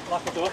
Lock het door.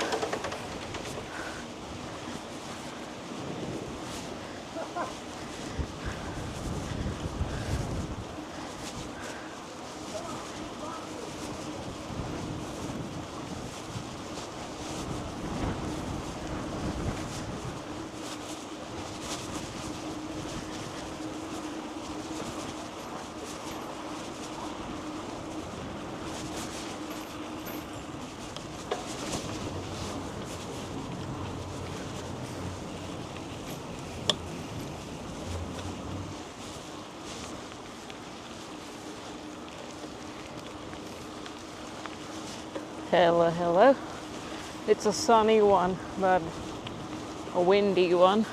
Hello, hello. It's a sunny one, but a windy one.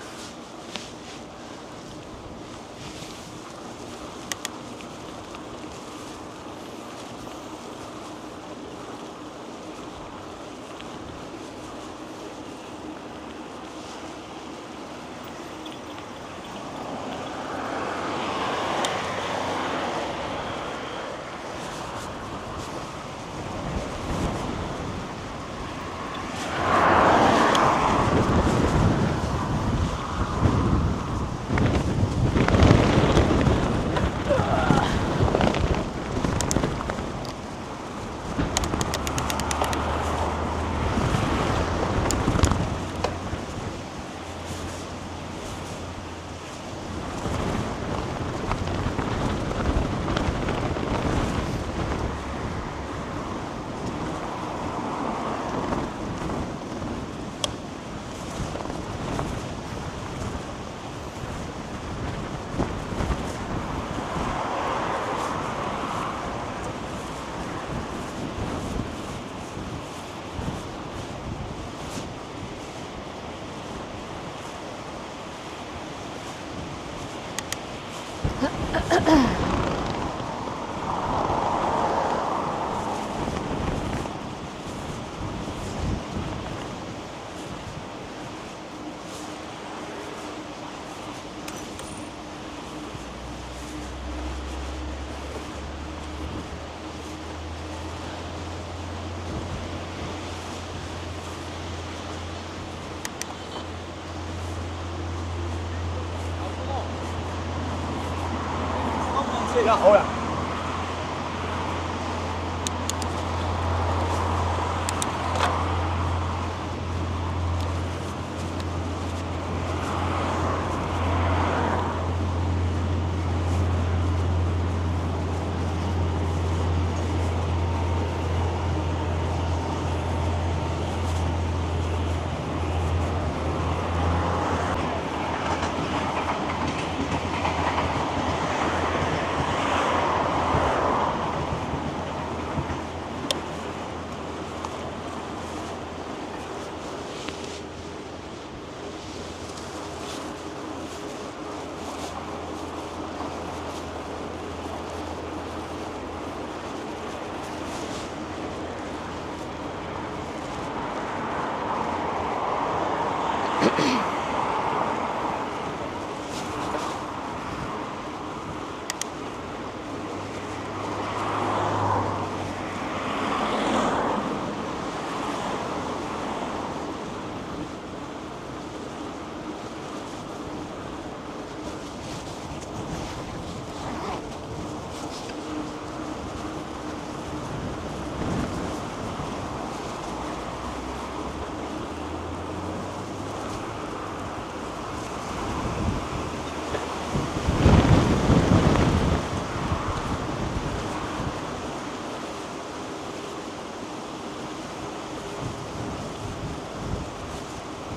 好呀。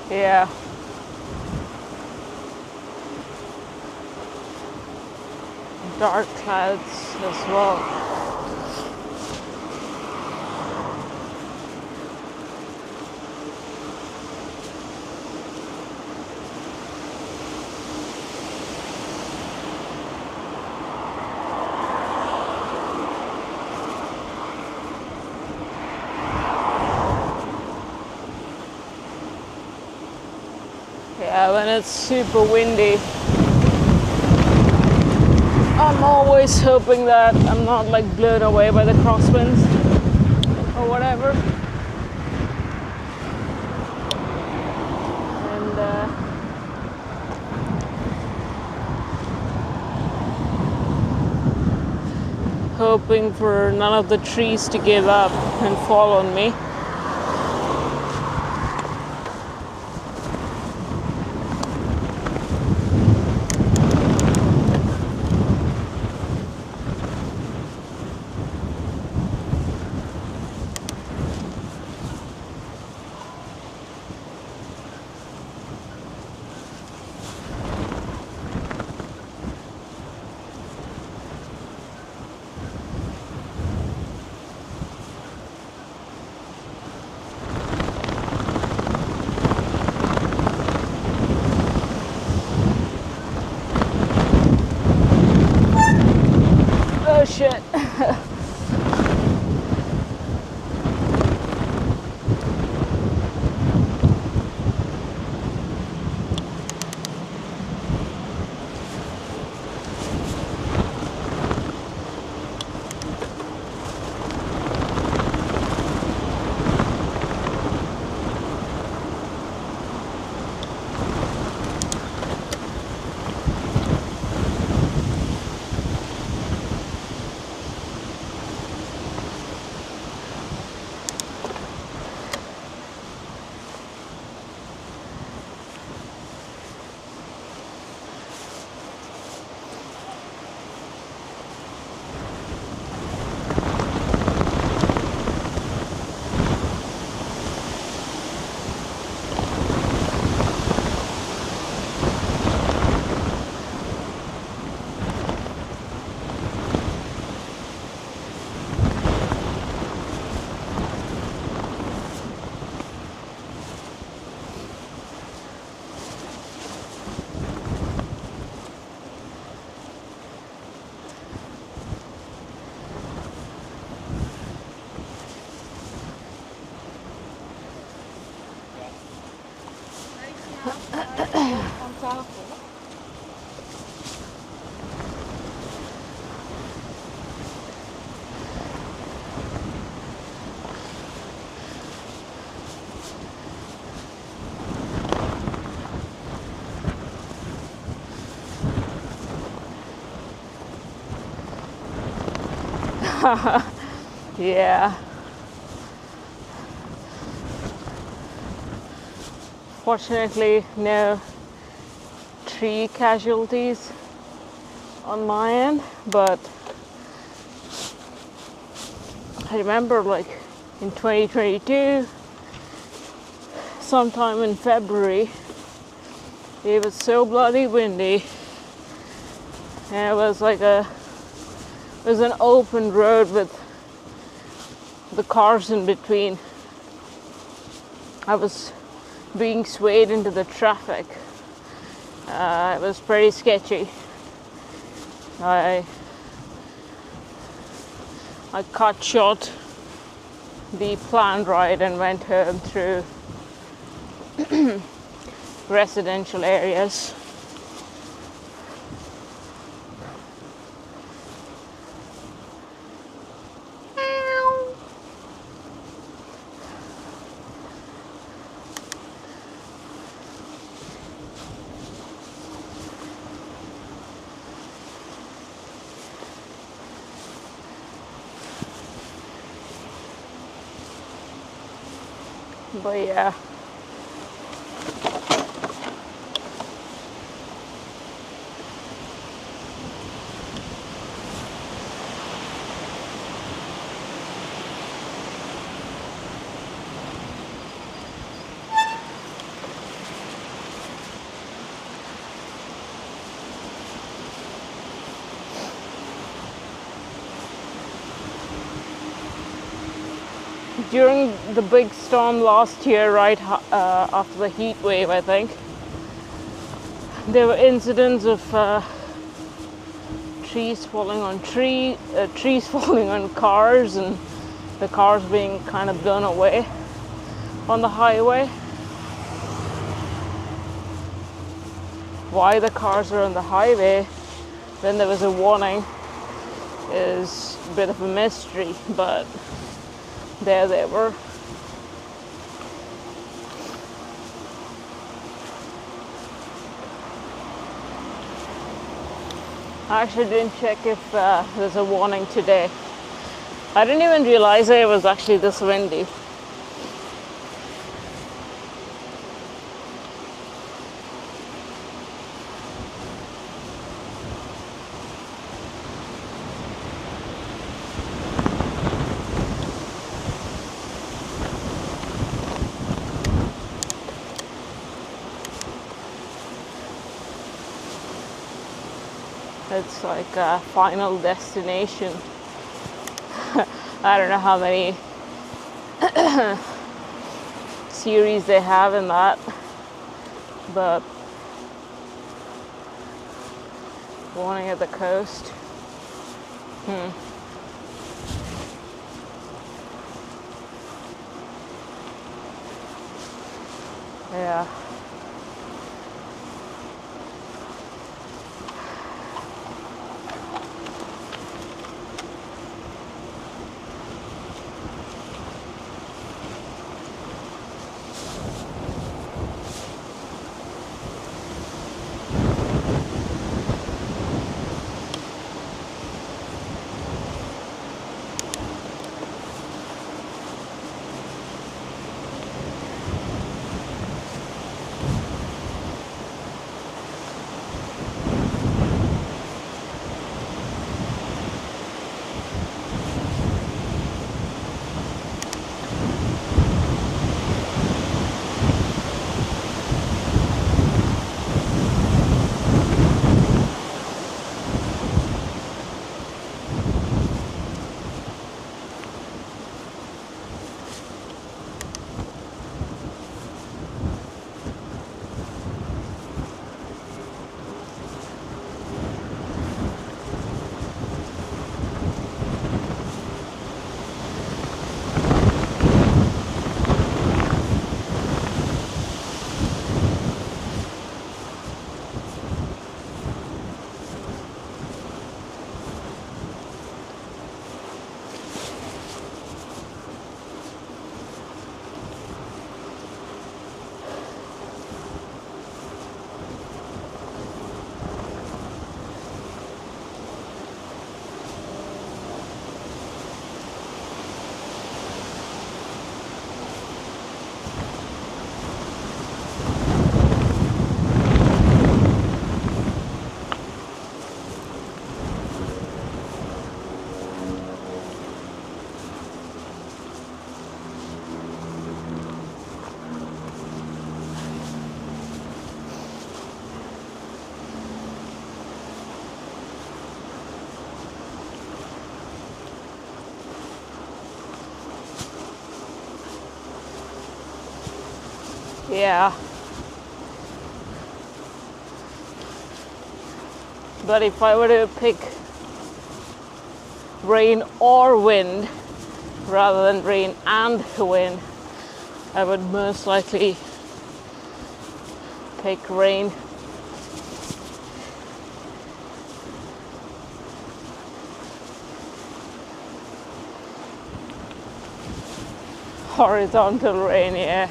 Yeah. Dark clouds as well. Yeah, when it's super windy, I'm always hoping that I'm not like blown away by the crosswinds or whatever. And hoping for none of the trees to give up and fall on me. Yeah. Fortunately, no tree casualties on my end, but I remember like in 2022, sometime in February, it was so bloody windy, and it was an open road with the cars in between. I was being swayed into the traffic. It was pretty sketchy. I cut short the planned ride and went home through residential areas. But yeah. During the big storm last year, right after the heat wave, I think, there were incidents of trees falling on trees falling on cars, and the cars being kind of blown away on the highway. Why the cars are on the highway when there was a warning is a bit of a mystery, but there they were. I actually didn't check if there's a warning today. I didn't even realize it was actually this windy. It's like a Final Destination. I don't know how many series they have in that, but warning at the coast. Yeah. Yeah. But if I were to pick rain or wind rather than rain and wind, I would most likely pick rain. Horizontal rain, yeah.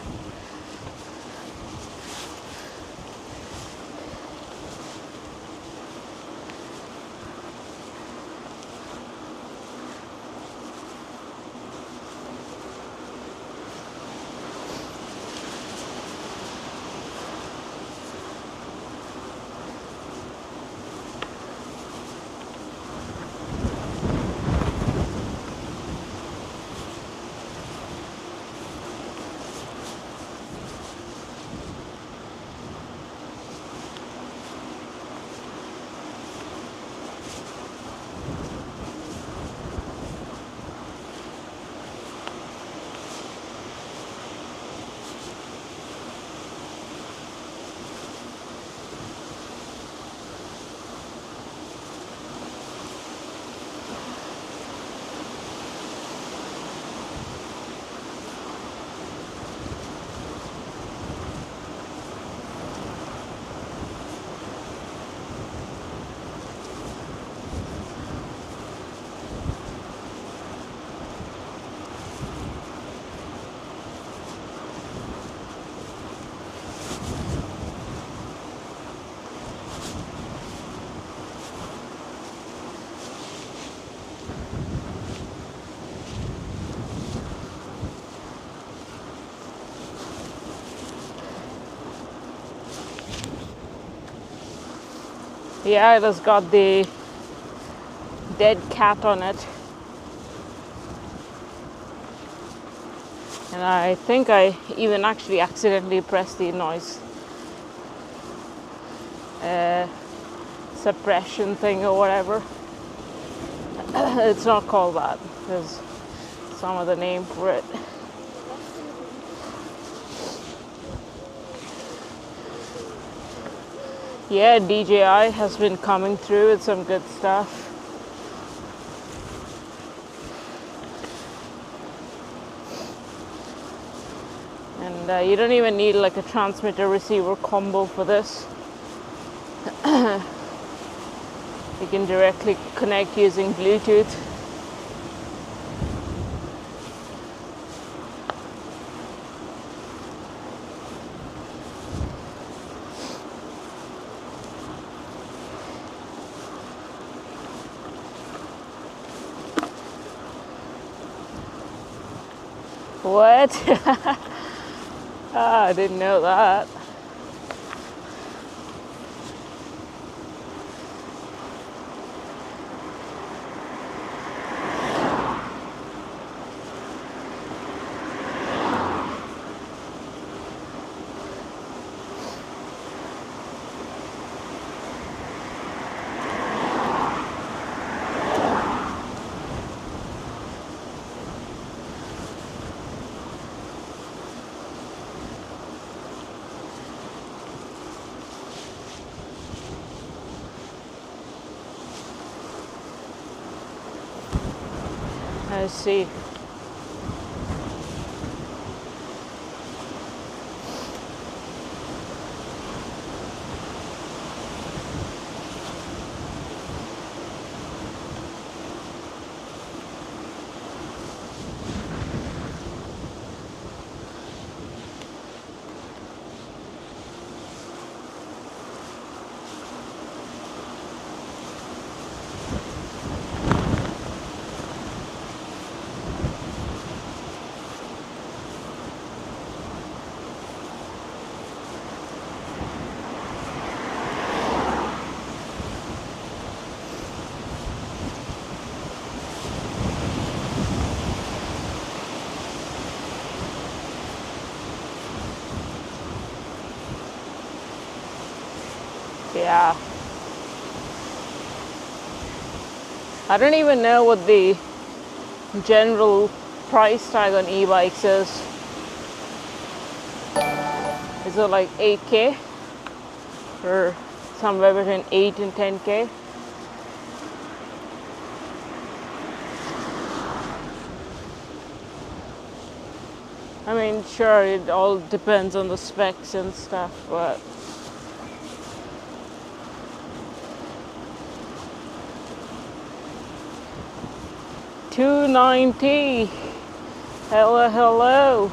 Yeah, it has got the dead cat on it. And I think I even actually accidentally pressed the noise suppression thing or whatever. It's not called that. There's some other name for it. Yeah, DJI has been coming through with some good stuff. And you don't even need like a transmitter receiver combo for this. You can directly connect using Bluetooth. What? I didn't know that. I see. Yeah. I don't even know what the general price tag on e-bikes is. prices are like 8K or somewhere between 8 and 10K. I mean, sure, it all depends on the specs and stuff, but $290. Hello, hello.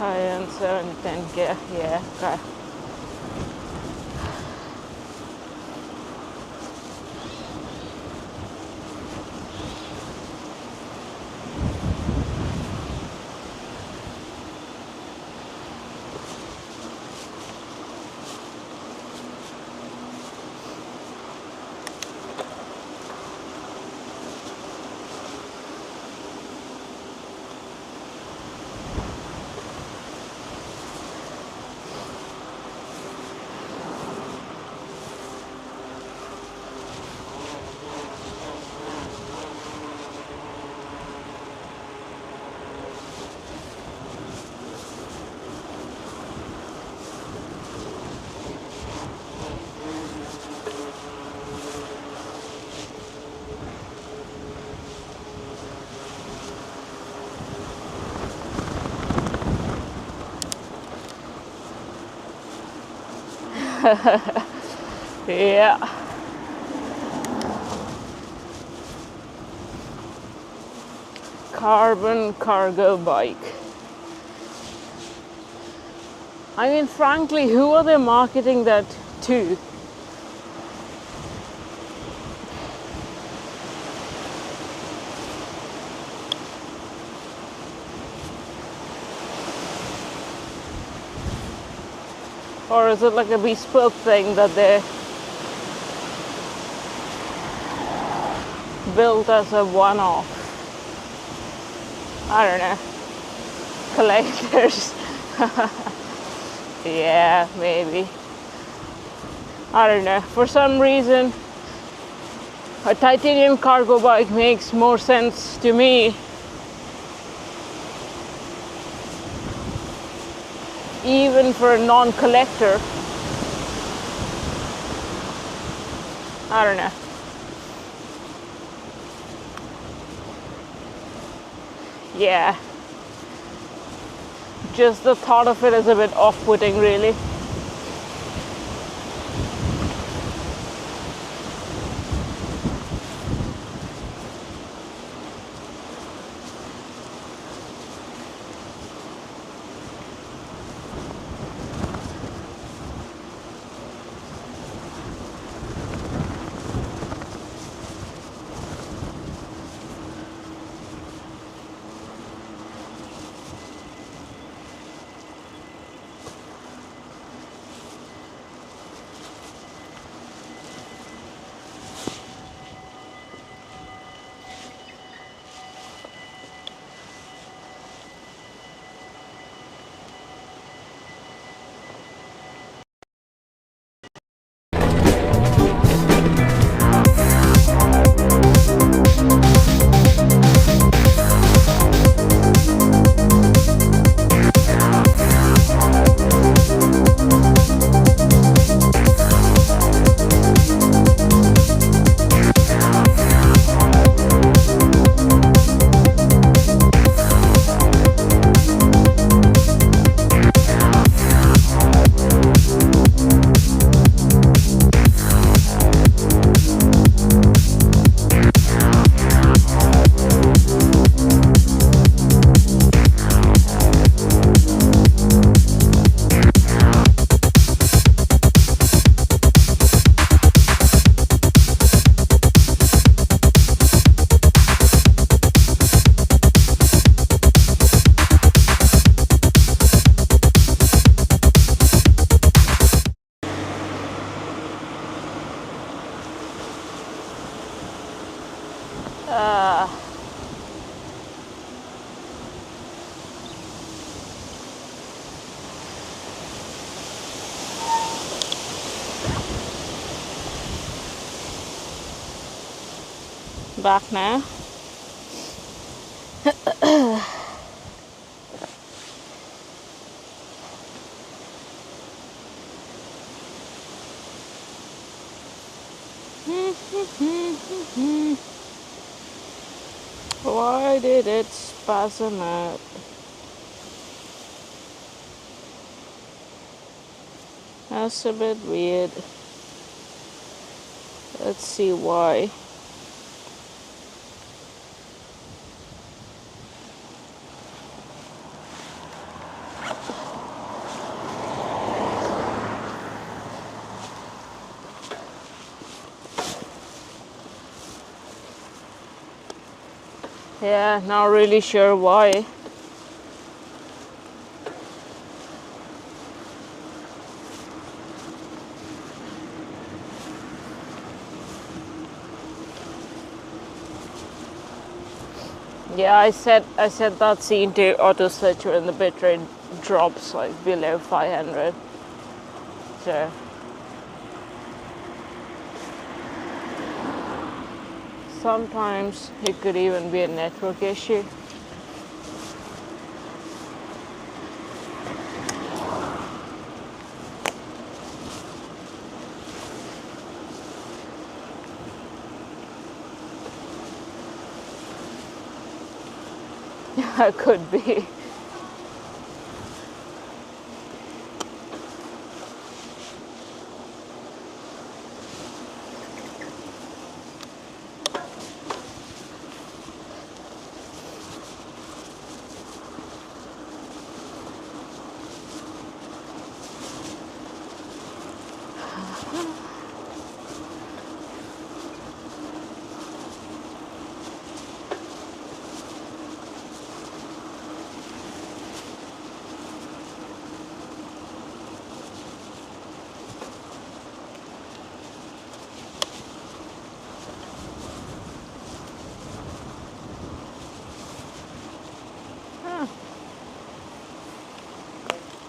High-end 710K, yeah, okay. Yeah. Carbon cargo bike. I mean, frankly, who are they marketing that to? Or is it like a bespoke thing that they built as a one-off? I don't know. Collectors. Yeah, maybe. I don't know. For some reason, a titanium cargo bike makes more sense to me. Even for a non-collector. I don't know. Yeah. Just the thought of it is a bit off-putting, really. Uh, Back now. Why did it spasm out? That's a bit weird. Let's see why. Yeah, not really sure why. Yeah, I set that scene to auto switch when the bitrate drops like below 500. So sometimes it could even be a network issue. It could be.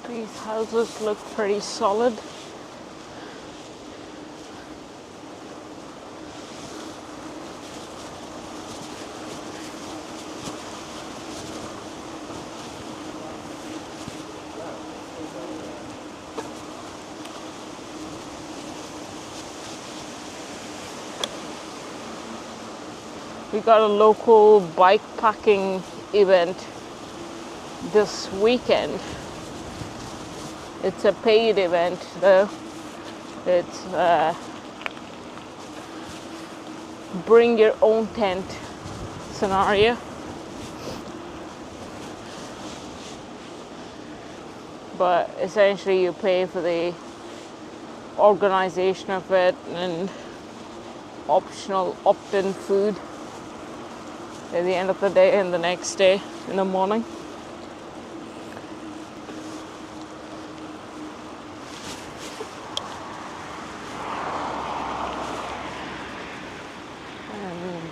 These houses look pretty solid. We got a local bike packing event this weekend. It's a paid event though. It's bring your own tent scenario. But essentially you pay for the organization of it and optional opt-in food at the end of the day and the next day in the morning.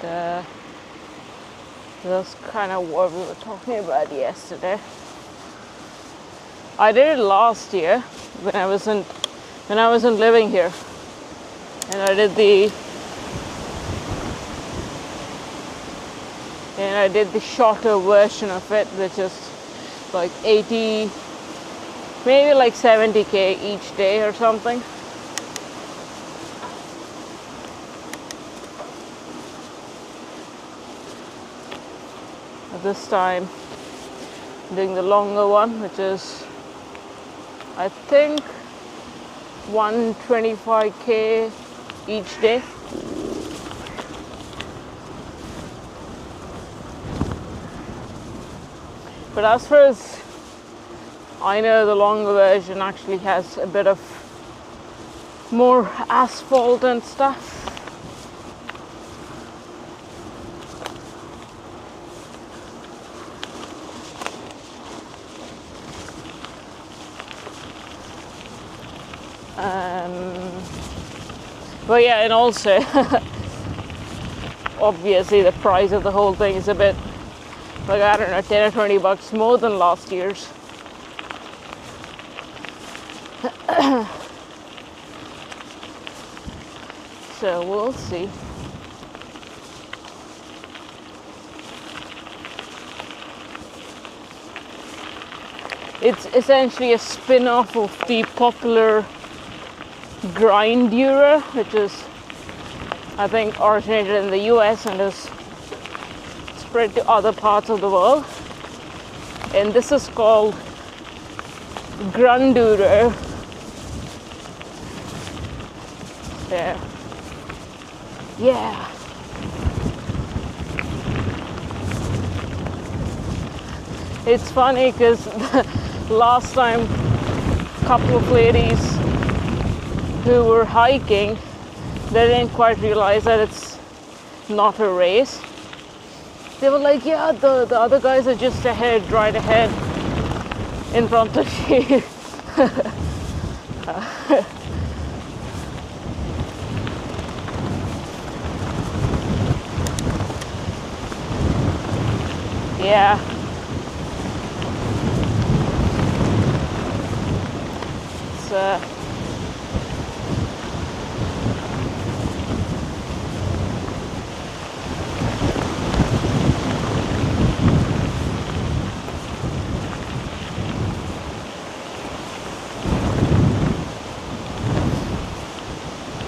And that's kind of what we were talking about yesterday. I did it last year when I wasn't living here, and I did the shorter version of it, which is like 80, maybe like 70k each day or something. But this time I'm doing the longer one, which is I think 125k each day. But as far as I know, the longer version actually has a bit of more asphalt and stuff. But yeah, and also obviously the price of the whole thing is a bit, like, I don't know, 10 or 20 bucks more than last year's. So we'll see. It's essentially a spin-off of the popular Grindura, which is, I think, originated in the US and is spread to other parts of the world. And this is called Grandura. Yeah. It's funny because last time a couple of ladies who were hiking, they didn't quite realize that it's not a race. They were like, yeah, the other guys are just ahead, right ahead in front of you. Yeah. It's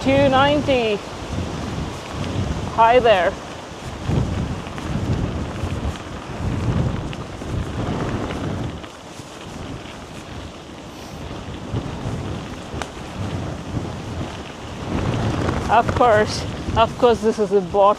290. Hi there. Of course, this is a bot.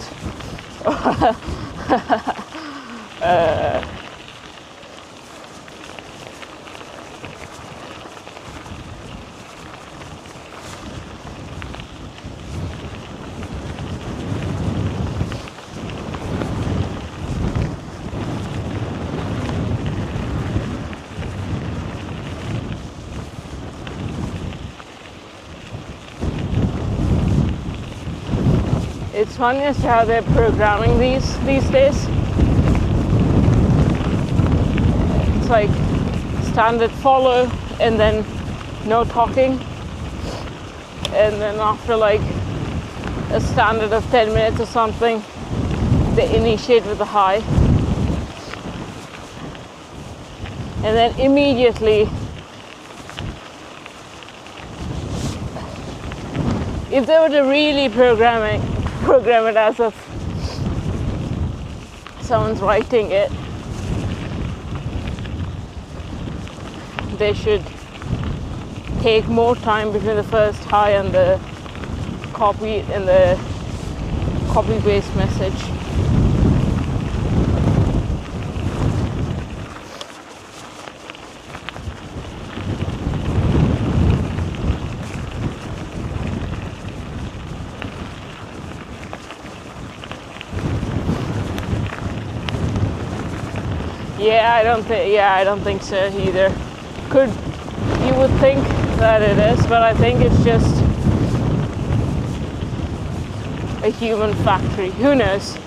It's funny as to how they're programming these days. It's like standard follow and then no talking. And then after like a standard of 10 minutes or something, they initiate with a hi. And then immediately, if they were to really program it as if someone's writing it, they should take more time between the first hi and the copy paste message. I don't think so either. You would think that it is, but I think it's just a human factory. Who knows?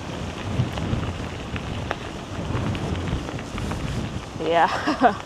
Yeah.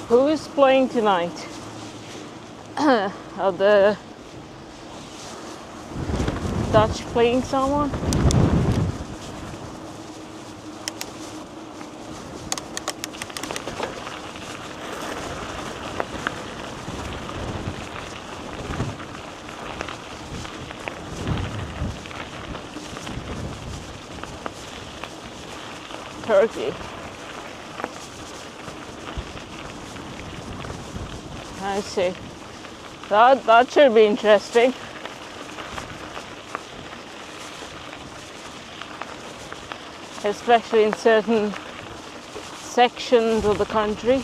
Who is playing tonight? Are the Dutch playing someone? Turkey. I see. That should be interesting. Especially in certain sections of the country.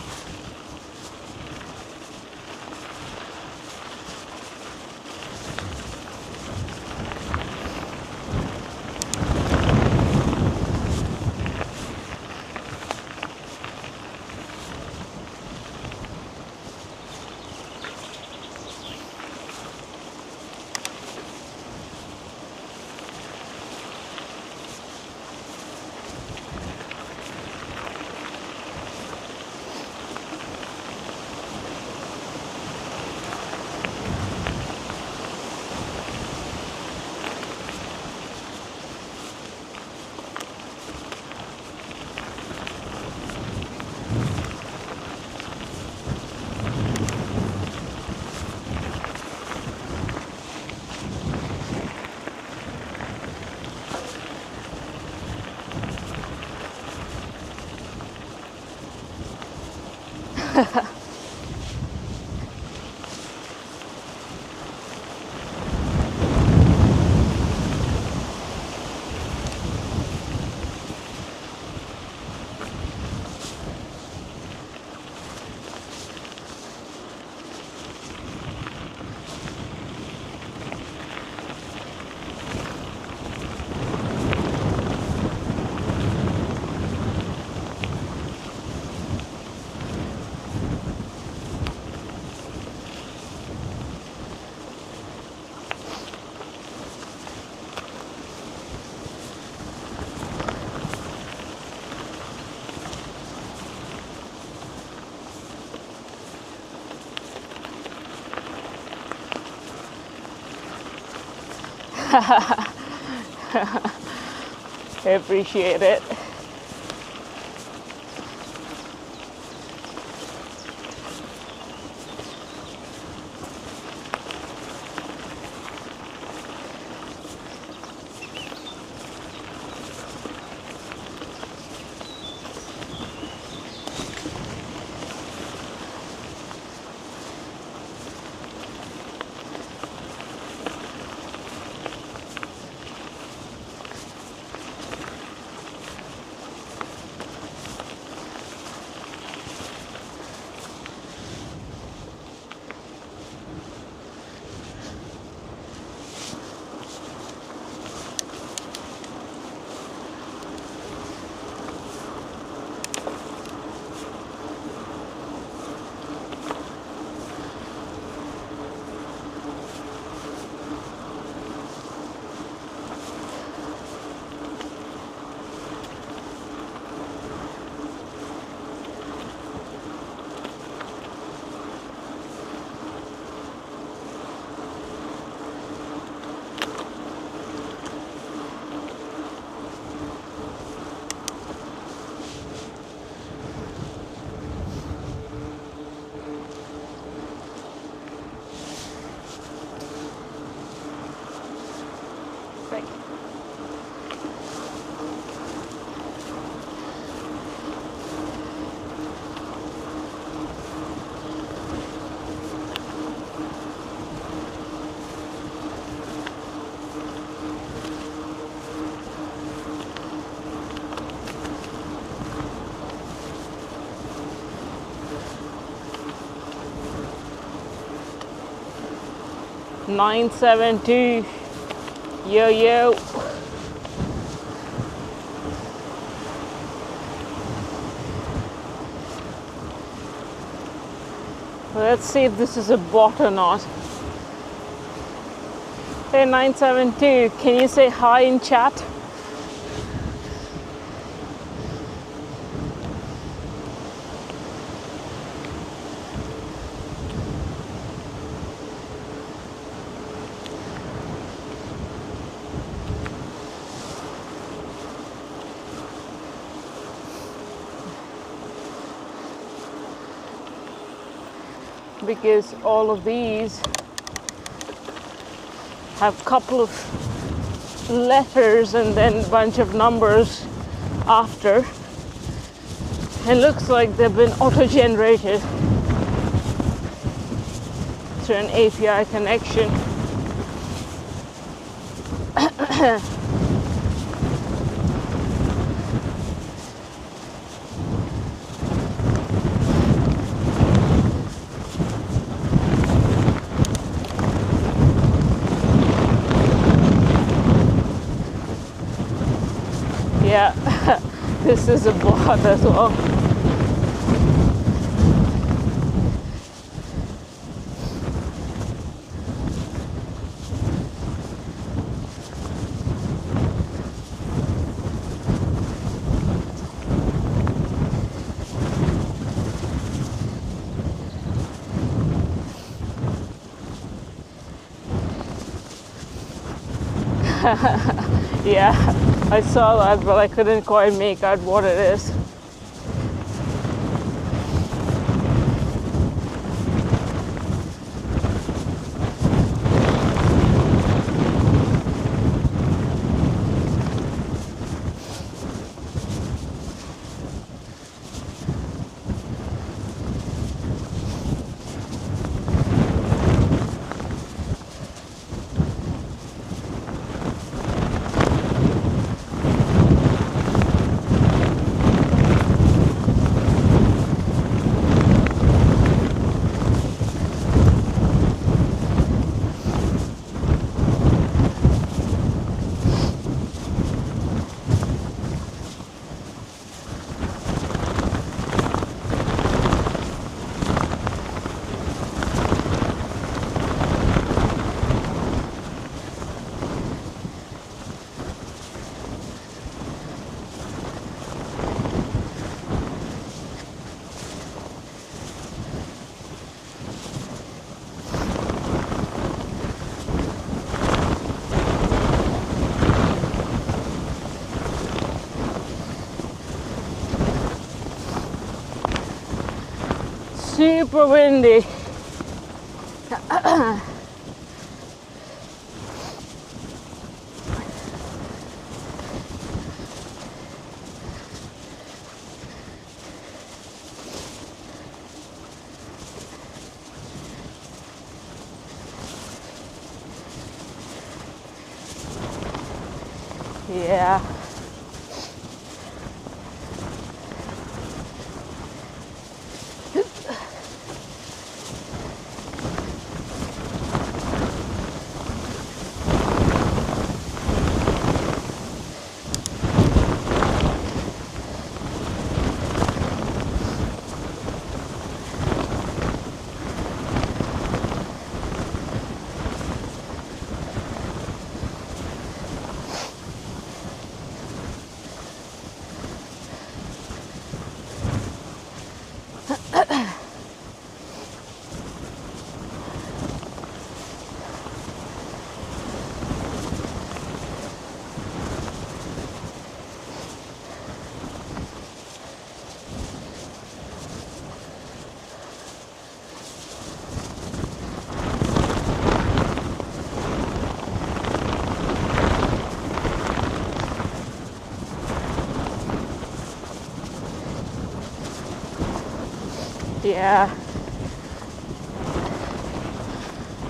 I appreciate it. Right. $9.72. Yo yo. Let's see if this is a bot or not. Hey 972, can you say hi in chat? because all of these have a couple of letters and then a bunch of numbers after. It looks like they've been auto-generated through an API connection. Yeah, this is a bot as well. Yeah, I saw that, but I couldn't quite make out what it is. Super windy. Yeah. Yeah.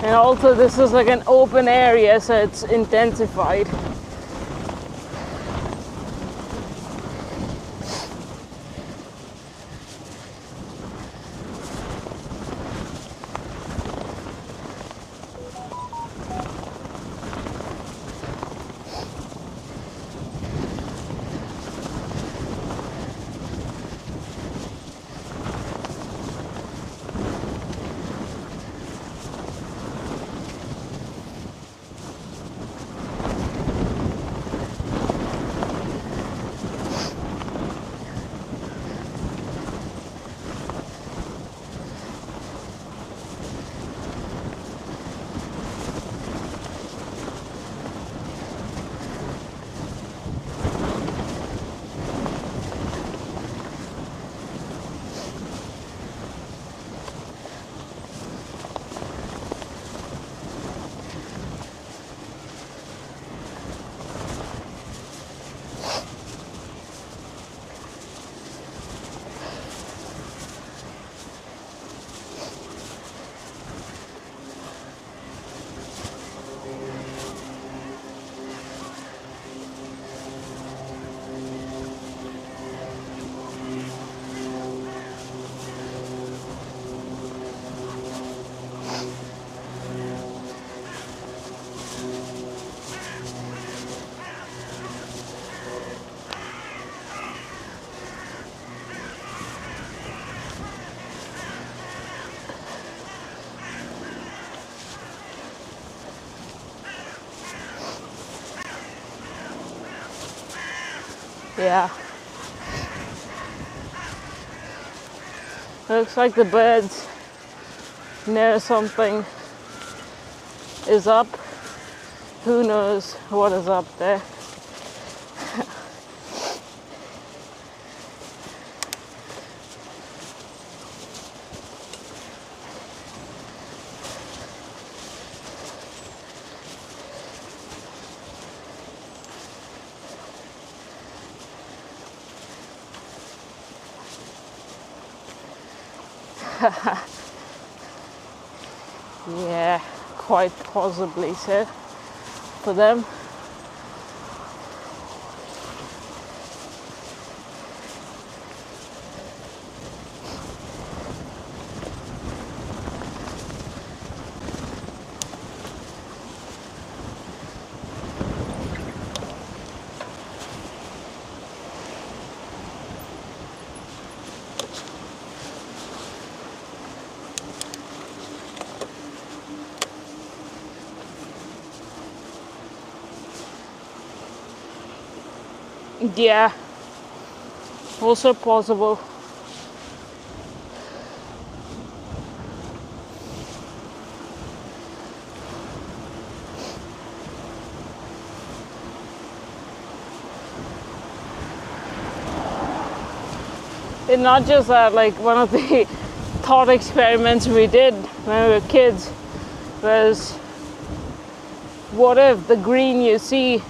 And also this is like an open area, so it's intensified. Yeah. Looks like the birds know something is up. Who knows what is up there? Yeah, quite possibly so for them. Yeah, also possible. And not just that, like one of the thought experiments we did when we were kids was, what if the green you see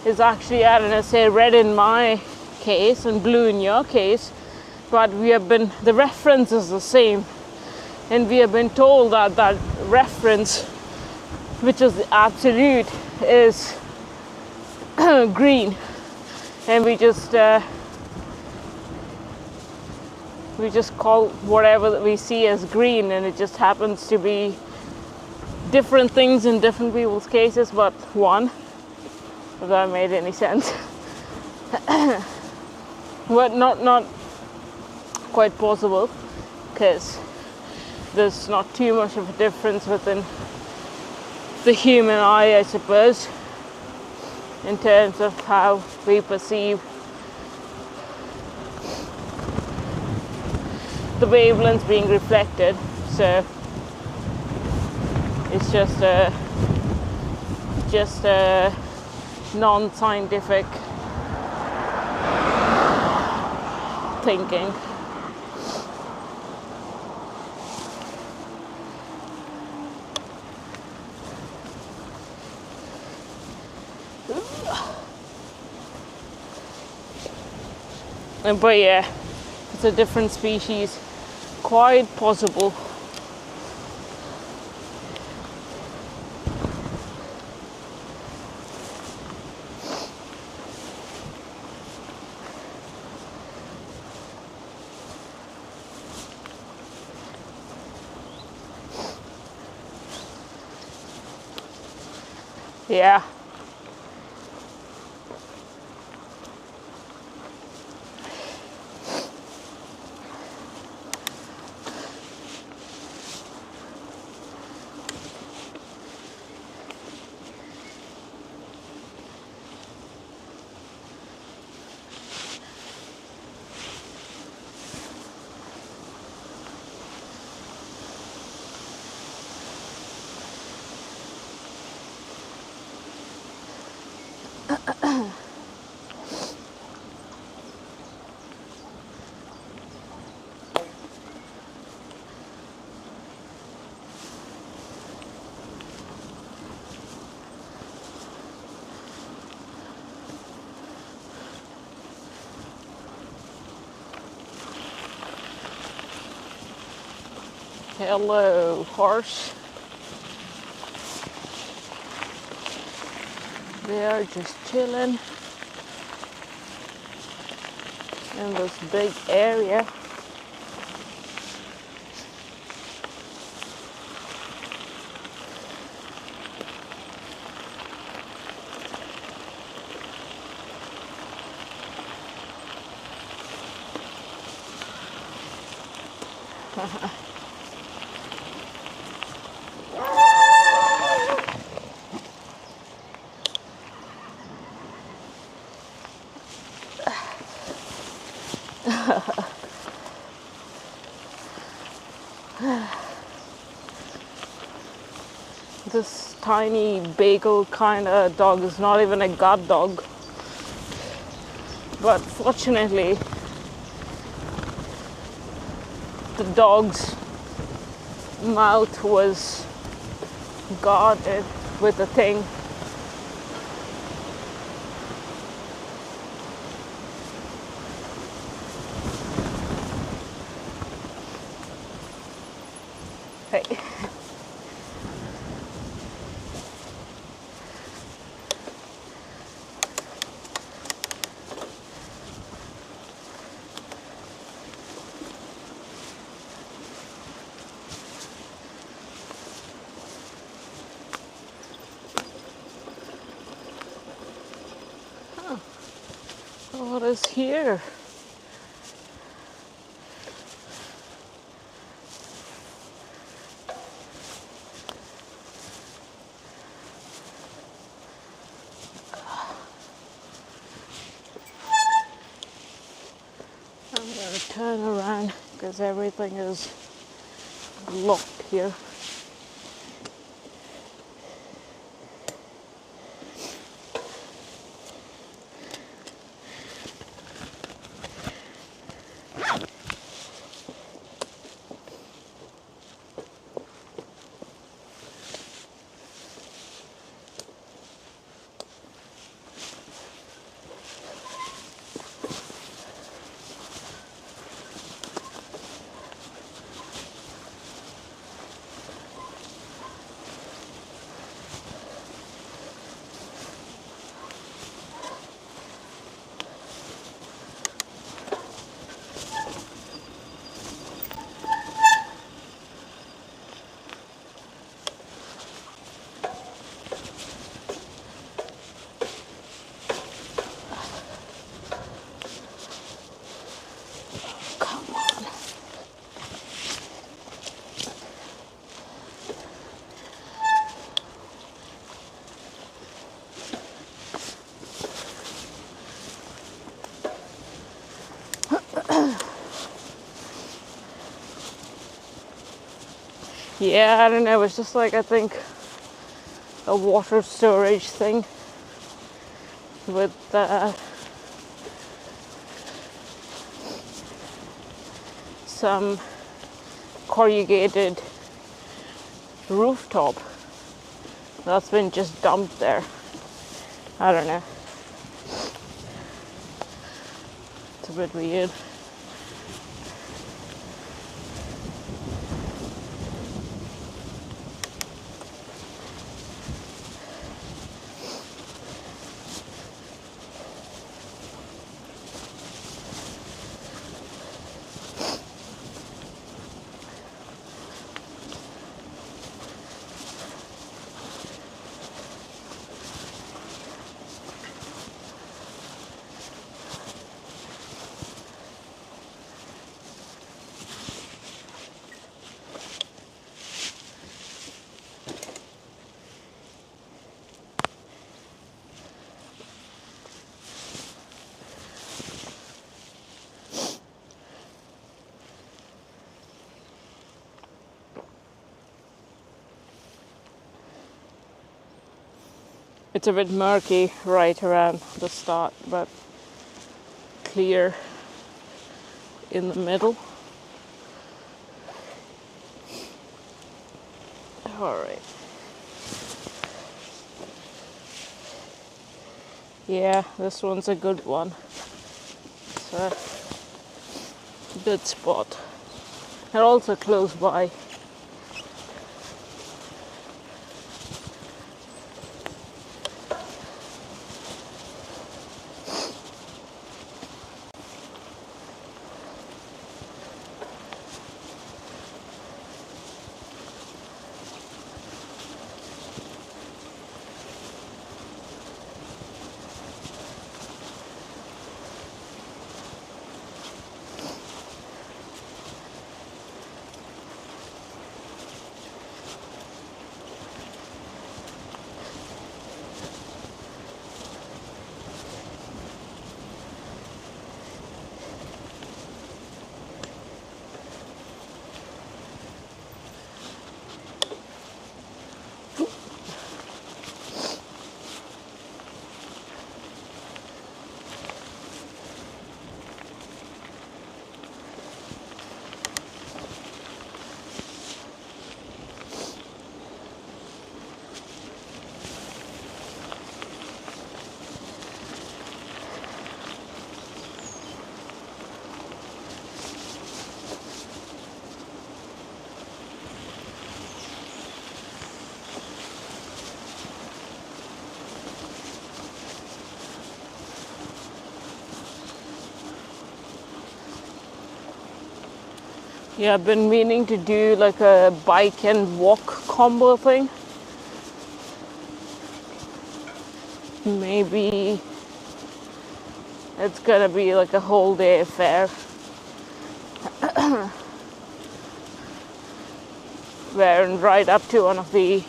is actually, I don't know, say red in my case and blue in your case, but the reference is the same, and we have been told that that reference, which is the absolute, is green, and we just call whatever that we see as green, and it just happens to be different things in different people's cases, but one. If that made any sense. But not quite possible, because there's not too much of a difference within the human eye, I suppose, in terms of how we perceive the wavelengths being reflected. So it's just a non-scientific thinking. But yeah, it's a different species, quite possible. Yeah. Hello, horse. They are just chilling in this big area. This tiny bagel kind of dog is not even a guard dog. But fortunately, the dog's mouth was guarded with a thing. Hey. What is here? I'm gonna turn around because everything is locked here. Yeah, I don't know, it's just like, I think, a water storage thing with some corrugated rooftop that's been just dumped there. I don't know. It's a bit weird. It's a bit murky right around the start, but clear in the middle. All right. Yeah, this one's a good one. It's a good spot. They're also close by. Yeah, I've been meaning to do like a bike and walk combo thing. Maybe it's gonna be like a whole day affair. Where and ride up to one of the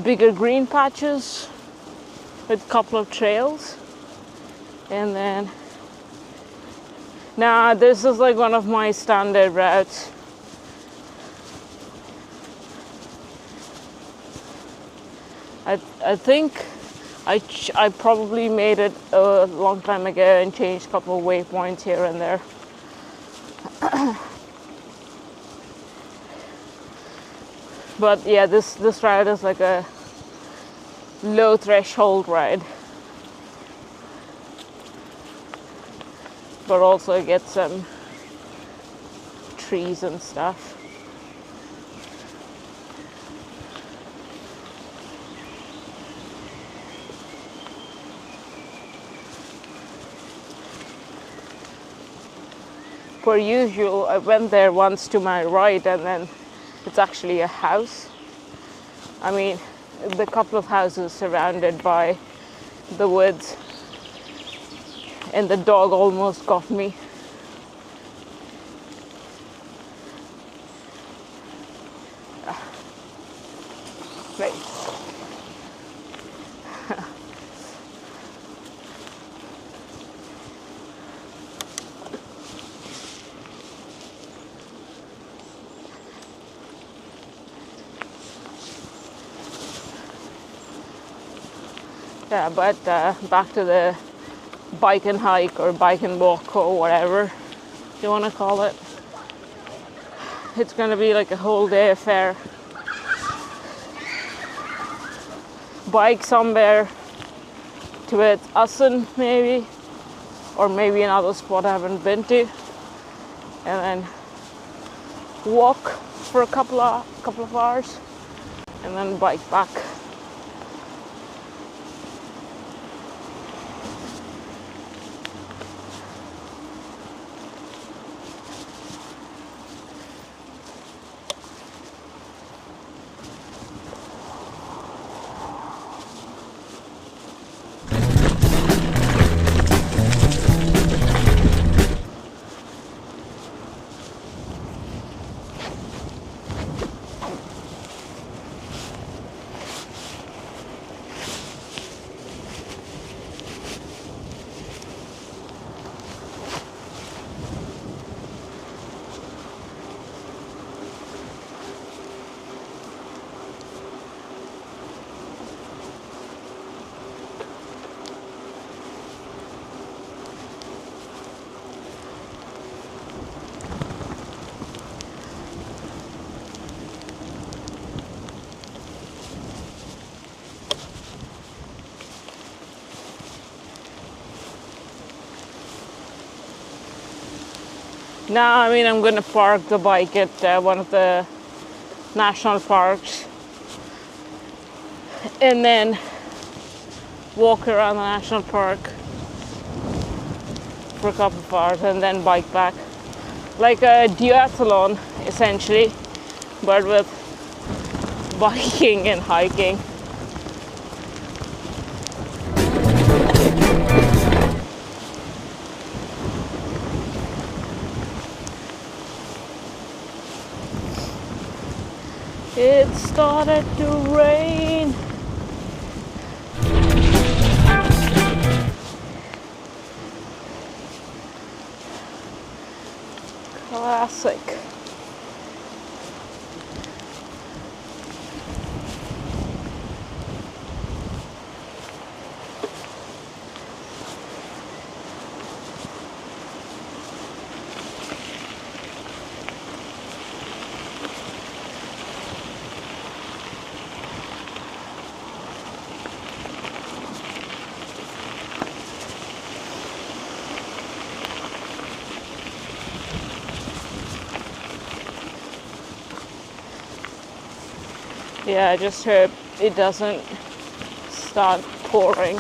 bigger green patches with a couple of trails. And then, nah, this is like one of my standard routes. I think I probably made it a long time ago and changed a couple of waypoints here and there. But yeah, this ride is like a low threshold ride. But also get some trees and stuff. Per usual, I went there once to my right and then it's actually a house. I mean, the couple of houses surrounded by the woods. And the dog almost got me. Right. Yeah, but back to the bike and hike or bike and walk or whatever you want to call it. It's going to be like a whole day affair. Bike somewhere towards Assen maybe, or maybe another spot I haven't been to, and then walk for a couple of hours and then bike back. Now, I mean, I'm going to park the bike at one of the national parks and then walk around the national park for a couple of hours and then bike back. Like a duathlon, essentially, but with biking and hiking. It started to rain. Classic. Yeah, I just hope it doesn't start pouring.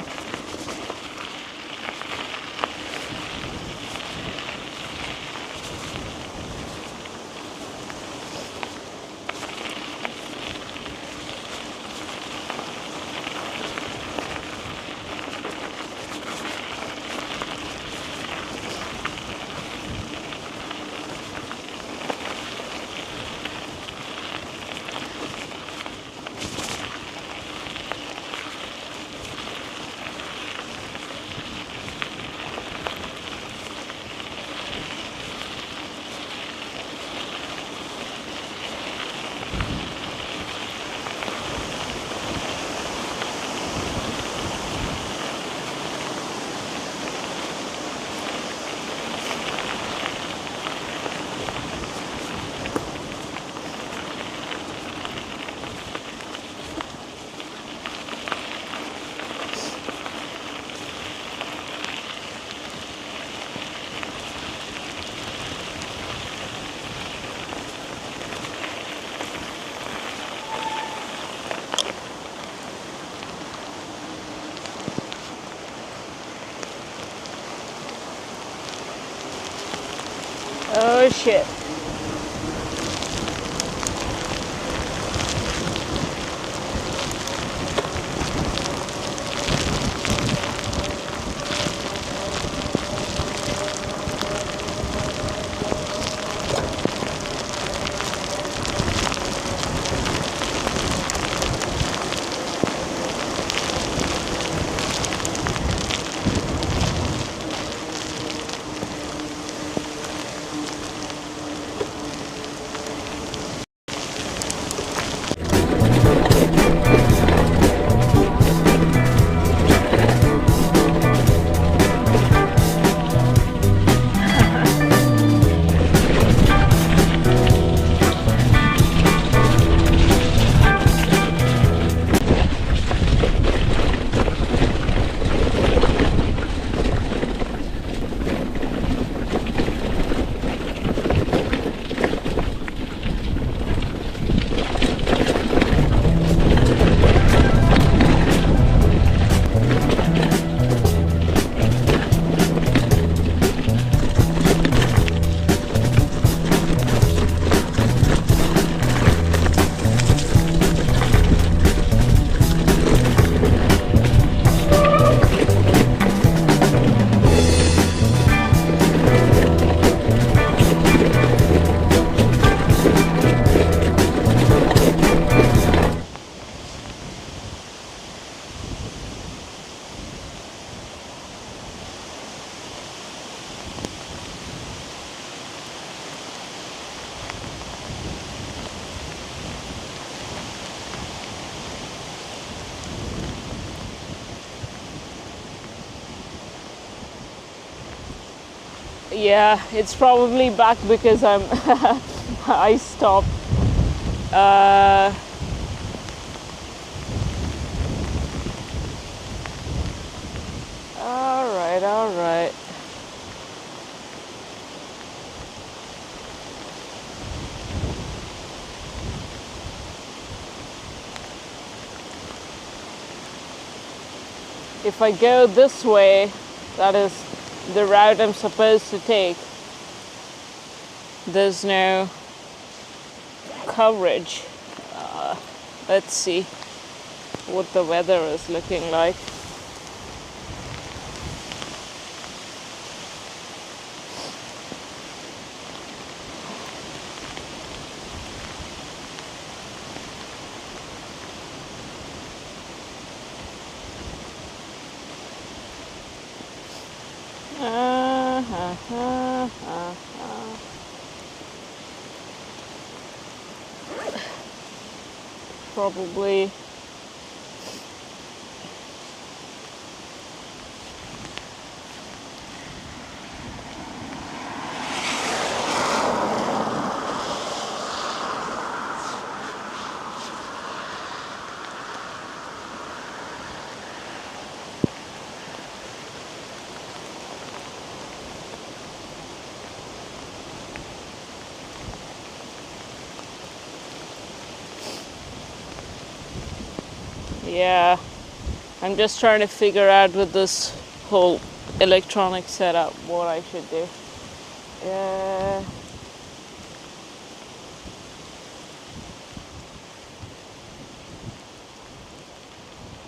Oh shit. Yeah, it's probably back because I'm I stopped. All right. If I go this way, that is the route I'm supposed to take, there's no coverage. Let's see what the weather is looking like. Probably yeah, I'm just trying to figure out with this whole electronic setup what I should do. Yeah.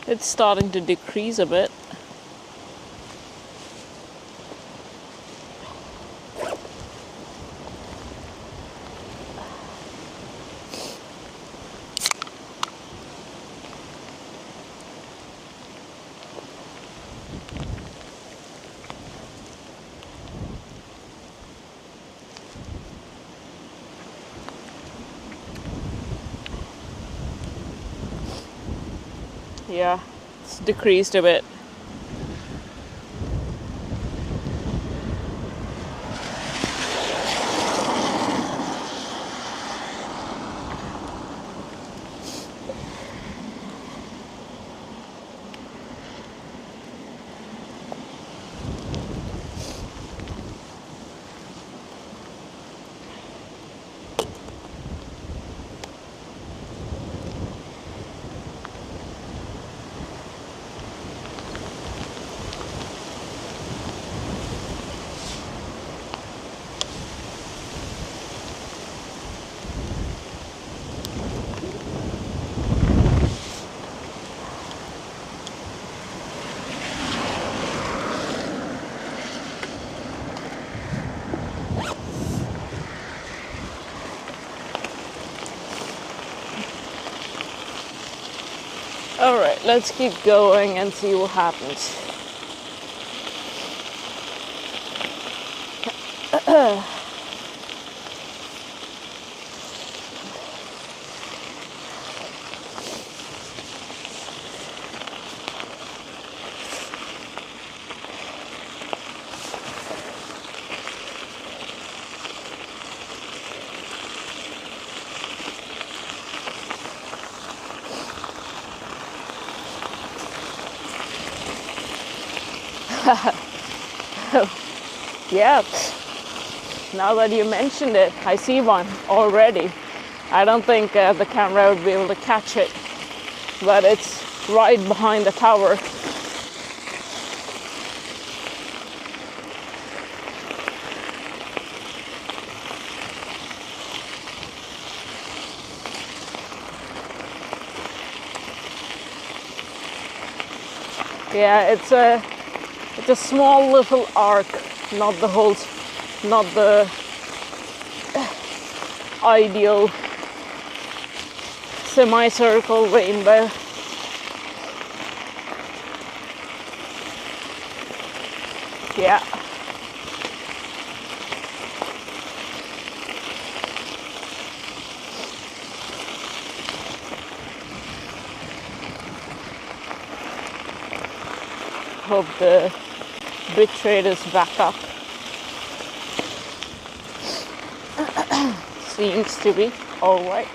It's starting to decrease a bit. Yeah, it's decreased a bit. All right, let's keep going and see what happens. Yeah, now that you mentioned it, I see one already. I don't think the camera would be able to catch it, but it's right behind the tower. Yeah, it's a small little arc, not the ideal semicircle rainbow. Yeah. Hope the bitrate is back up. Seems to be all right.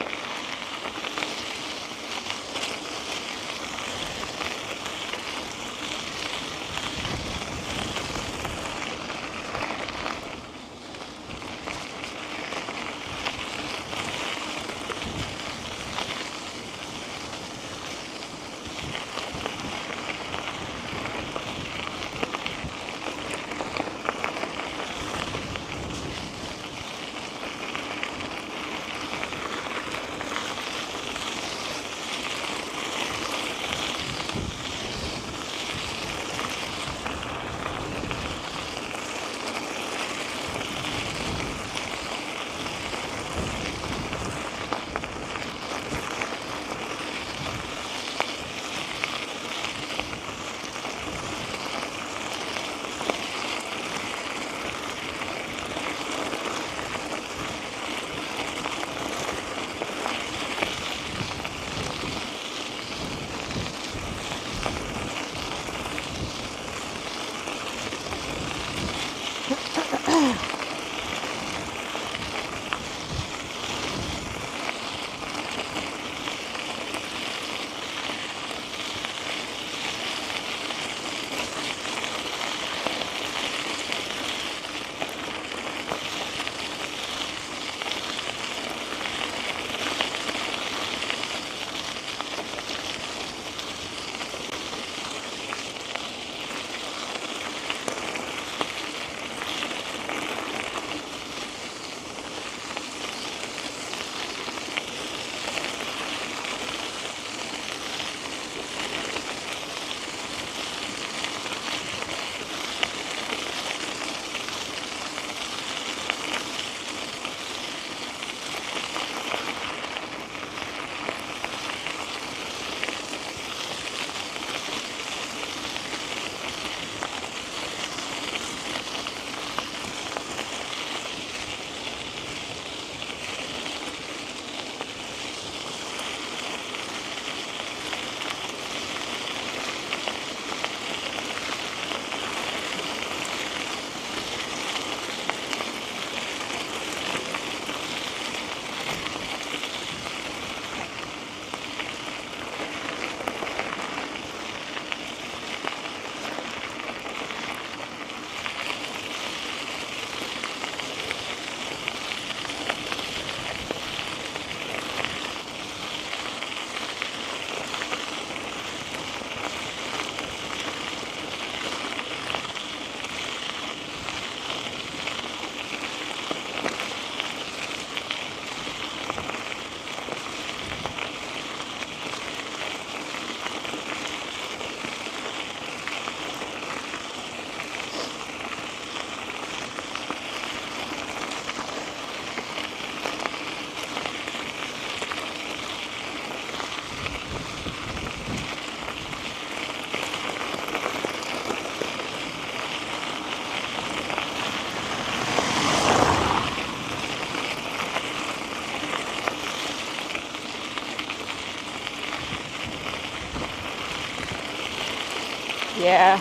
Yeah,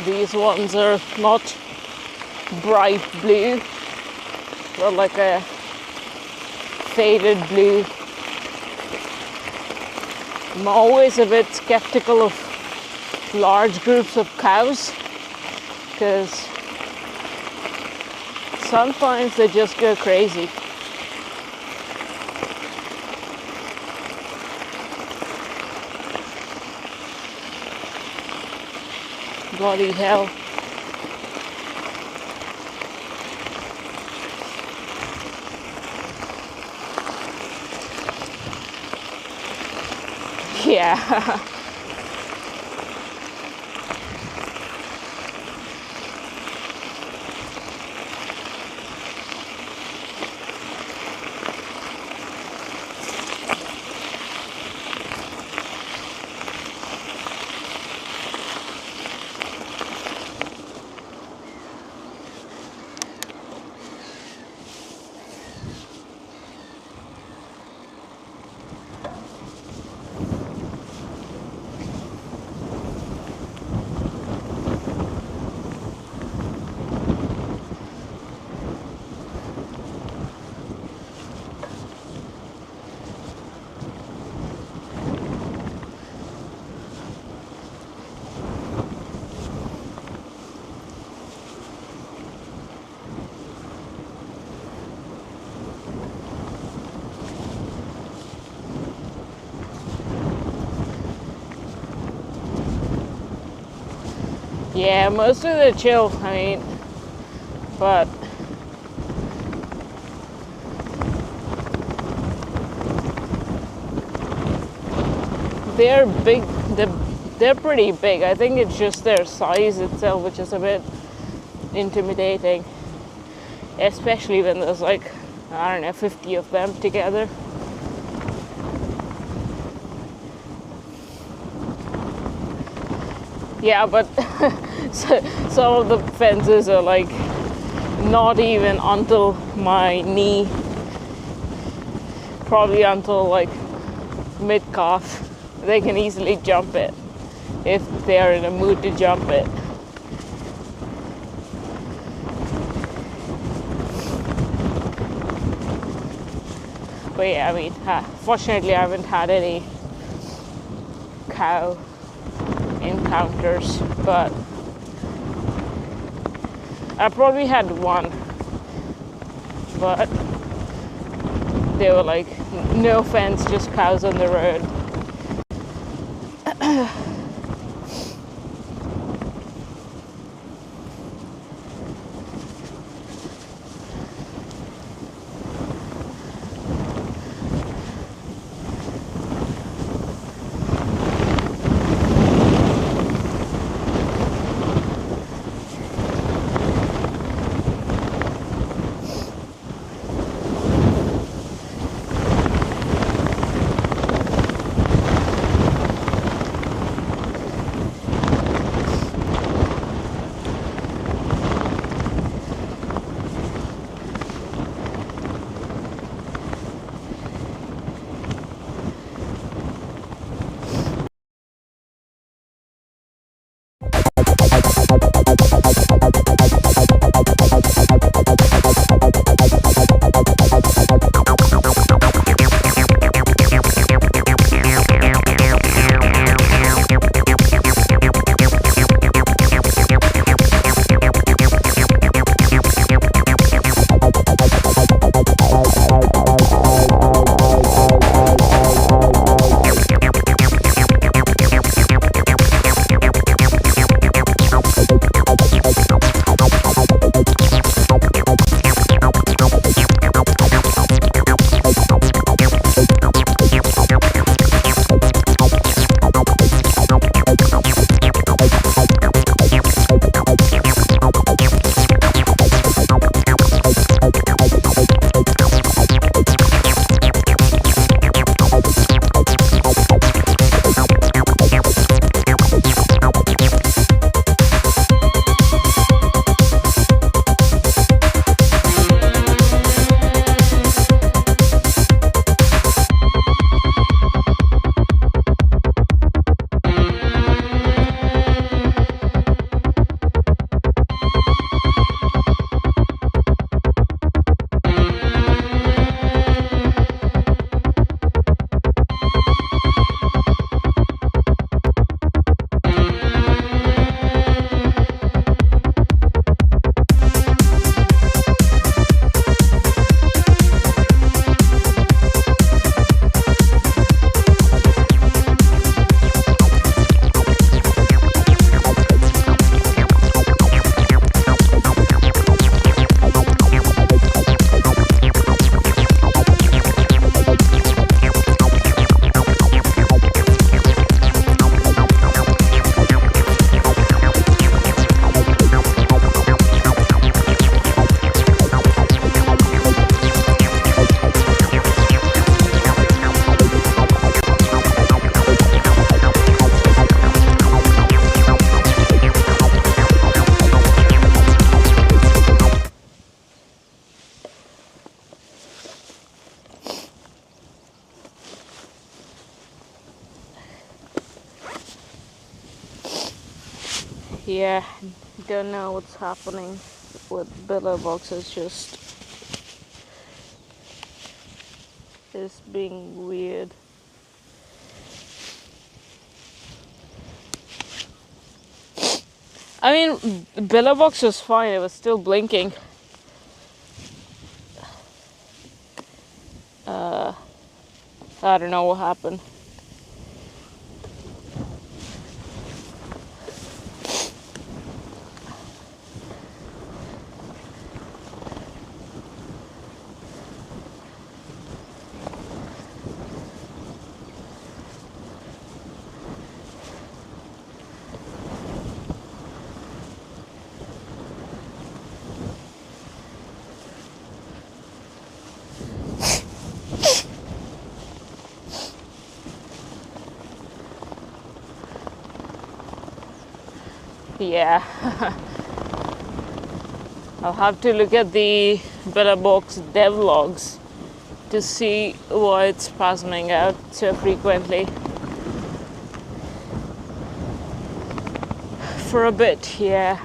these ones are not bright blue, but like a faded blue. I'm always a bit skeptical of large groups of cows because sometimes they just go crazy. Bloody hell. Yeah. Yeah, most of the chill, I mean, but they're big, they're pretty big. I think it's just their size itself which is a bit intimidating, especially when there's like, I don't know, 50 of them together. Yeah, but some of the fences are like not even until my knee, probably until like mid-calf. They can easily jump it if they are in a mood to jump it. But yeah, I mean, fortunately I haven't had any cow encounters, but I probably had one, but they were like, no fence, just cows on the road. Yeah, don't know what's happening with billow boxes, just being weird. I mean, billow box was fine, it was still blinking. I don't know what happened. Yeah. I'll have to look at the billow box devlogs to see why it's spasming out so frequently. For a bit, yeah.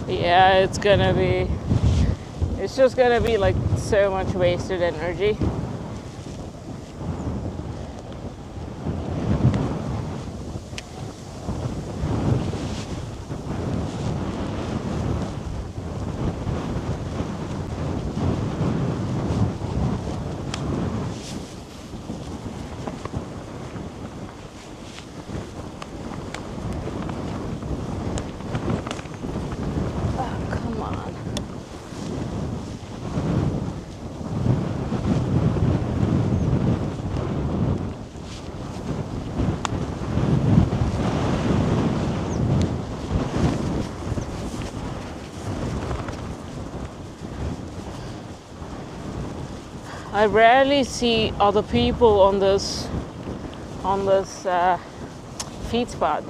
Yeah, it's just gonna be like so much wasted energy. Oh, come on. I rarely see other people on this feed spot.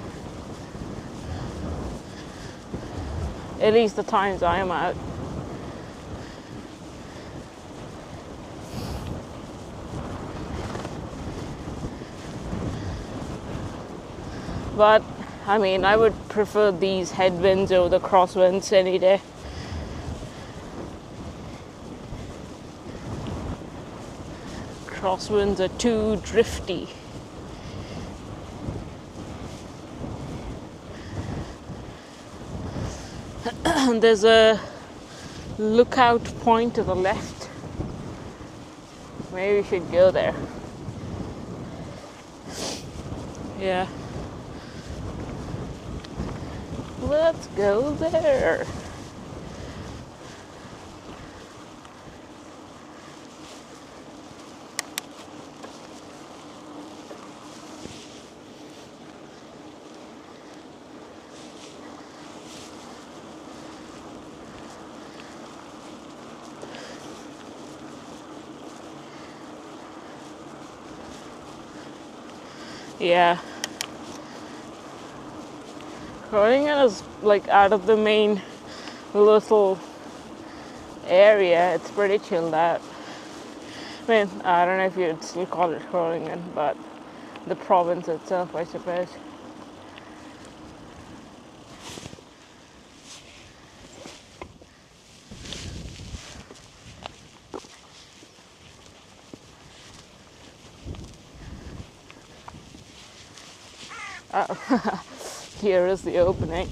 At least the times I am out. But I mean, I would prefer these headwinds over the crosswinds any day. Crosswinds are too drifty. There's a lookout point to the left. Maybe we should go there. Yeah. Let's go there. Yeah. Groningen is like out of the main little area. It's pretty chilled out. I mean, I don't know if you'd still call it Groningen, but the province itself, I suppose. Here is the opening.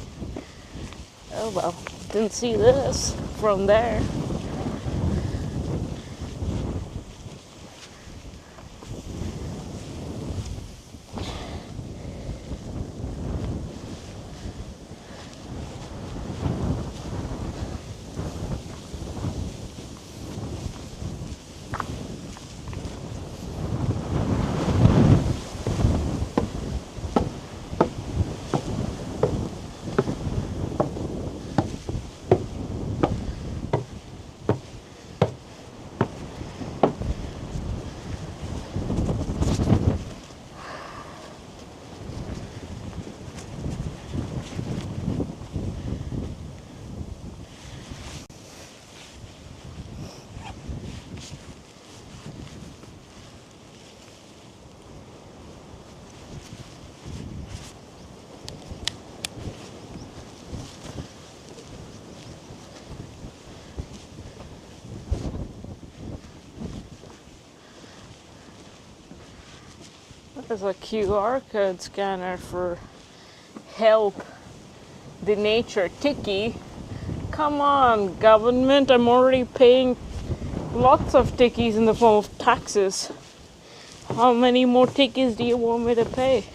Oh well, didn't see this from there. There's a QR code scanner for help the nature tiki. Come on, government, I'm already paying lots of tikis in the form of taxes. How many more tikis do you want me to pay?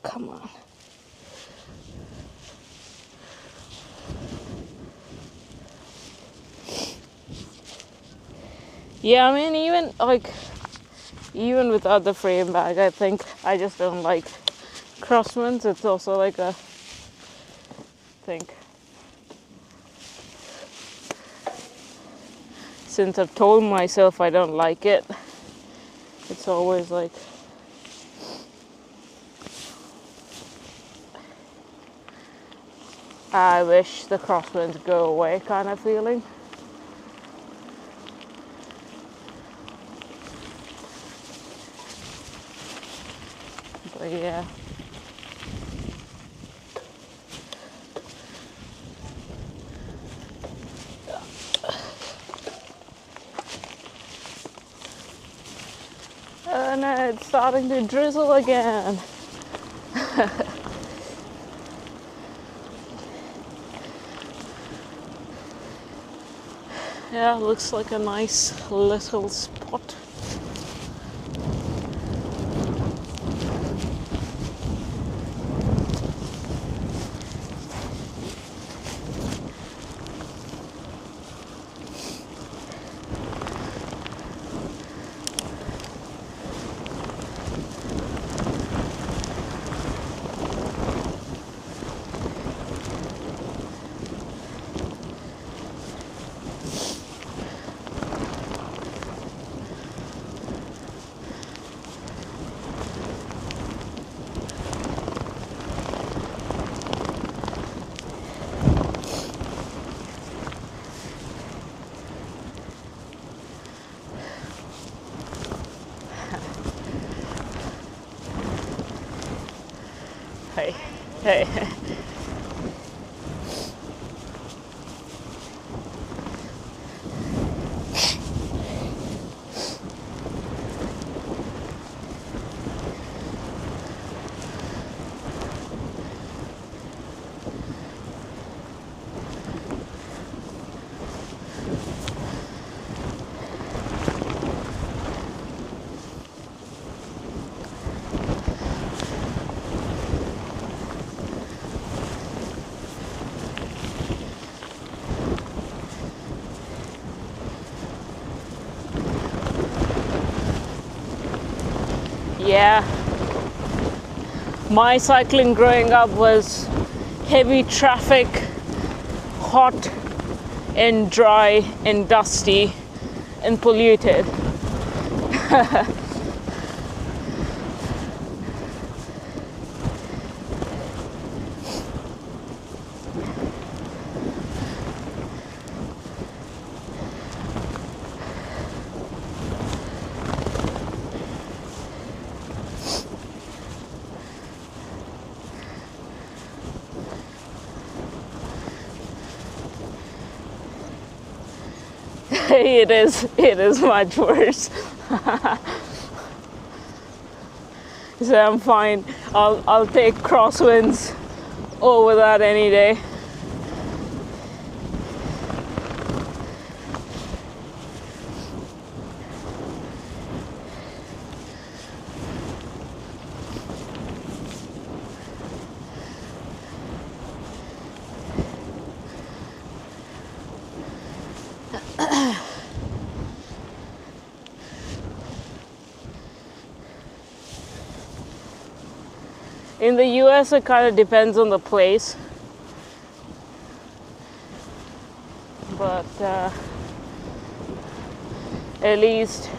Come on. Yeah, I mean, even without the frame bag, I think I just don't like crosswinds. It's also like a thing. Since I've told myself I don't like it, it's always like, I wish the crosswinds go away kind of feeling. But yeah. Oh no, it's starting to drizzle again. Yeah, looks like a nice little spot. Hey, hey. Yeah, my cycling growing up was heavy traffic, hot and dry and dusty and polluted. It is much worse. So I'm fine. I'll take crosswinds over that any day. In the US, it kind of depends on the place, but at least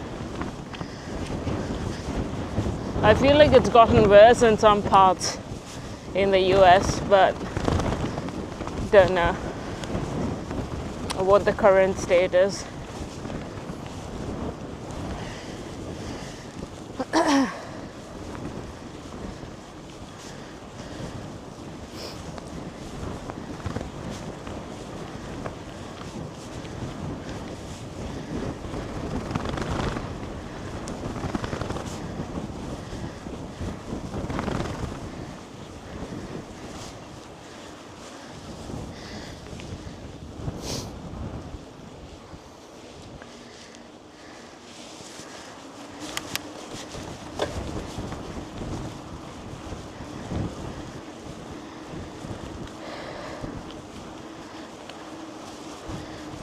I feel like it's gotten worse in some parts in the US, but don't know what the current state is.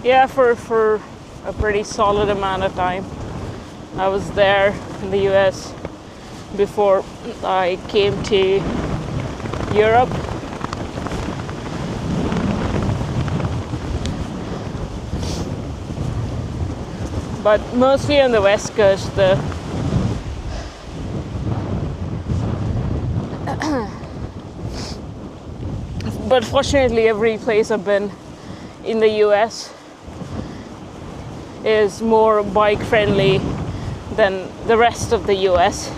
Yeah, for a pretty solid amount of time. I was there in the US before I came to Europe. But mostly on the West Coast, though. But fortunately, every place I've been in the US is more bike friendly than the rest of the US.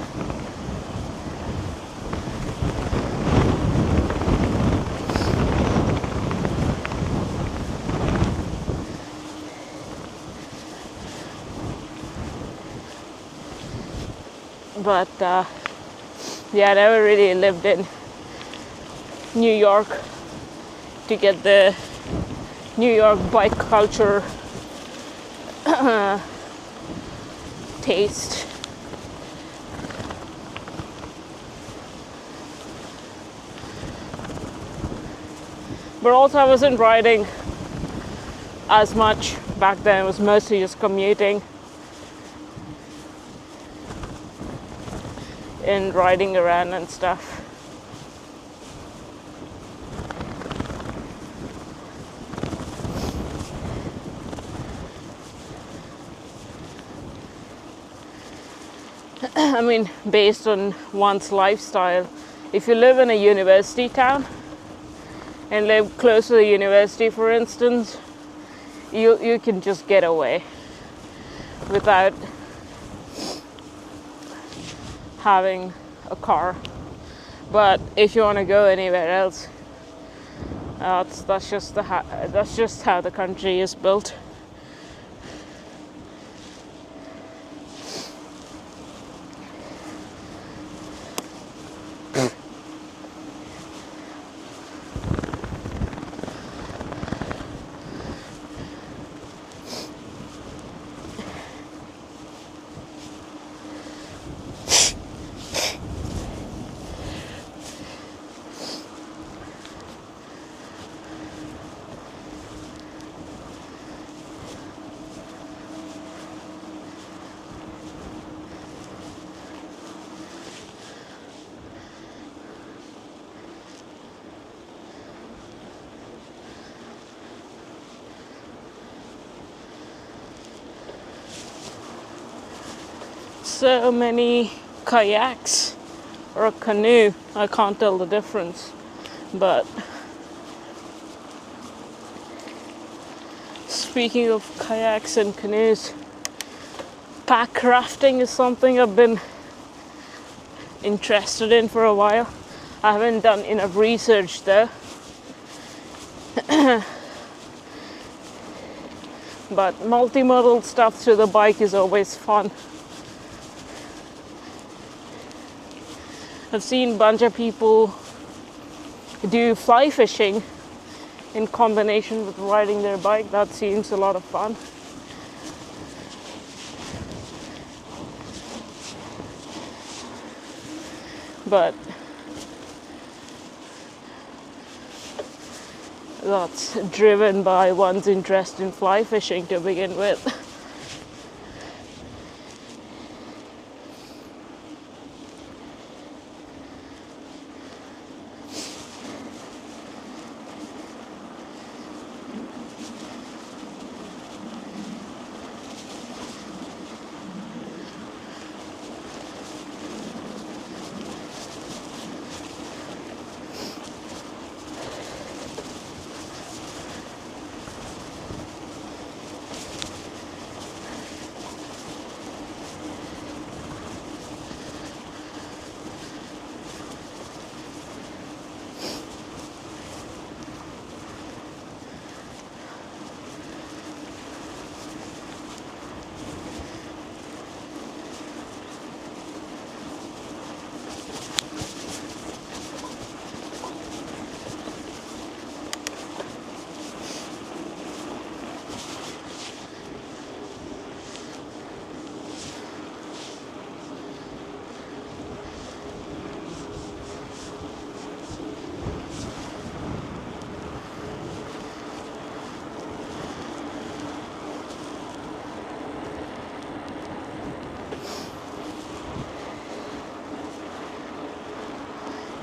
But yeah, I never really lived in New York to get the New York bike culture taste. But also I wasn't riding as much back then. It was mostly just commuting and riding around and stuff. I mean, based on one's lifestyle, if you live in a university town and live close to the university, for instance, you can just get away without having a car. But if you want to go anywhere else, that's just how the country is built. so many kayaks or a canoe. I can't tell the difference, but speaking of kayaks and canoes, pack rafting is something I've been interested in for a while. I haven't done enough research though. But multimodal stuff through the bike is always fun. I've seen a bunch of people do fly fishing in combination with riding their bike. That seems a lot of fun. But that's driven by one's interest in fly fishing to begin with.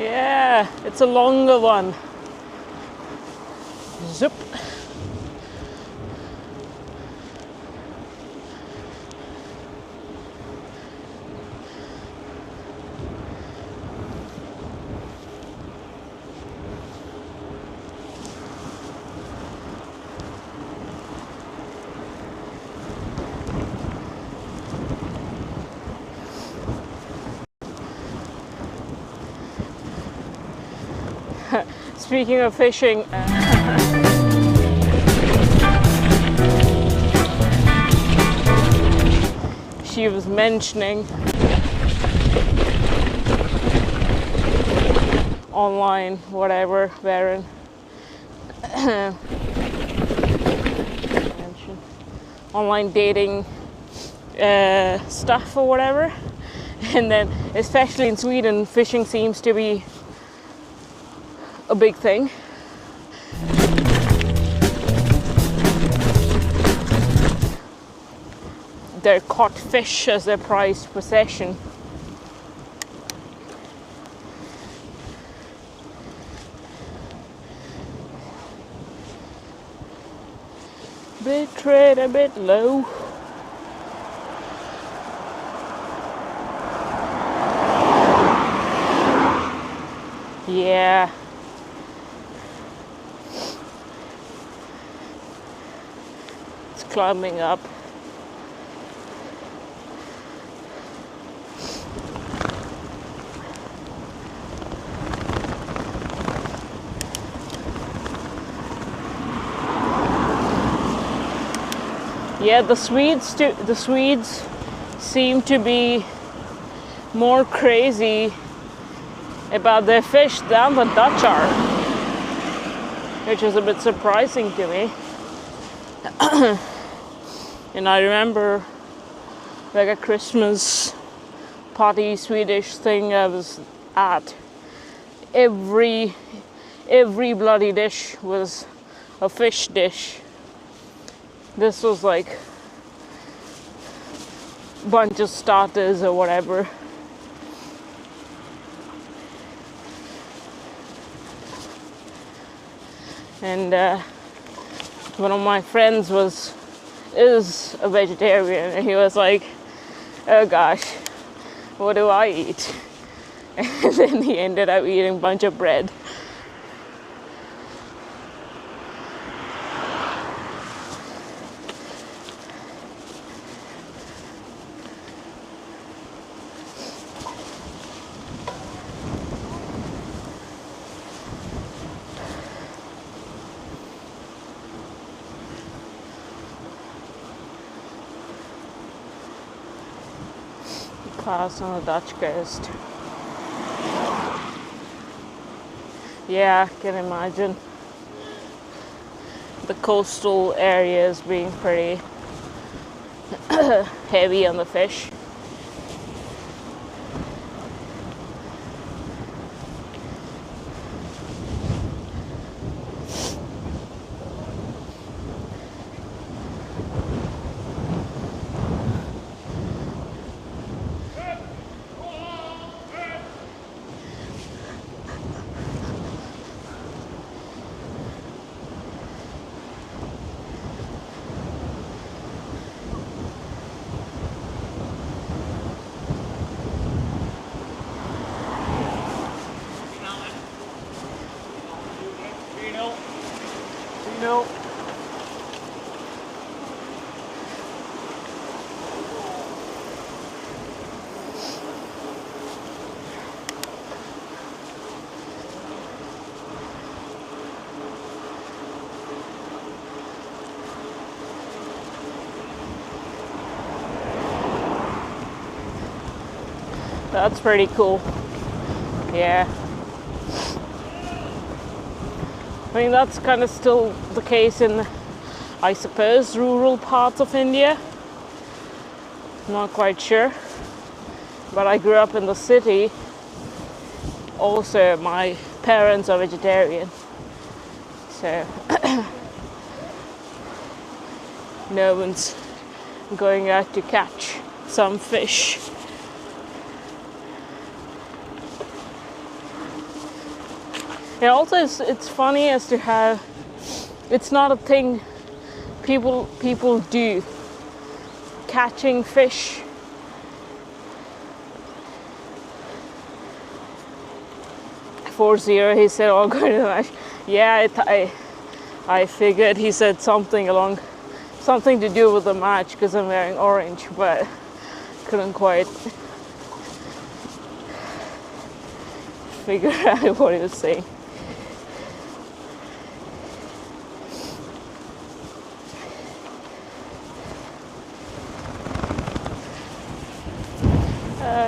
Yeah, it's a longer one. Zip. Speaking of fishing, she was mentioning online, whatever, wherein online dating stuff or whatever, and then especially in Sweden, fishing seems to be a big thing. They're caught fish as their prized possession. Bit rate a bit low. Yeah. It's climbing up. Yeah, the Swedes seem to be more crazy about their fish than the Dutch are, which is a bit surprising to me. And I remember like a Christmas party Swedish thing I was at, every bloody dish was a fish dish. This was like a bunch of starters or whatever. And one of my friends is a vegetarian, and he was like, oh gosh, what do I eat? And then he ended up eating a bunch of bread. Class on the Dutch coast. Yeah, I can imagine the coastal areas being pretty heavy on the fish. No. That's pretty cool. Yeah. I mean, that's kind of still the case in, I suppose, rural parts of India. Not quite sure. But I grew up in the city. Also, my parents are vegetarian. So, no one's going out to catch some fish. And also, it's funny as to how it's not a thing people do. Catching fish. He said, "Oh, going to the match." Yeah, I figured he said something to do with the match because I'm wearing orange, but couldn't quite figure out what he was saying.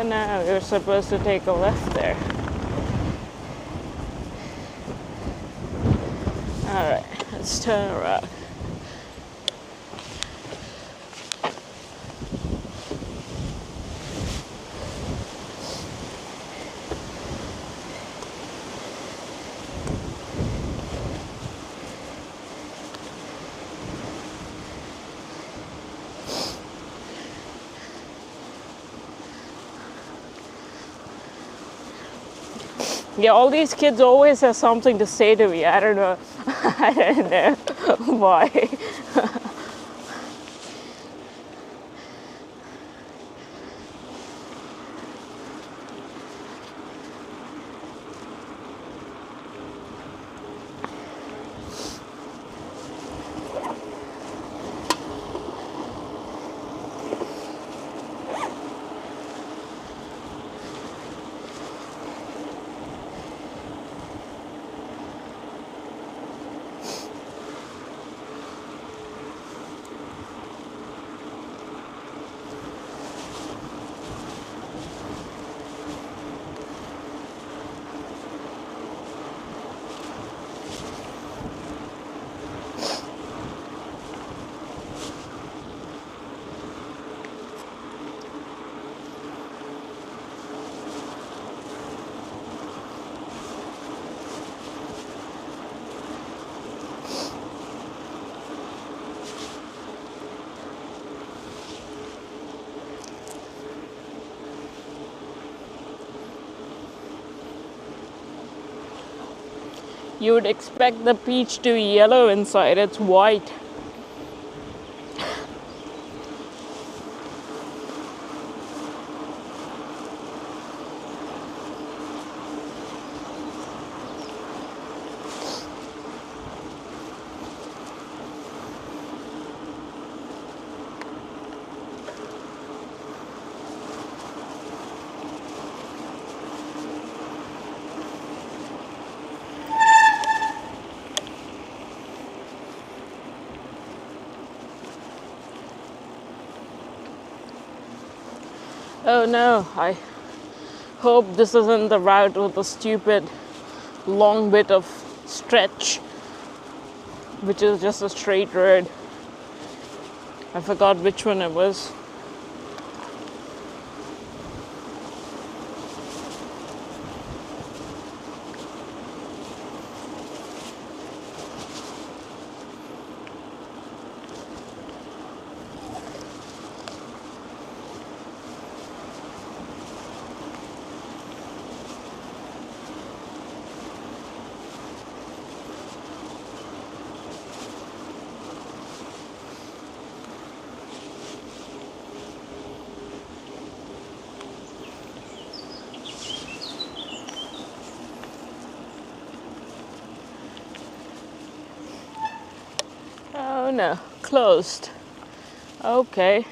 No, you're supposed to take a left there. Alright, let's turn around. Yeah, all these kids always have something to say to me. I don't know. I don't know why. You would expect the peach to be yellow inside, it's white. Oh no, I hope this isn't the route with the stupid long bit of stretch, which is just a straight road. I forgot which one it was. Oh no, closed. Okay.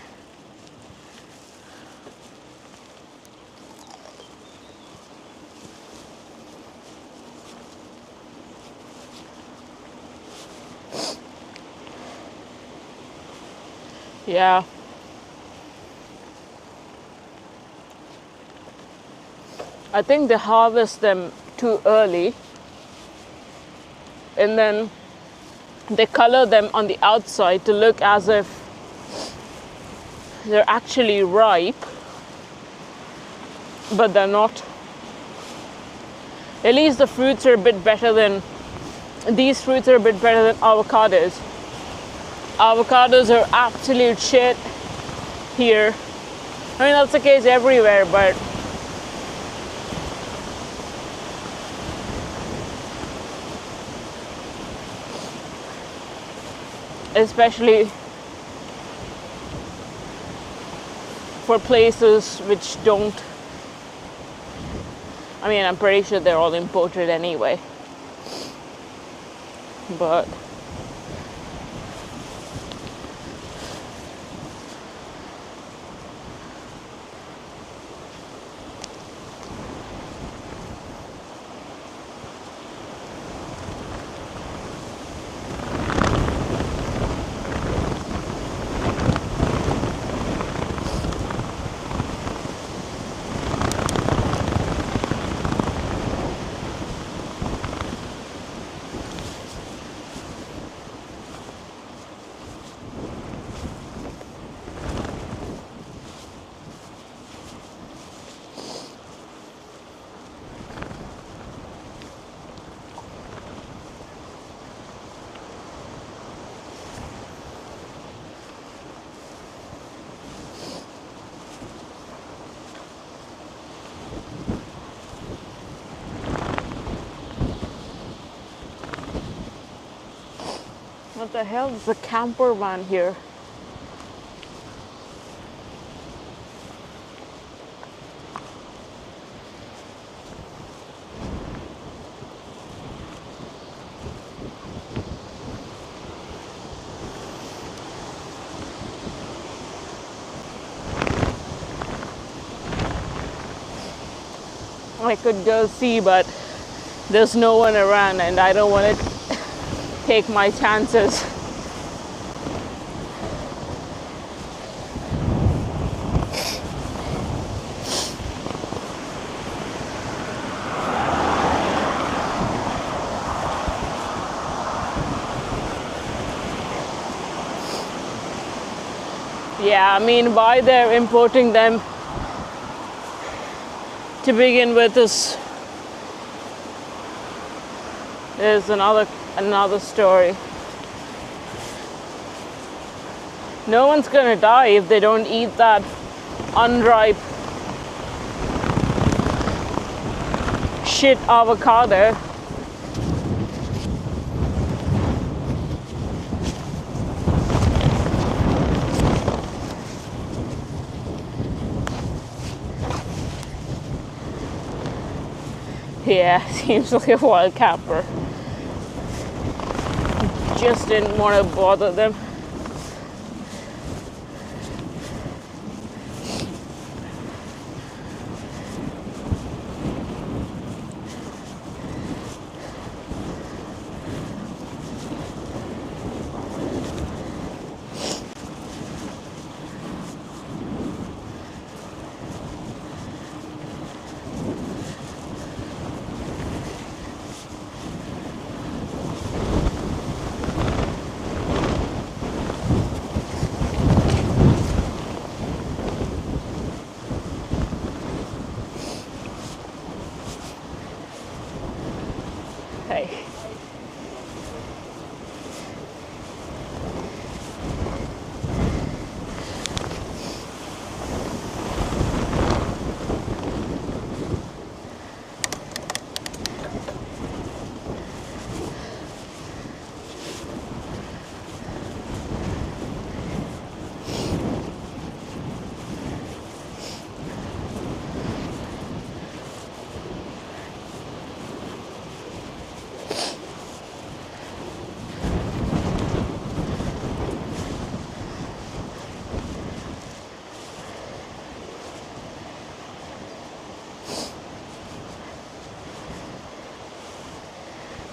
Yeah. I think they harvest them too early and then they color them on the outside to look as if they're actually ripe, but they're not. At least the fruits are a bit better than, these fruits are a bit better than avocados. Avocados are absolute shit here. I mean, that's the case everywhere, but especially for places which don't, I mean, I'm pretty sure they're all imported anyway, but what the hell is a camper van here? I could go see, but there's no one around and I don't want to take my chances. Yeah, I mean, why they're importing them to begin with is another story. No one's gonna die if they don't eat that unripe shit avocado. Yeah, seems like a wild camper. Just didn't want to bother them. high.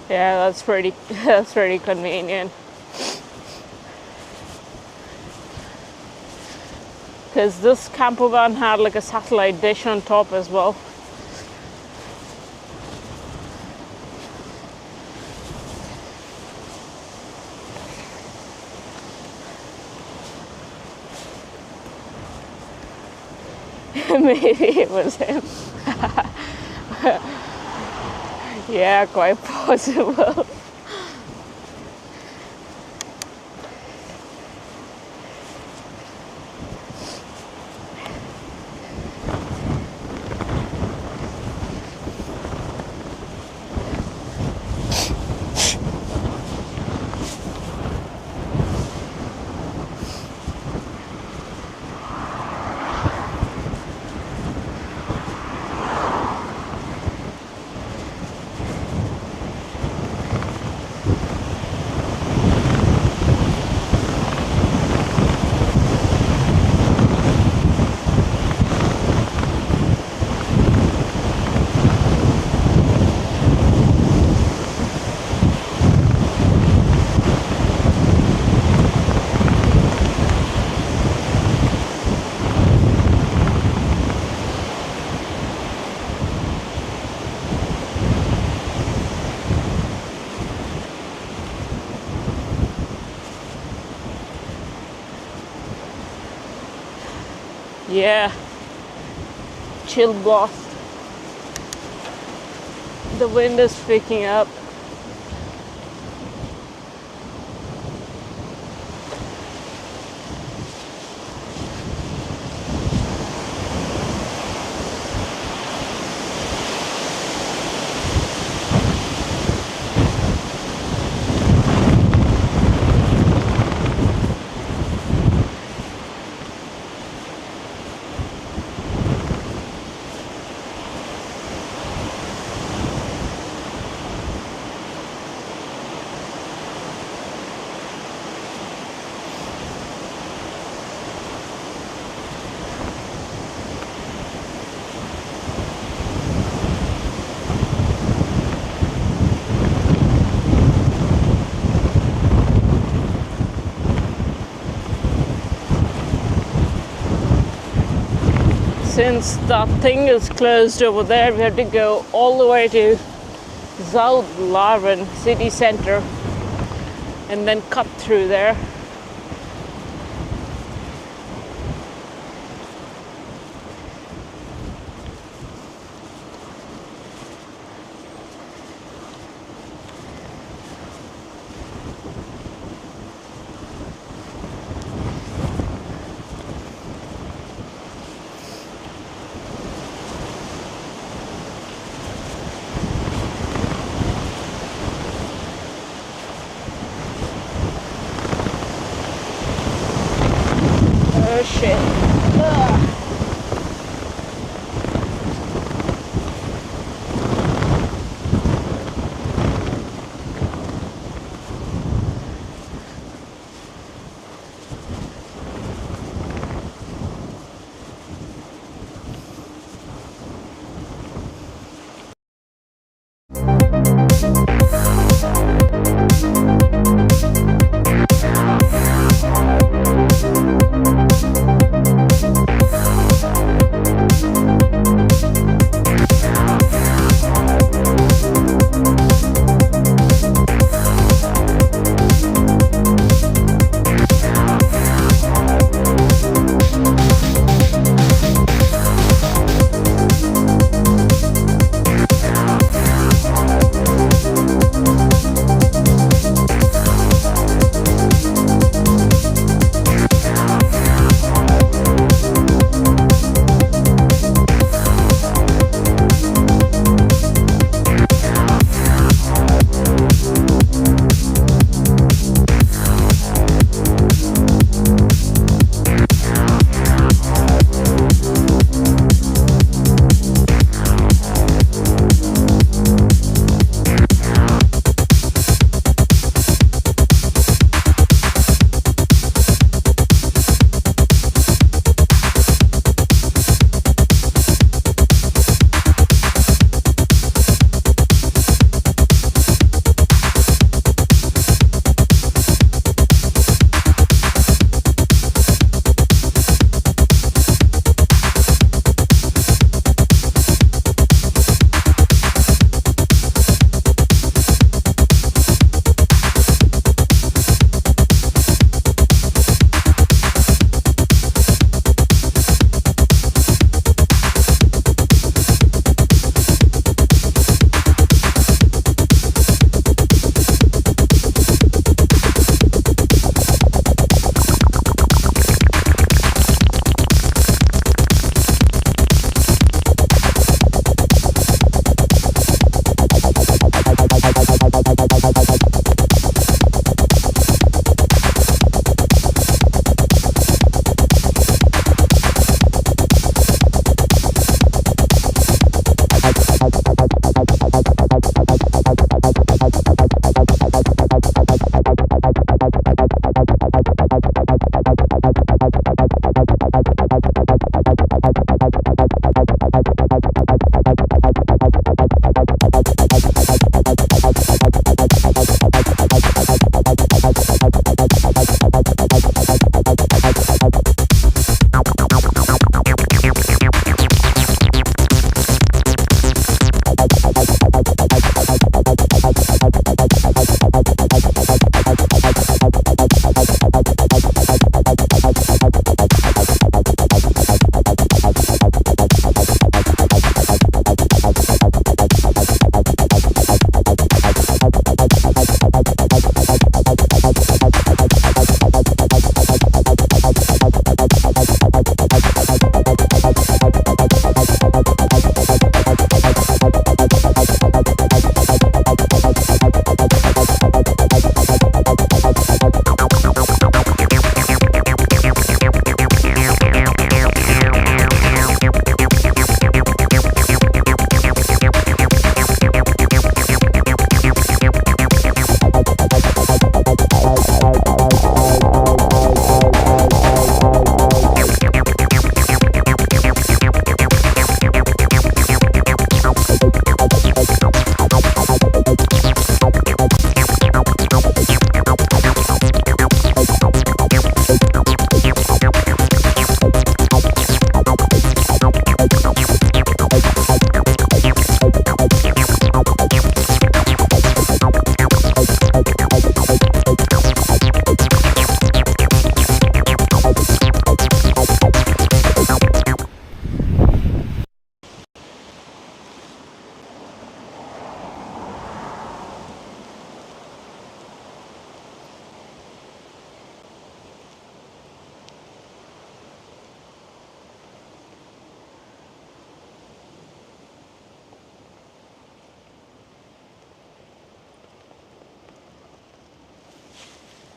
Yeah, that's pretty that's pretty convenient. Because this camper van had like a satellite dish on top as well. Maybe it was him. Yeah, quite possible. Yeah, chill blast. The wind is picking up. Since that thing is closed over there, we have to go all the way to South Larvin city center and then cut through there.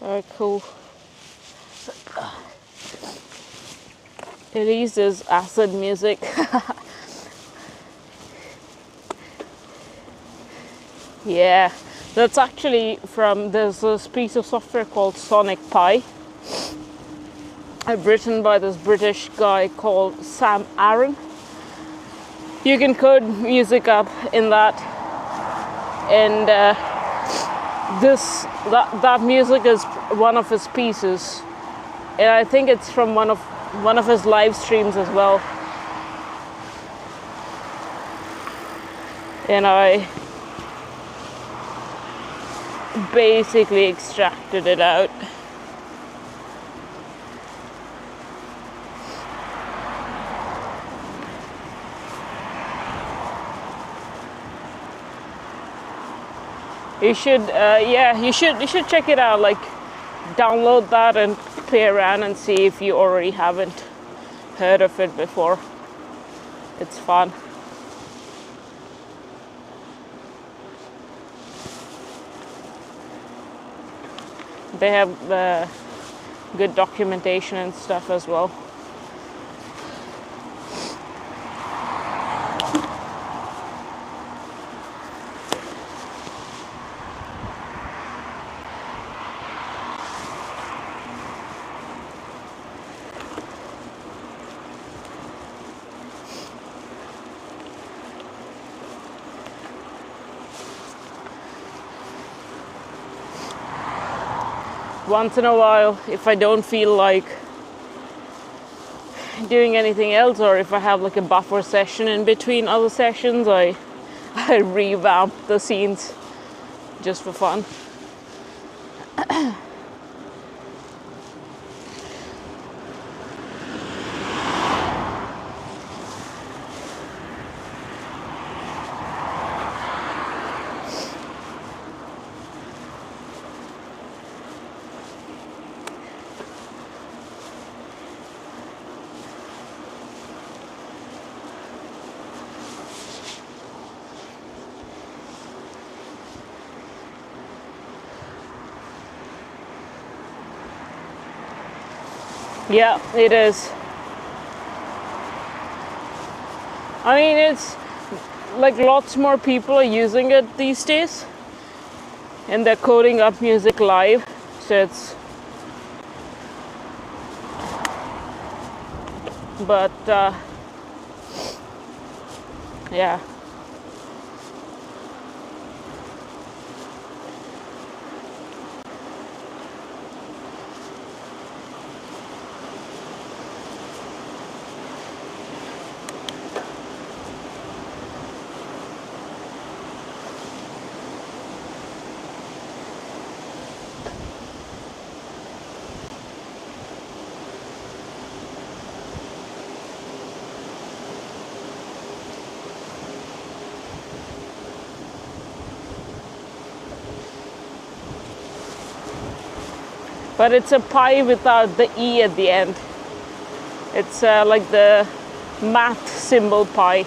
Very cool. It uses acid music. Yeah, that's actually from, there's this piece of software called Sonic Pi, written by this British guy called Sam Aaron. You can code music up in that, and that music is one of his pieces, and I think it's from one of his live streams as well. And I basically extracted it out. You should, you should check it out. Like, download that and play around and see if you already haven't heard of it before. It's fun. They have good documentation and stuff as well. Once in a while, if I don't feel like doing anything else, or if I have like a buffer session in between other sessions, I revamp the scenes just for fun. Yeah, it is. I mean, it's like lots more people are using it these days, and they're coding up music live, so it's, but yeah, but it's a pie without the E at the end. It's like the math symbol pie.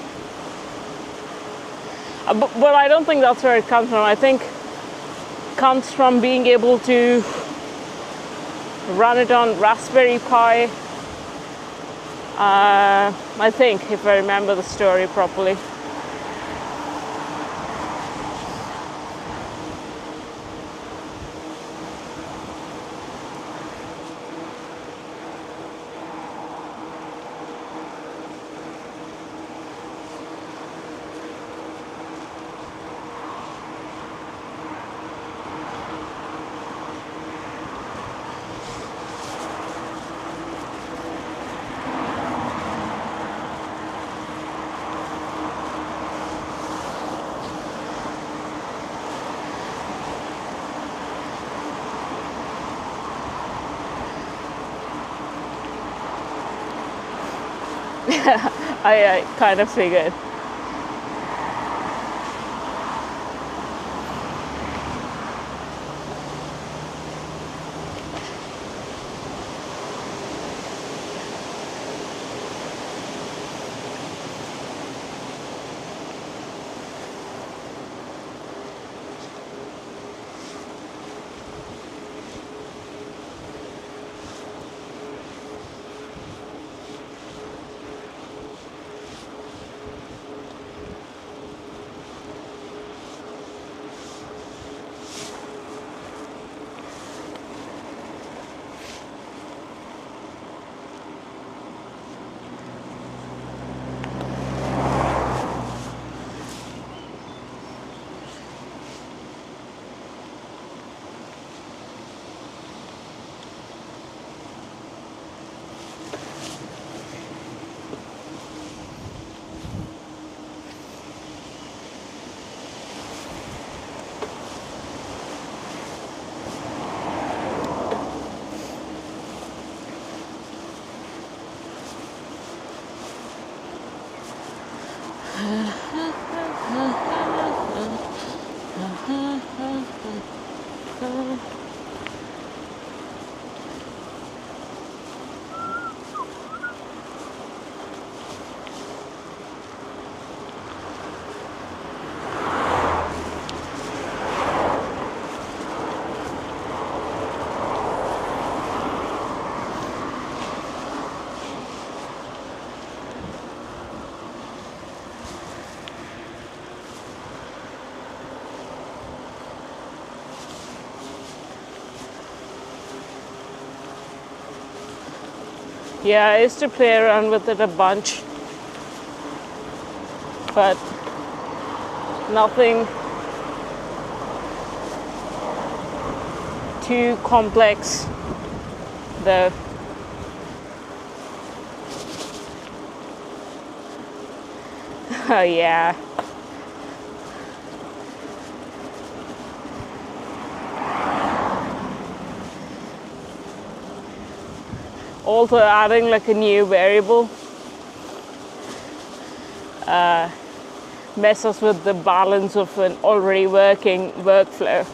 But I don't think that's where it comes from. I think it comes from being able to run it on Raspberry Pi. I think, if I remember the story properly. I kind of figured. Yeah, I used to play around with it a bunch, but nothing too complex though. Oh yeah. Also adding like a new variable messes with the balance of an already working workflow.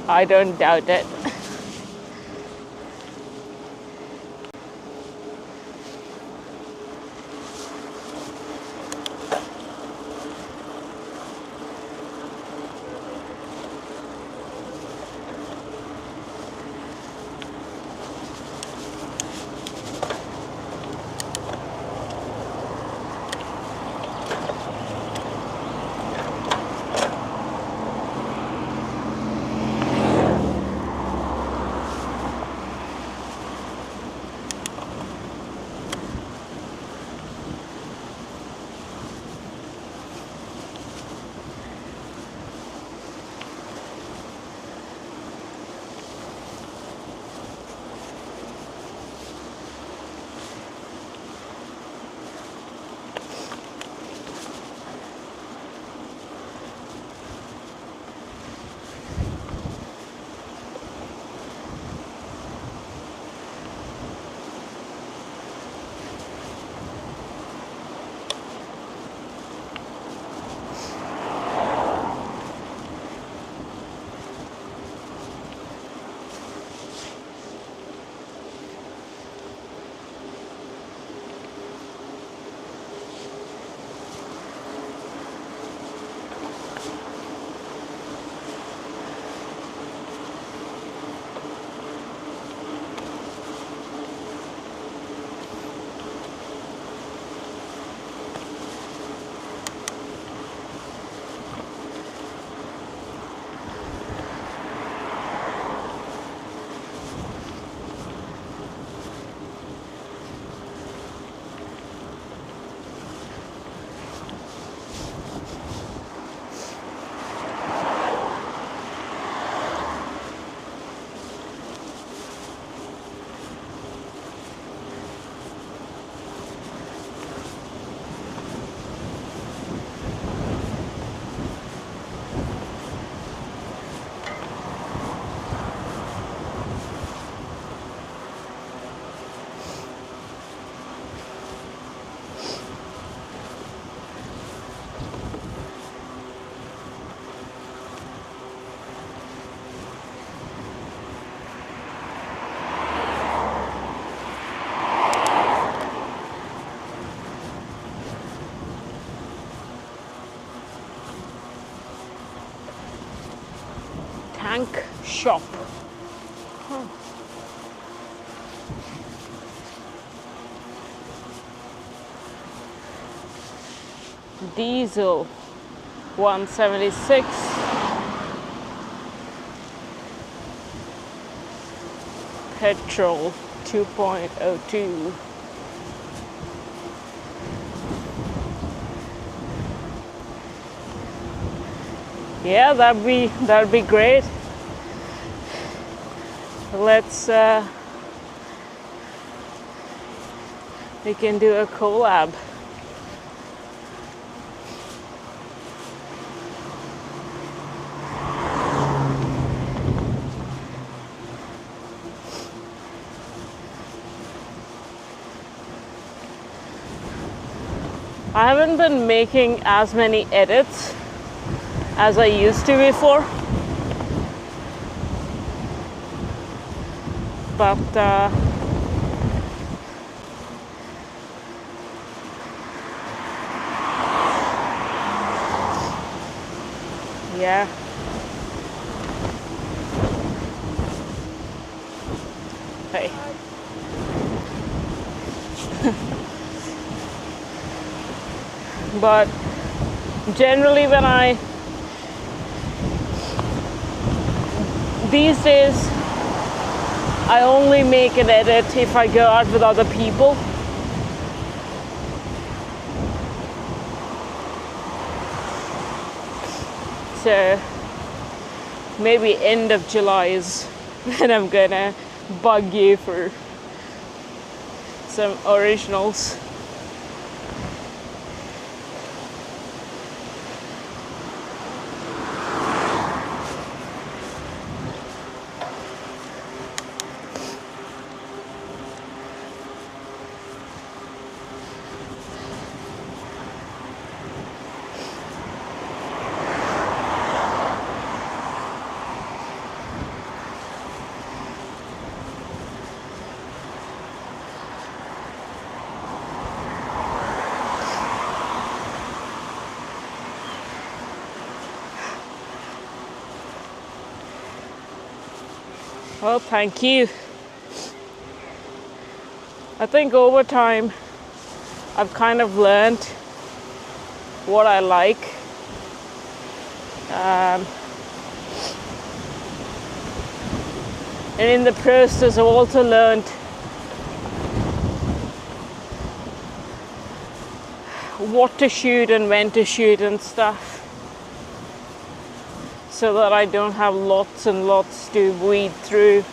I don't doubt it. tank shop. Huh. Diesel 176. Petrol 2.02. Yeah, that'd be great. Let's we can do a collab. I haven't been making as many edits as I used to before, but yeah. Hey. But generally these days I only make an edit if I go out with other people. So maybe end of July is when I'm gonna bug you for some originals. Well, thank you. I think over time I've kind of learned what I like. And in the process I've also learned what to shoot and when to shoot and stuff, so that I don't have lots and lots to weed through.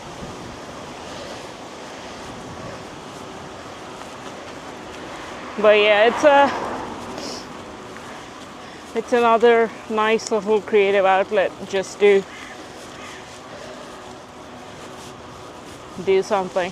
But yeah, it's another nice little creative outlet just to do something.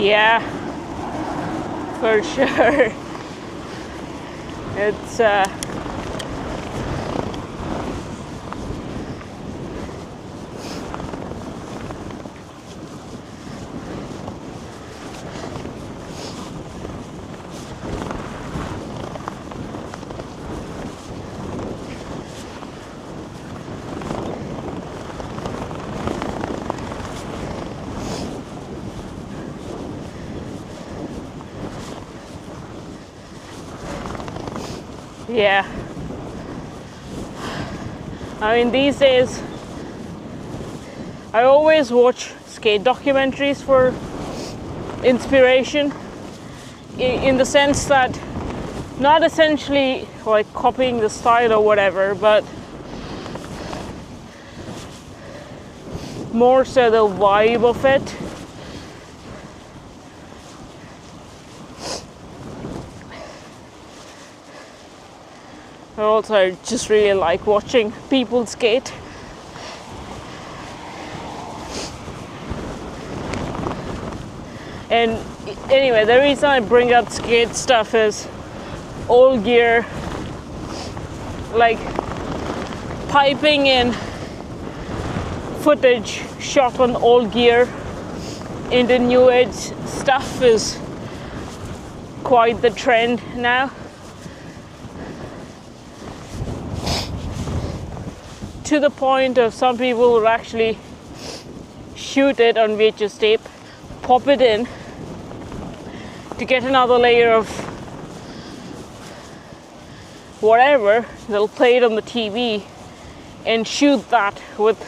Yeah, for sure. It's yeah. I mean, these days, I always watch skate documentaries for inspiration, in the sense that not essentially like copying the style or whatever, but more so the vibe of it. I also just really like watching people skate. And anyway, the reason I bring up skate stuff is old gear, like piping in footage shot on old gear into new age stuff is quite the trend now. To the point of some people will actually shoot it on VHS tape, pop it in to get another layer of whatever. They'll play it on the TV and shoot that with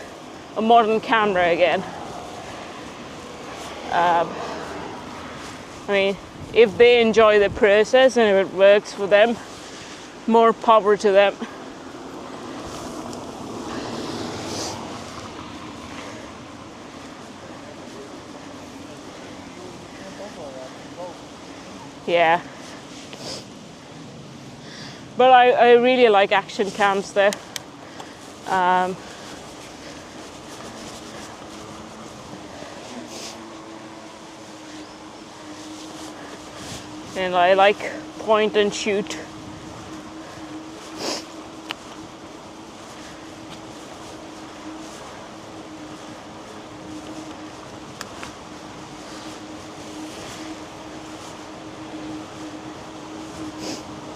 a modern camera again. I mean, if they enjoy the process and if it works for them, more power to them. Yeah. But I really like action cams there. And I like point and shoot.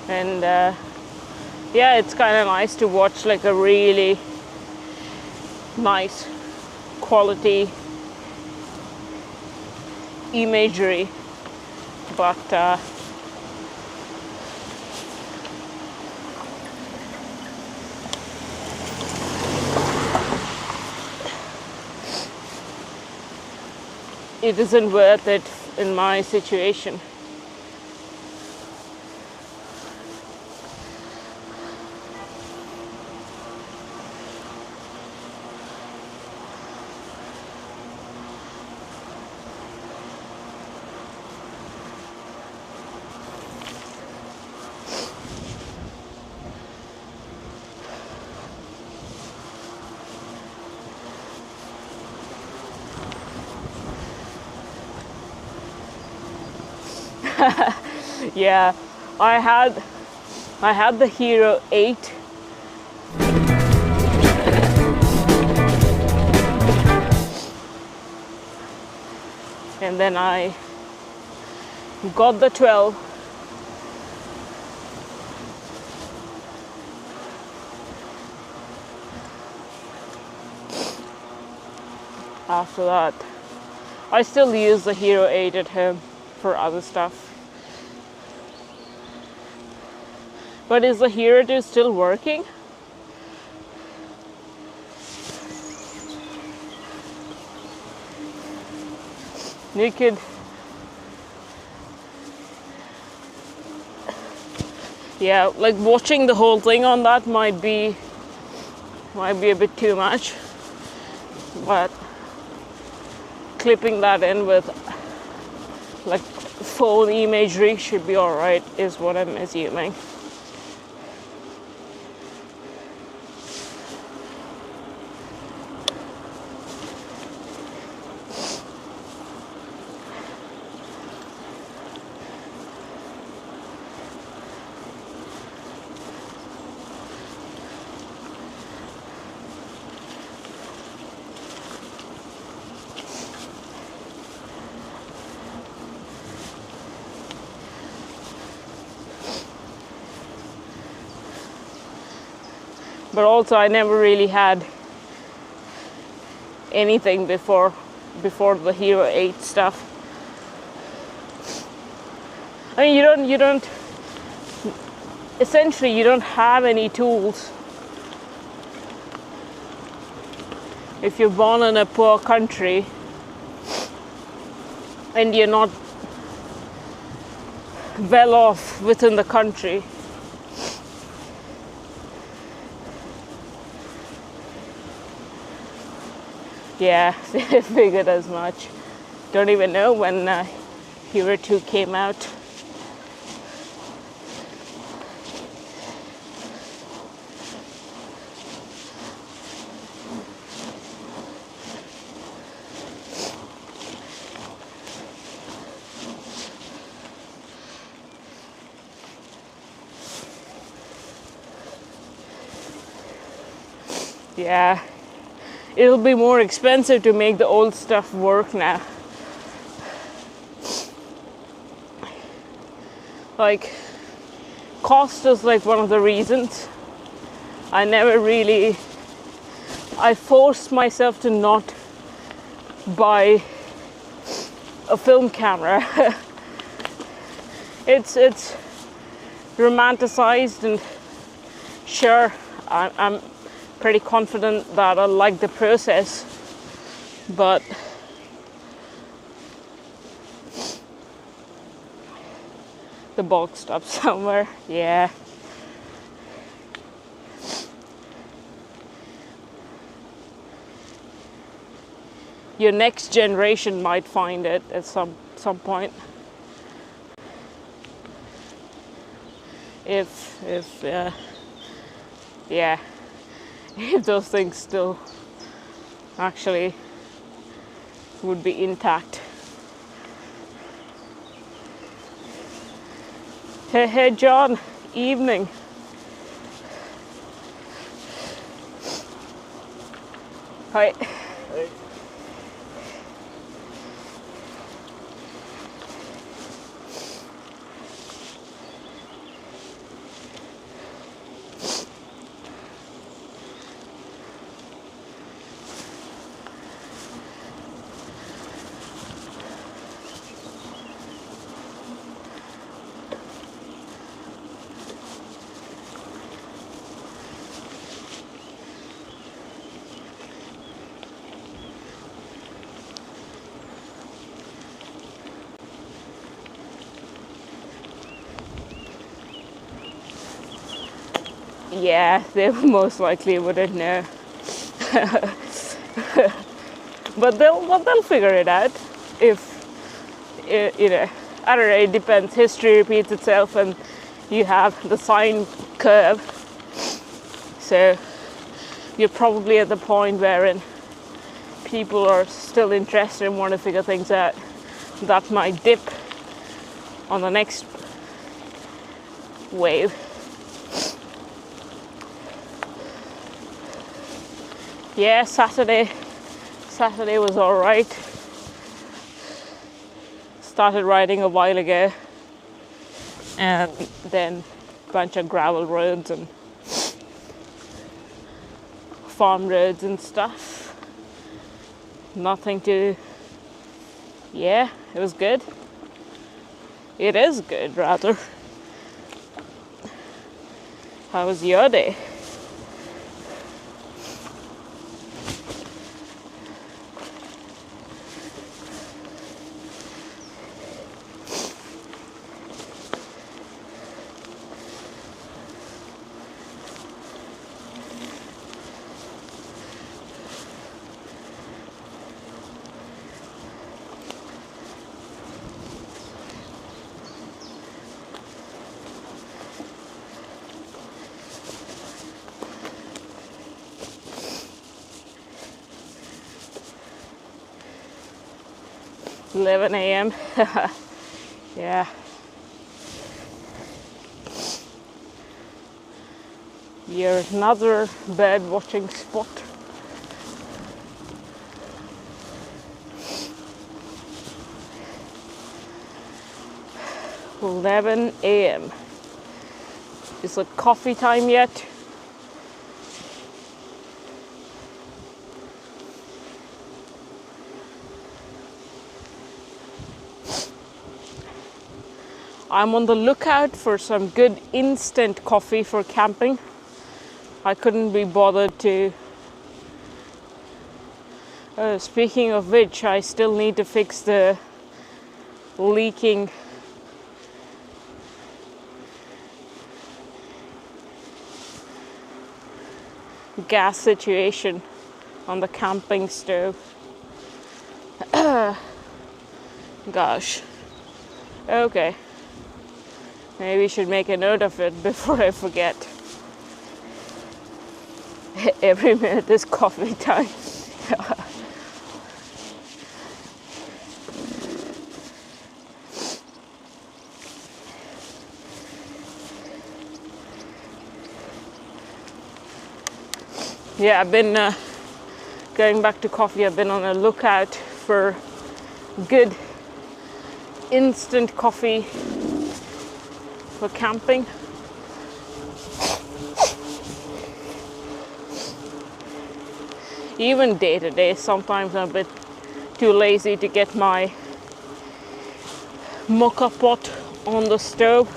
And yeah, it's kind of nice to watch like a really nice quality imagery, but it isn't worth it in my situation. Yeah, I had the Hero 8. And then I got the 12. After that, I still use the Hero 8 at home for other stuff. But is the Hero 2 still working? You could, yeah, like watching the whole thing on that might be a bit too much, but clipping that in with like phone imagery should be alright, is what I'm assuming. But also I never really had anything before the Hero 8 stuff. I mean, you don't essentially you don't have any tools if you're born in a poor country and you're not well off within the country. Yeah, I figured as much. Don't even know when Hero 2 came out. Yeah, it'll be more expensive to make the old stuff work now. Like, cost is like one of the reasons. I forced myself to not buy a film camera. It's romanticized, and sure, I'm pretty confident that I like the process, but the box stopped somewhere. Yeah. Your next generation might find it at some point. If those things still actually would be intact. Hey John, evening. Hi. Hey. 'Yeah, they most likely wouldn't know. But they'll figure it out. If I don't know, it depends. History repeats itself, and you have the sine curve. So you're probably at the point wherein people are still interested and want to figure things out. That might dip on the next wave. Yeah, Saturday was all right. Started riding a while ago, and then a bunch of gravel roads and farm roads and stuff. Nothing to... Yeah, it was good. It is good, rather. How was your day? $11 a.m. Yeah. You're another bird watching spot. $11 a.m. Is it coffee time yet? I'm on the lookout for some good instant coffee for camping. I couldn't be bothered to. Speaking of which, I still need to fix the leaking gas situation on the camping stove. Gosh. Okay. Maybe I should make a note of it before I forget. Every minute is coffee time. Yeah, I've been going back to coffee. I've been on a lookout for good instant coffee for camping. Even day to day, sometimes I'm a bit too lazy to get my mocha pot on the stove,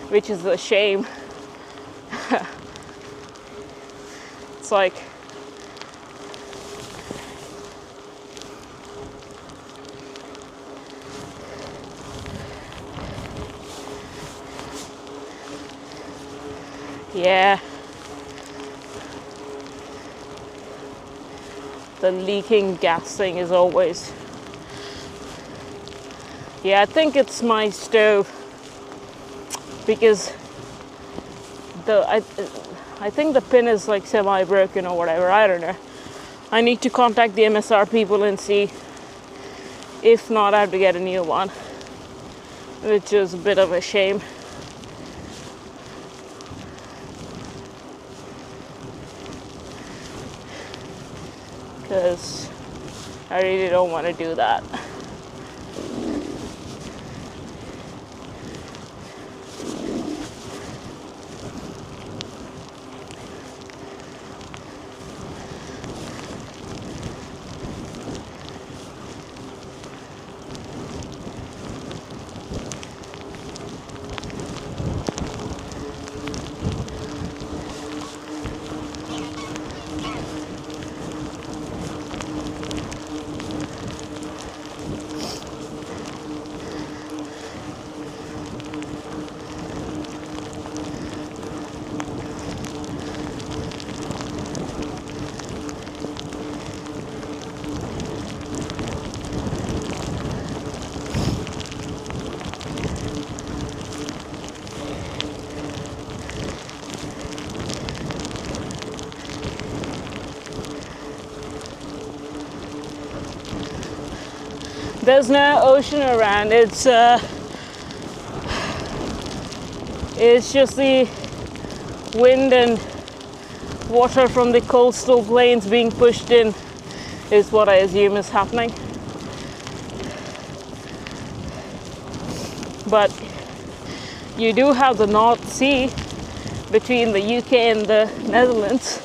which is a shame. It's like yeah, the leaking gas thing is always, yeah, I think it's my stove, because I think the pin is like semi-broken or whatever, I don't know. I need to contact the MSR people and see. If not, I have to get a new one, which is a bit of a shame. Because I really don't want to do that. There's no ocean around. It's just the wind and water from the coastal plains being pushed in is what I assume is happening. But you do have the North Sea between the UK and the Netherlands.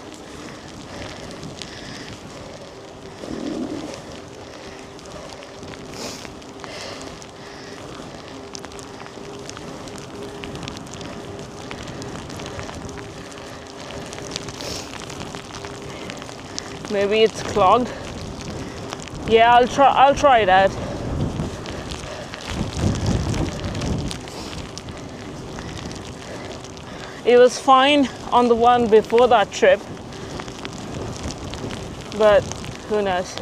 Maybe it's clogged. Yeah, I'll try that. It was fine on the one before that trip, but who knows.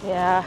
Yeah.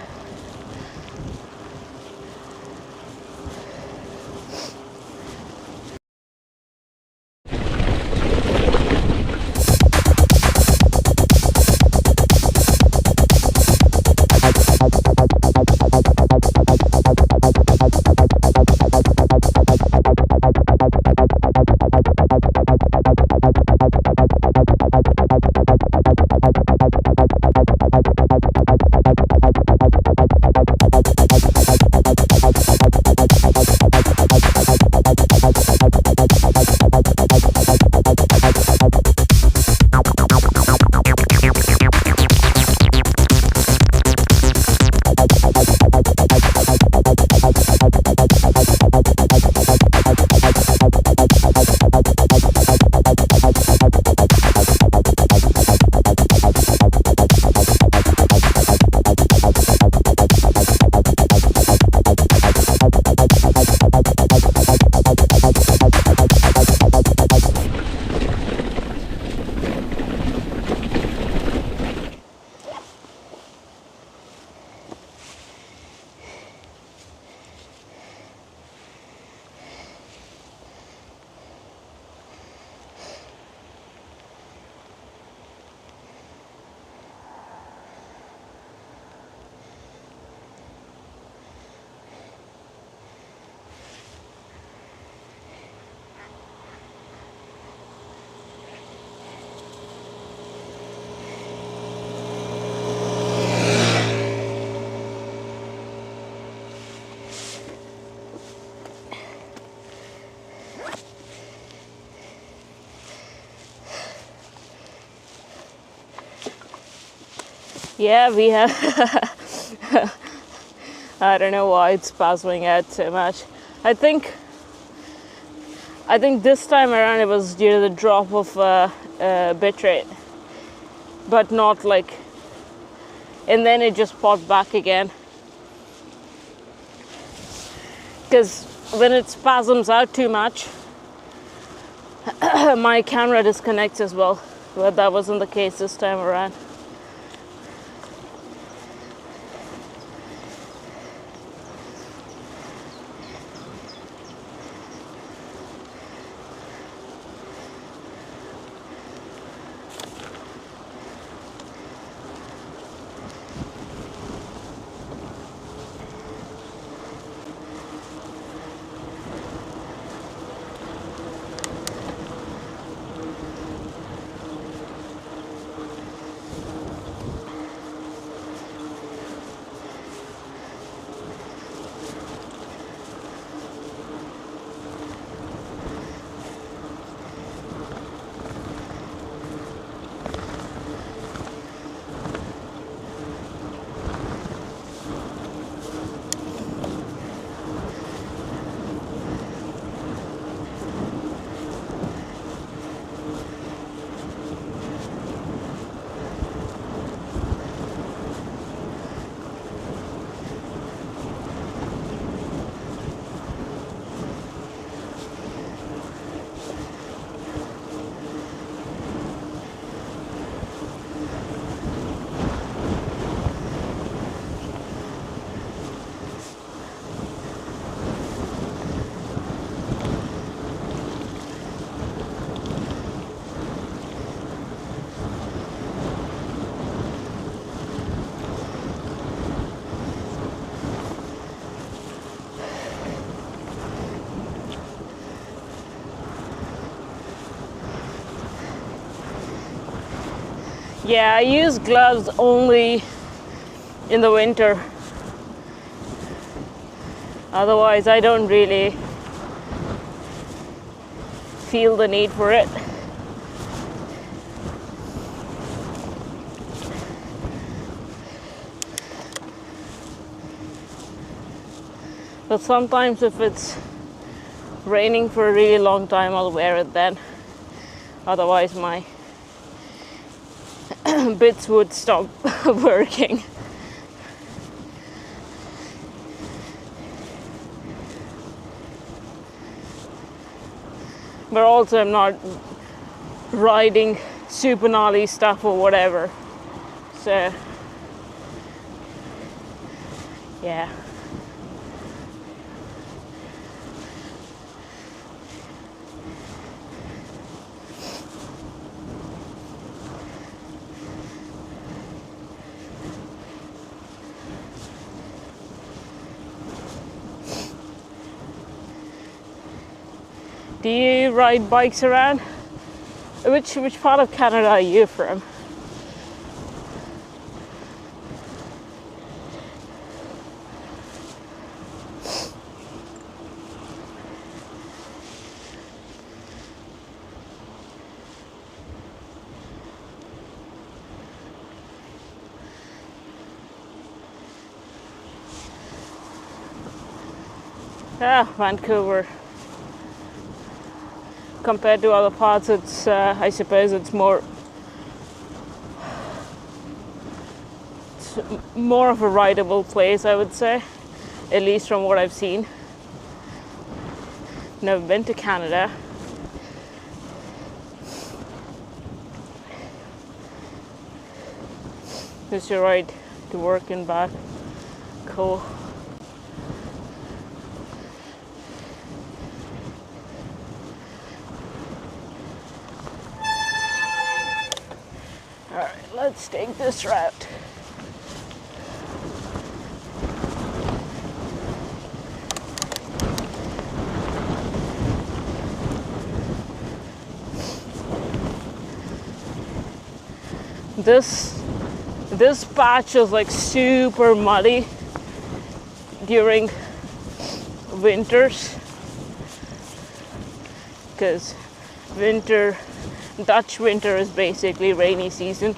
Yeah, we have. I don't know why it's spasming out so much. I think this time around it was due to the drop of bit rate, but not like, and then it just popped back again. Because when it spasms out too much, my camera disconnects as well, but that wasn't the case this time around. Yeah, I use gloves only in the winter. Otherwise, I don't really feel the need for it. But sometimes if it's raining for a really long time, I'll wear it then. Otherwise, my bits would stop working. But also I'm not riding super gnarly stuff or whatever. So Yeah. Do you ride bikes around? Which part of Canada are you from? Vancouver. Compared to other parts, it's I suppose it's more of a rideable place, I would say, at least from what I've seen. Never been to Canada. Just your ride to work and back. Cool. Alright, let's take this route. This patch is like super muddy during winters, because Dutch winter is basically rainy season.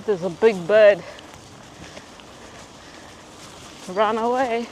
There's a big bird. Run away.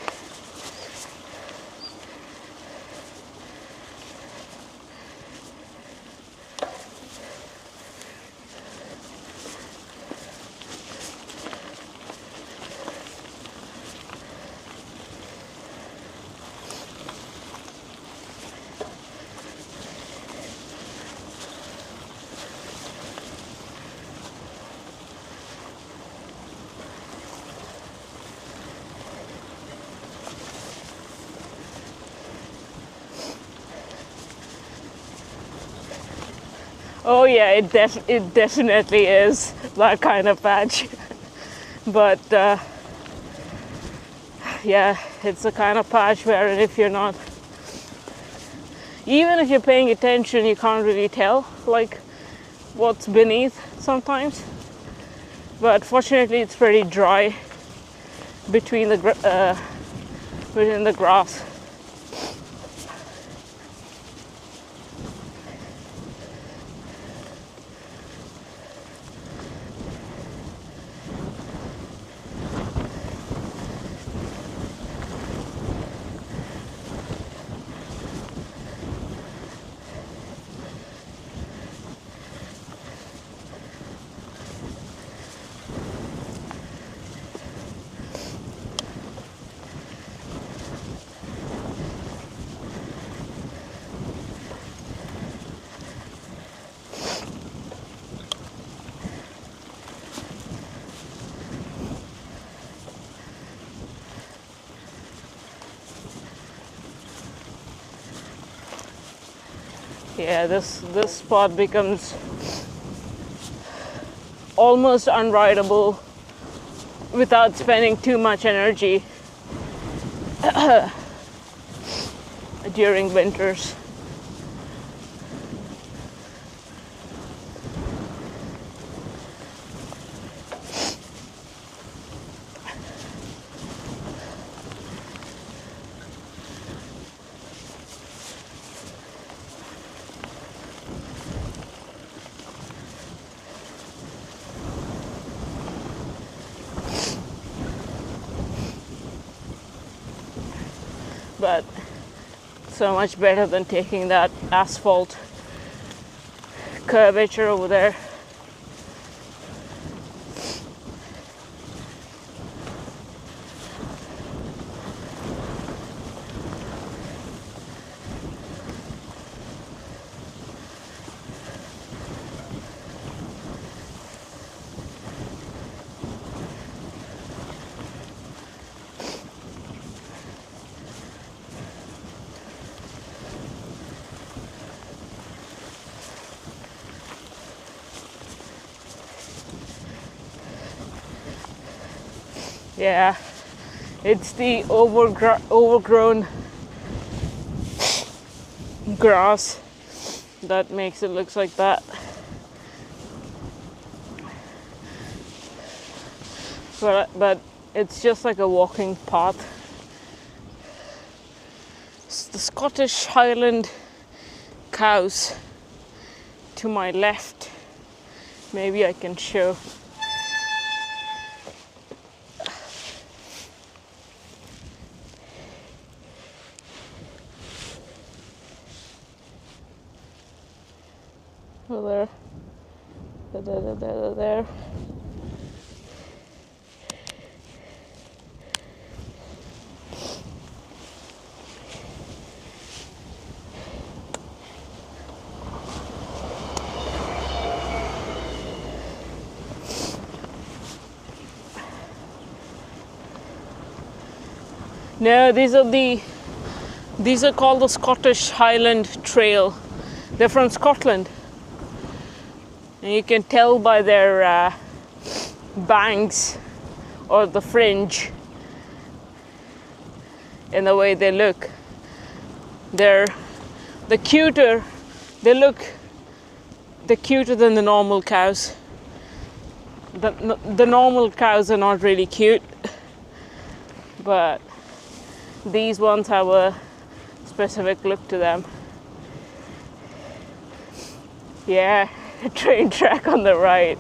Oh yeah, it definitely is that kind of patch. But yeah, it's the kind of patch where if you're not, even if you're paying attention, you can't really tell like what's beneath sometimes. But fortunately, it's pretty dry between the grass. Yeah, this spot becomes almost unrideable without spending too much energy during winters. but so much better than taking that asphalt curvature over there. Yeah, it's the overgrown grass that makes it look like that. But it's just like a walking path. It's the Scottish Highland cows to my left. Maybe I can show. Oh, there. No, these are called the Scottish Highland Trail. They're from Scotland. And you can tell by their bangs or the fringe in the way they look. They're cuter than the normal cows. The normal cows are not really cute, but these ones have a specific look to them. Yeah. Train track on the right.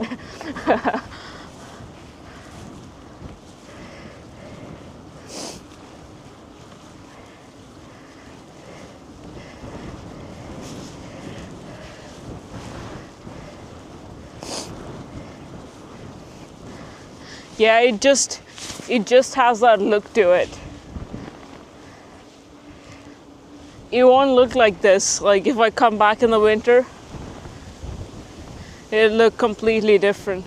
Yeah, it just has that look to it. It won't look like this. Like if I come back in the winter, it'll look completely different.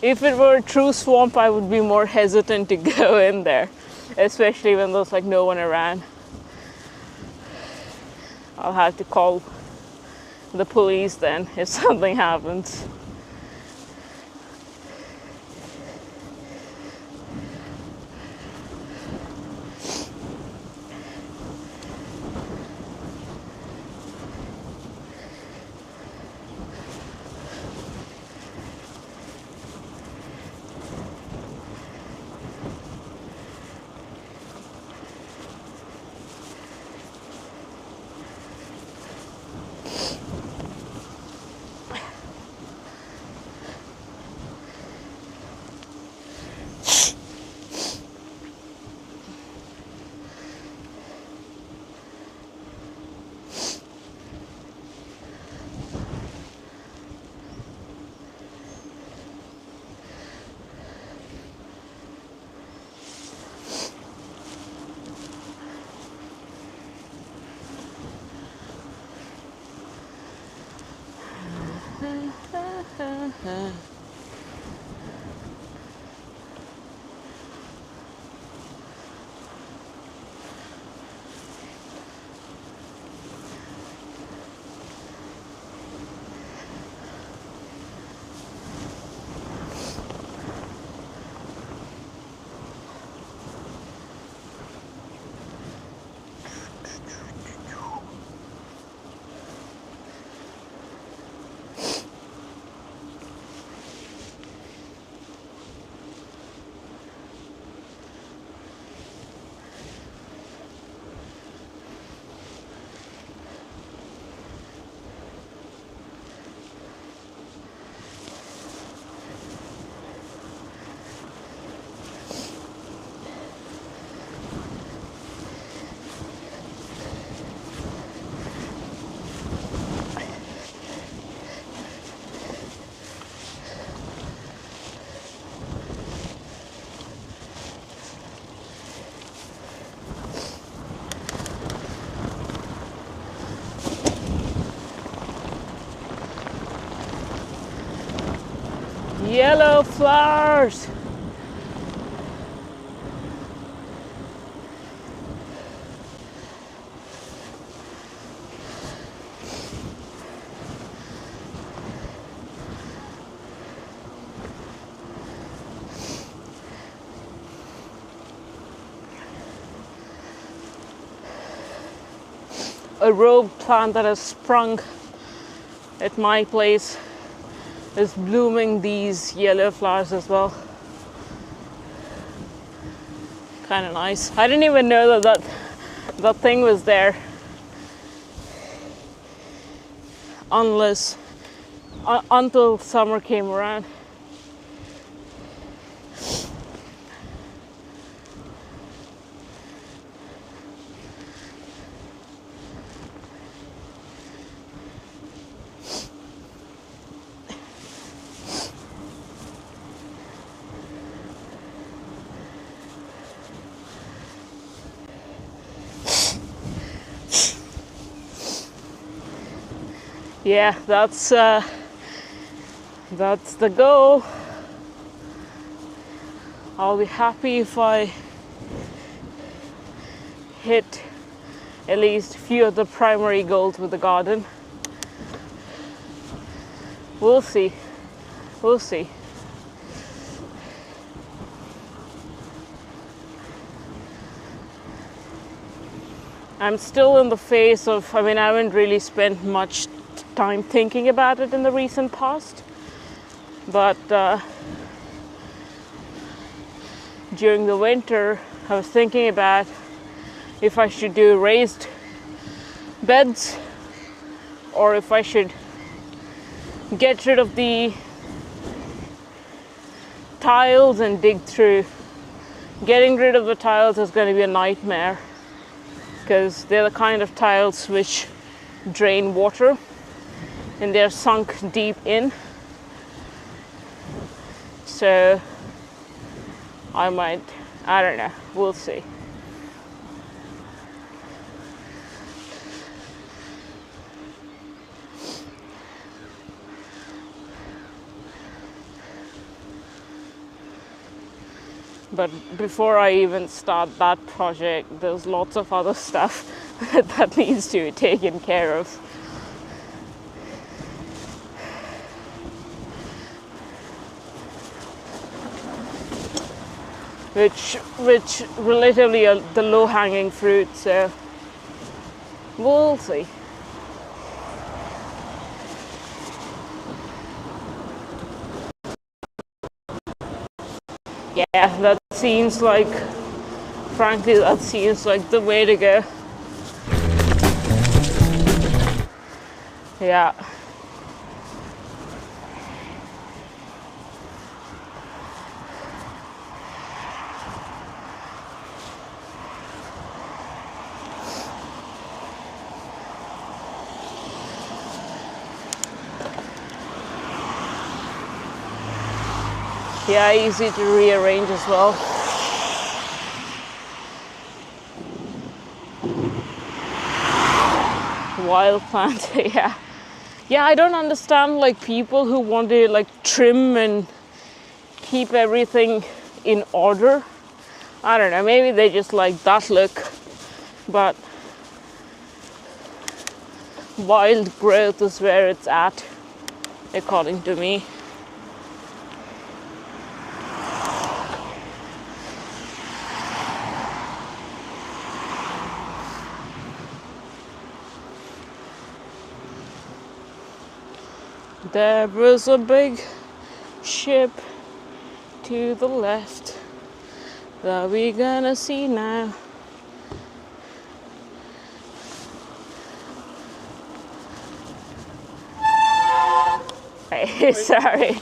If it were a true swamp, I would be more hesitant to go in there, especially when there's like no one around. I'll have to call the police then if something happens. Yellow flowers. A rogue plant that has sprung at my place is blooming these yellow flowers as well. Kind of nice. I didn't even know that thing was there until summer came around. Yeah, that's the goal. I'll be happy if I hit at least a few of the primary goals with the garden. We'll see. We'll see. I'm still in the phase of, I haven't really spent much time thinking about it in the recent past, but during the winter I was thinking about if I should do raised beds or if I should get rid of the tiles and dig through. Getting rid of the tiles is going to be a nightmare because they're the kind of tiles which drain water and they're sunk deep in. So I don't know, we'll see. But before I even start that project, there's lots of other stuff that needs to be taken care of. Which relatively are the low-hanging fruit, so we'll see. Yeah, frankly, that seems like the way to go. Yeah. Yeah, easy to rearrange as well. Wild plant, yeah. Yeah, I don't understand people who want to trim and keep everything in order. I don't know, maybe they just like that look, but wild growth is where it's at, according to me. There was a big ship to the left that we're gonna see now. Hey, sorry.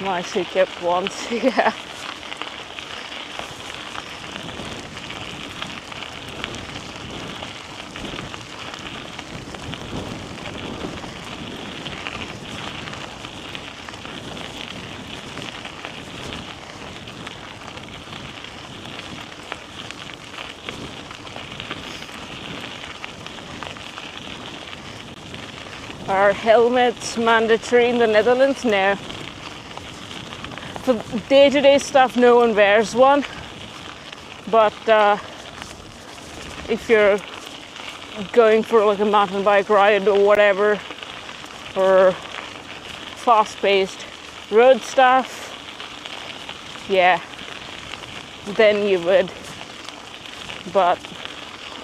nicely kept ones. Yeah. Are helmets mandatory in the Netherlands? No. For day-to-day stuff, no one wears one. But if you're going for like a mountain bike ride or whatever, or fast-paced road stuff, yeah, then you would. But,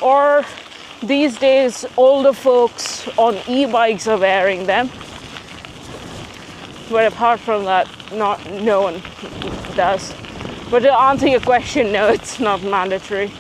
or these days, older folks on e-bikes are wearing them. But apart from that, no one does. But to answer your question, no, it's not mandatory.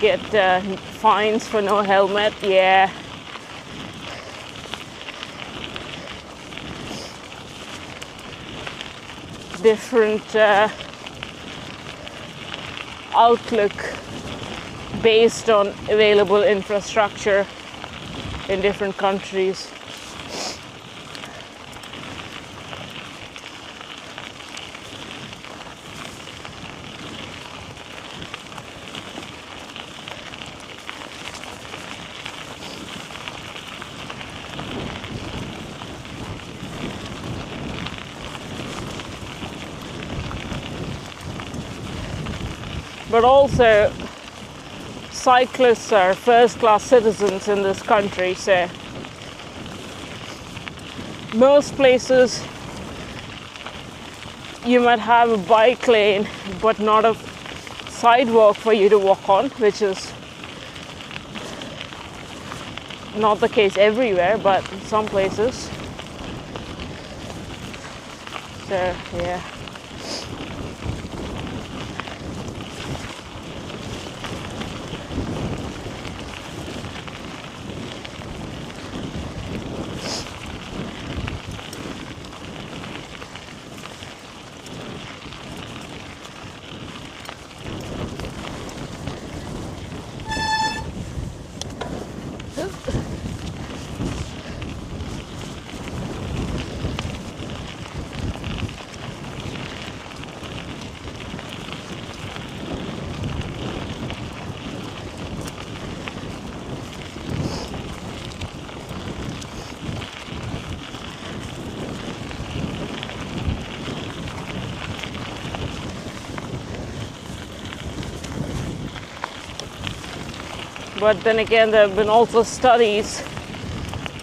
Get fines for no helmet, yeah. Different outlook based on available infrastructure in different countries. But also, cyclists are first-class citizens in this country, so most places you might have a bike lane but not a sidewalk for you to walk on, which is not the case everywhere, but in some places. So, yeah. But then again, there have been also studies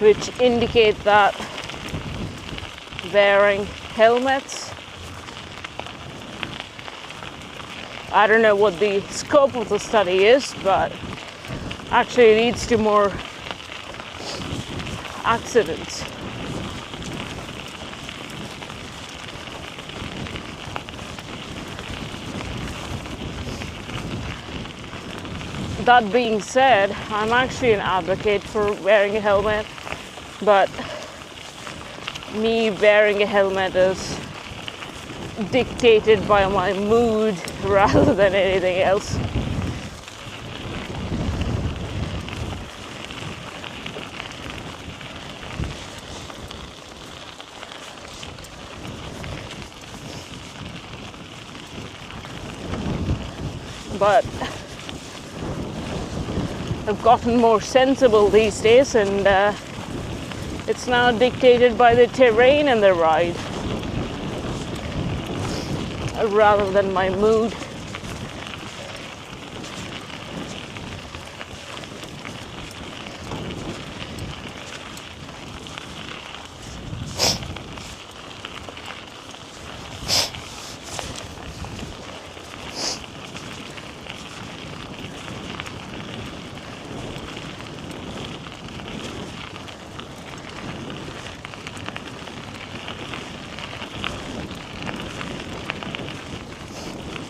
which indicate that wearing helmets, I don't know what the scope of the study is, but actually leads to more accidents. That being said, I'm actually an advocate for wearing a helmet, but me wearing a helmet is dictated by my mood rather than anything else. But I've gotten more sensible these days, and it's now dictated by the terrain and the ride rather than my mood.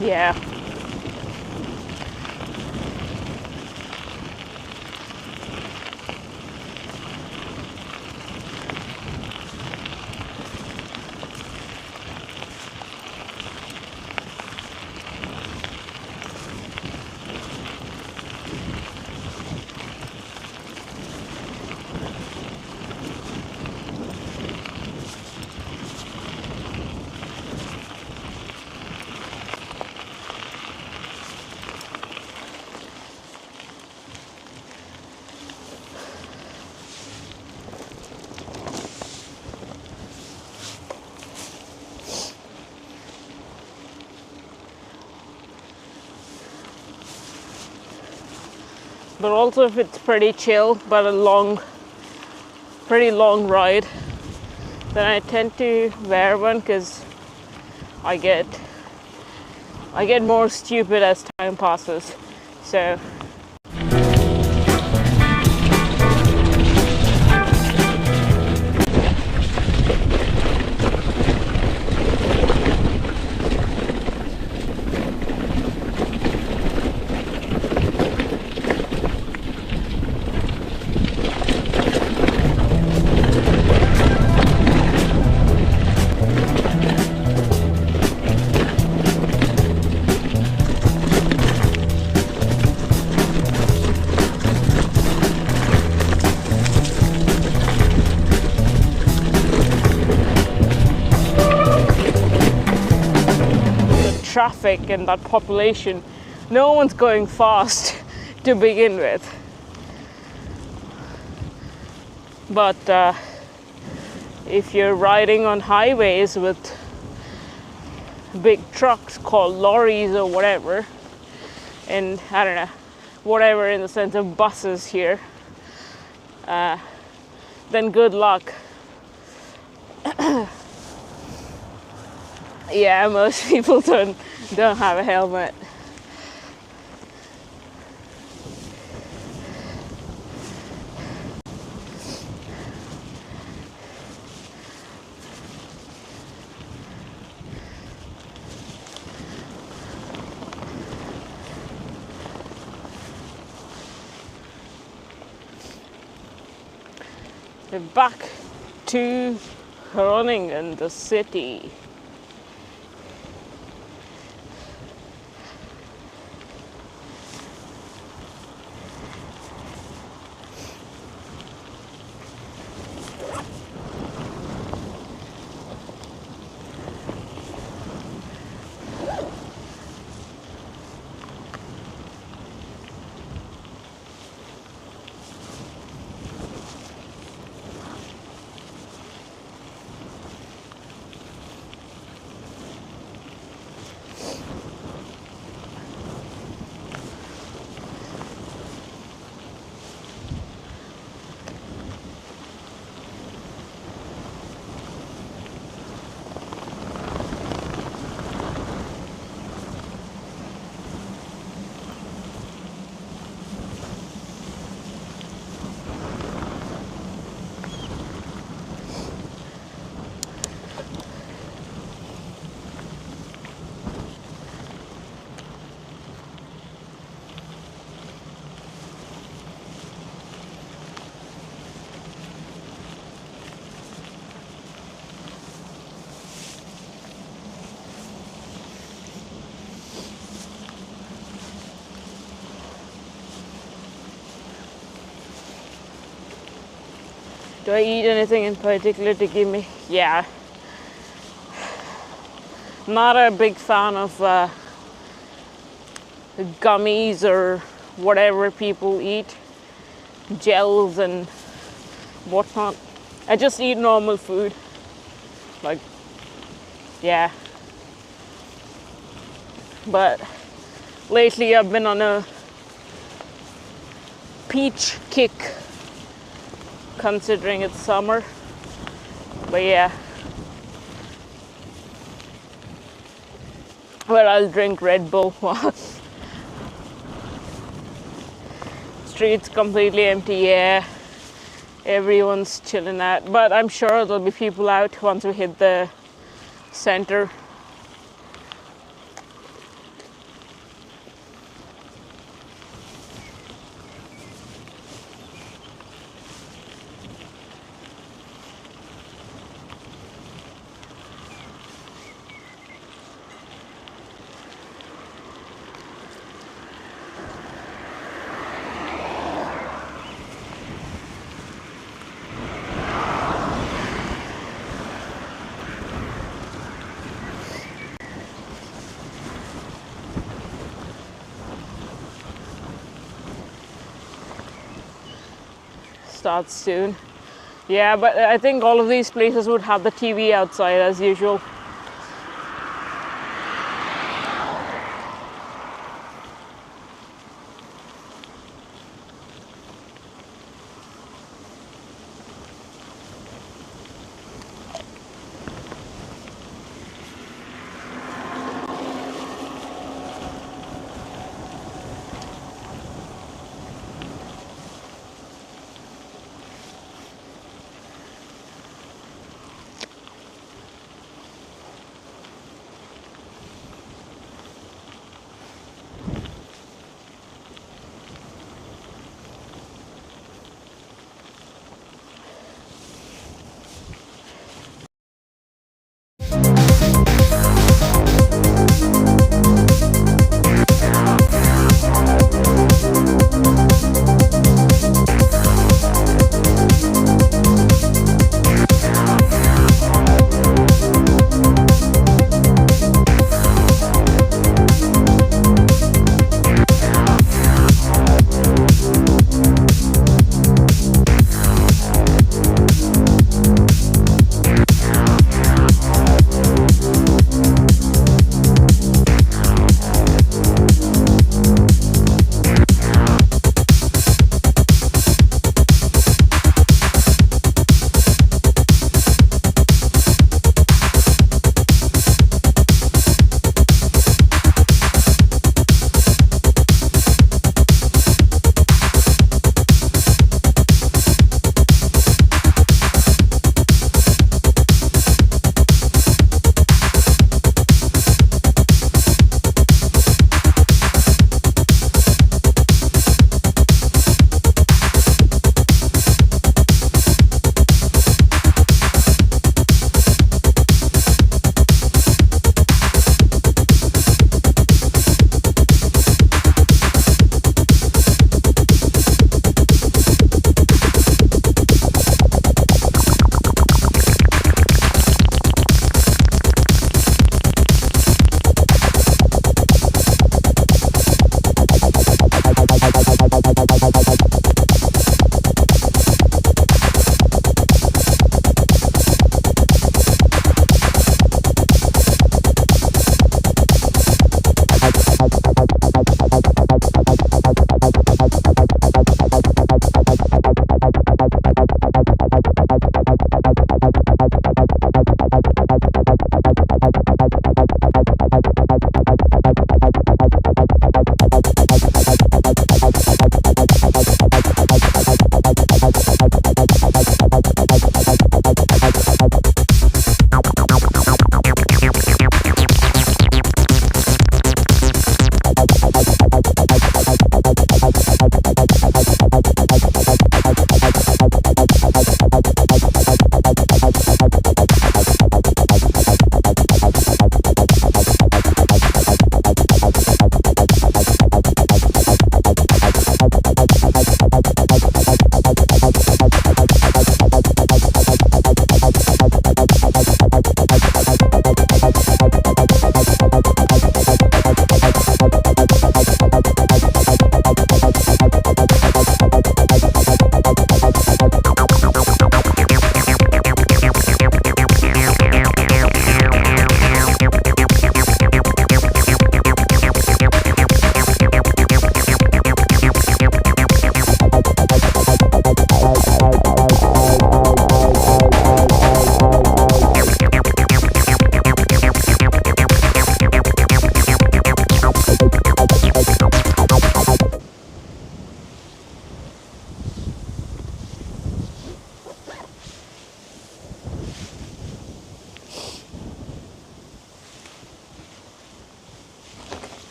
Yeah. But also if it's pretty chill but a pretty long ride, then I tend to wear one because I get more stupid as time passes. So traffic and that population, no one's going fast to begin with. But if you're riding on highways with big trucks called lorries or whatever, and I don't know, whatever in the sense of buses here, then good luck. Yeah, most people don't have a helmet. We're back to Groningen, the city. Do I eat anything in particular to give me? Yeah. Not a big fan of gummies or whatever people eat, gels and whatnot. I just eat normal food. Like, yeah. But lately I've been on a peach kick, considering it's summer. But yeah. Well, I'll drink Red Bull while street's completely empty. Yeah, everyone's chilling out, but I'm sure there'll be people out once we hit the center. Starts soon. Yeah, but I think all of these places would have the TV outside as usual.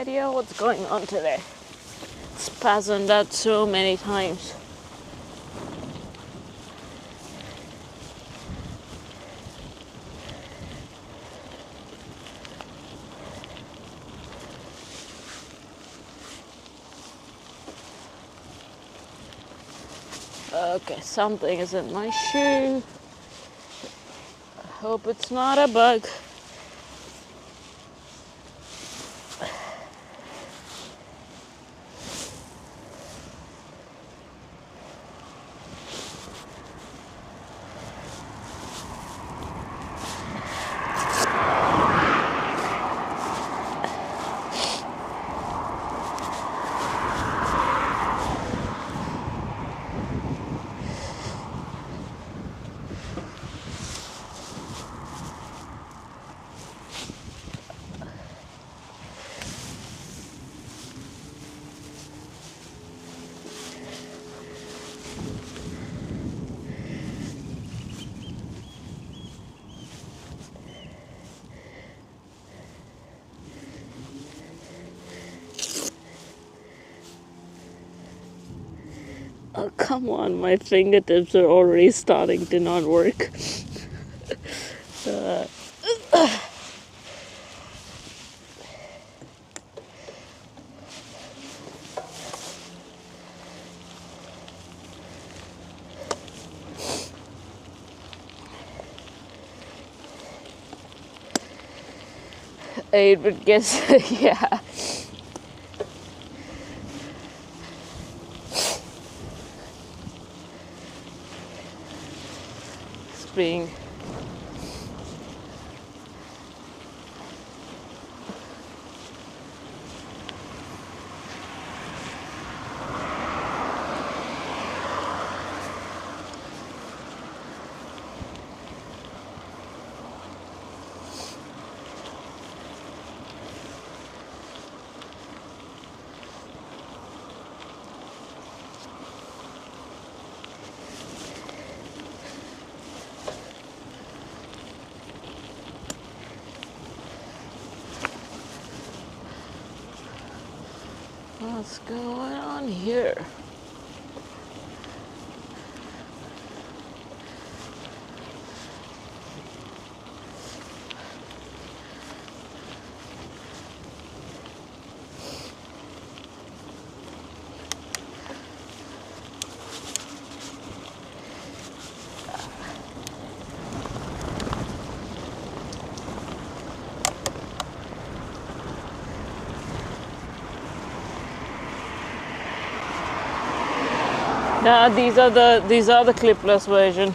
idea what's going on today. It's spasmed out so many times. Okay, something is in my shoe. I hope it's not a bug. Oh, come on, my fingertips are already starting to not work. uh, it would guess, yeah. Being what's going on here? Nah, these are the clipless version.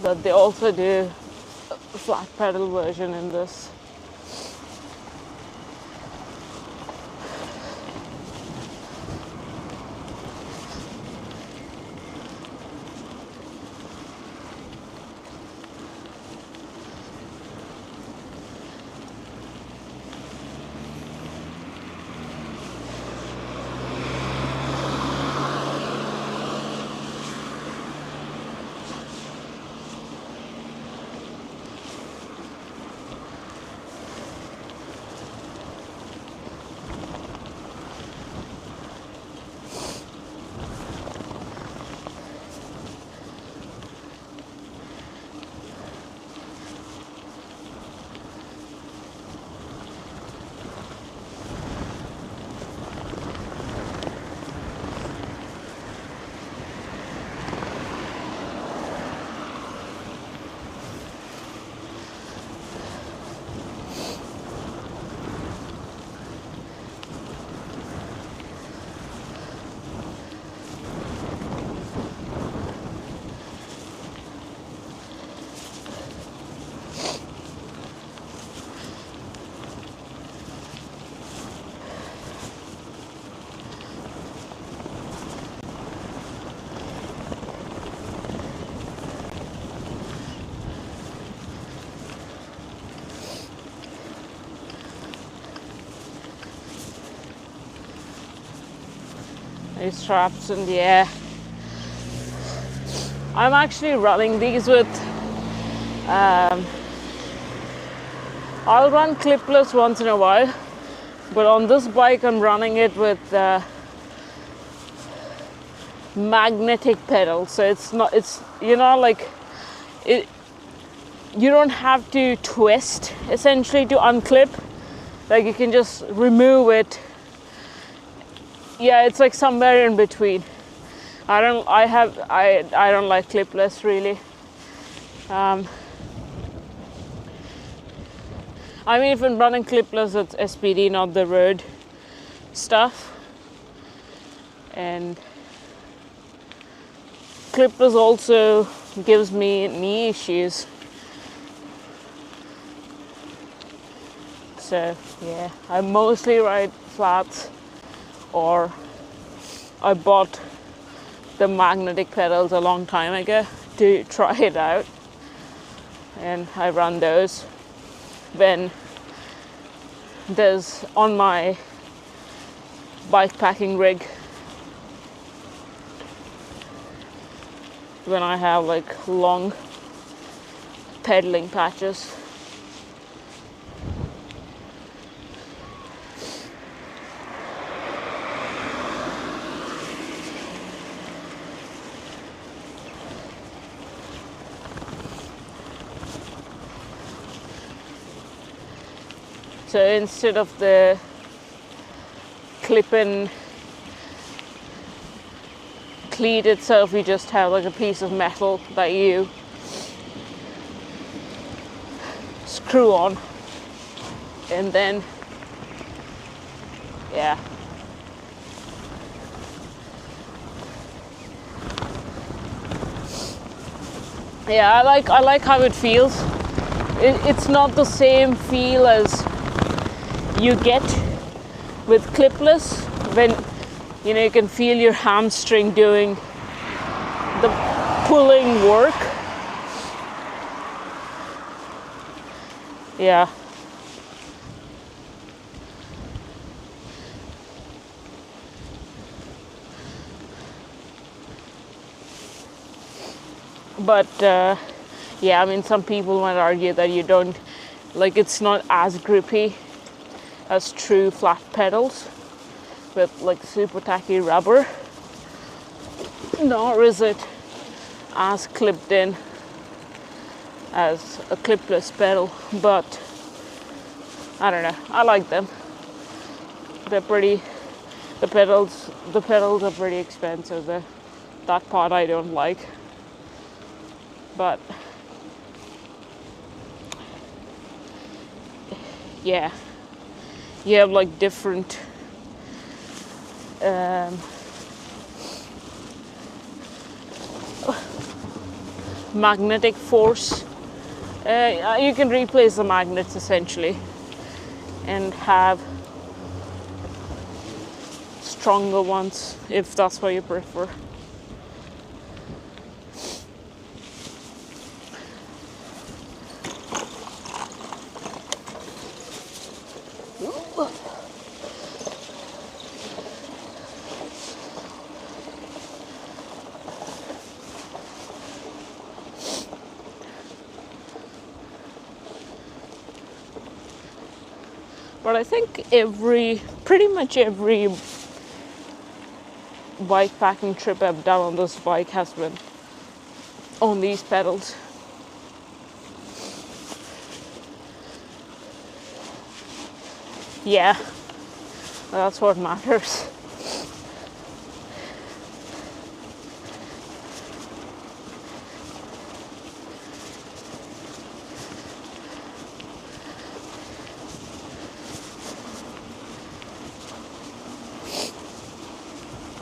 But they also do a flat pedal version in this. These straps, and yeah. I'm actually running these with, I'll run clipless once in a while, but on this bike I'm running it with magnetic pedals. So it's not, it's, you know, like it, you don't have to twist essentially to unclip. Like you can just remove it. Yeah, it's like somewhere in between. I don't like clipless really. I mean, if I'm running clipless, it's SPD, not the road stuff. And clipless also gives me knee issues. So yeah, I mostly ride flats, or I bought the magnetic pedals a long time ago to try it out, and I run those when there's on my bike packing rig, when I have like long pedaling patches. So instead of the clip-in cleat itself, you just have like a piece of metal that you screw on, and then yeah. Yeah, I like how it feels. It's not the same feel as you get with clipless, when you know you can feel your hamstring doing the pulling work. Yeah. But yeah, I mean, some people might argue that you don't, like, it's not as grippy as true flat pedals with like super tacky rubber, nor is it as clipped in as a clipless pedal. But I don't know, I like them. They're pretty, the pedals are pretty expensive. That part I don't like, but yeah, you have like different magnetic force. You can replace the magnets essentially and have stronger ones if that's what you prefer. But I think pretty much every bike packing trip I've done on this bike has been on these pedals. Yeah, that's what matters.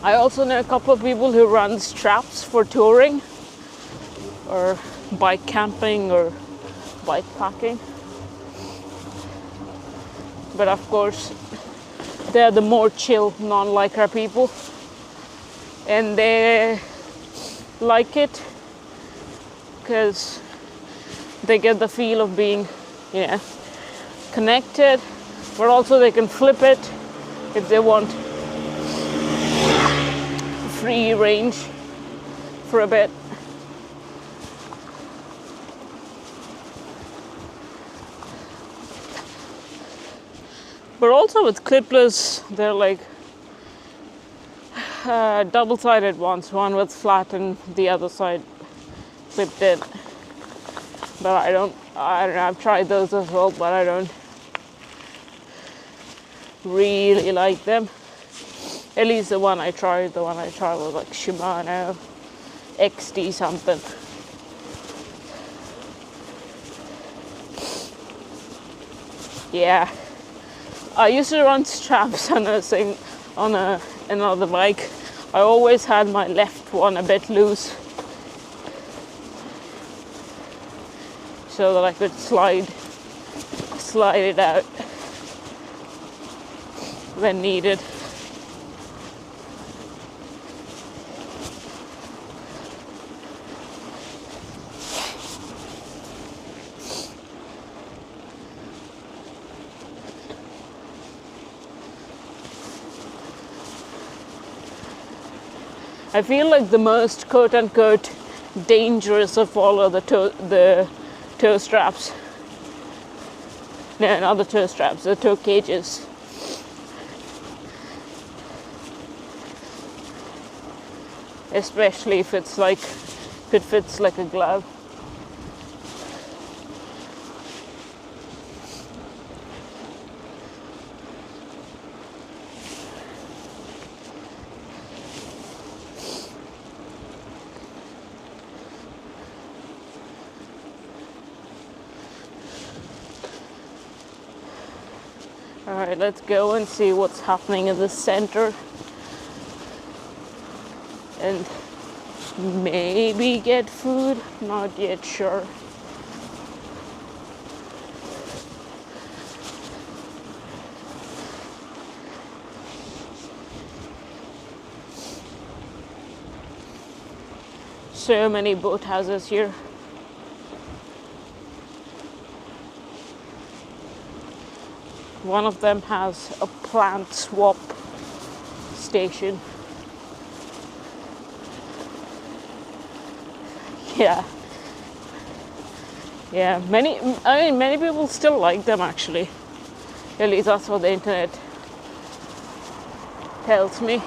I also know a couple of people who run straps for touring or bike camping or bike packing. But of course, they're the more chill, non-Lycra people. And they like it because they get the feel of being, you know, connected, but also they can flip it if they want. free range for a bit. But also with clipless, they're like double-sided ones, one with flat and the other side clipped in. But I don't know, I've tried those as well, but I don't really like them. At least the one I tried was like Shimano XD something. Yeah. I used to run straps on another bike. I always had my left one a bit loose, so that I could slide it out when needed. I feel like the most quote-unquote dangerous of all are the toe straps. No, not the toe straps, the toe cages. Especially if it fits like a glove. Alright, let's go and see what's happening in the center. And maybe get food, not yet sure. So many boat houses here. One of them has a plant swap station. Yeah, many people still like them actually. At least that's what the internet tells me.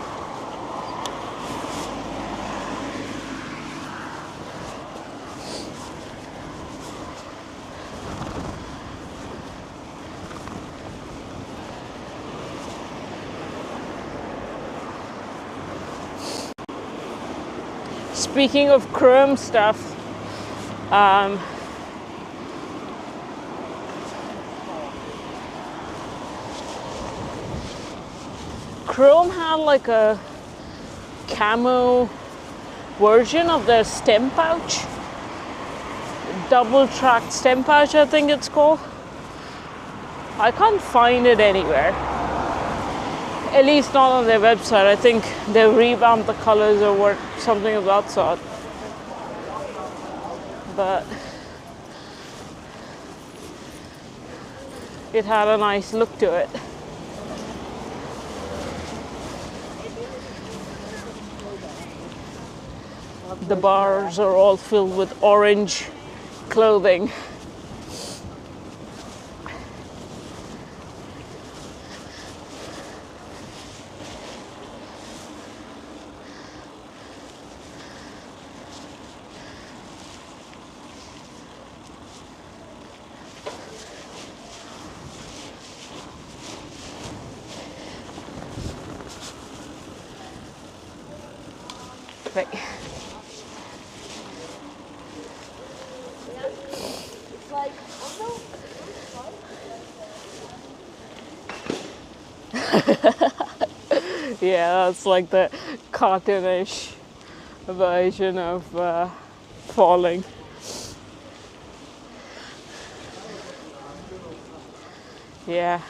Speaking of chrome stuff, Chrome had like a camo version of their stem pouch, double tracked stem pouch I think it's called. I can't find it anywhere, at least not on their website. I think they revamped the colors or something of that sort. But it had a nice look to it. The bars are all filled with orange clothing. Right. Yeah, that's like the cartoonish version of falling. Yeah.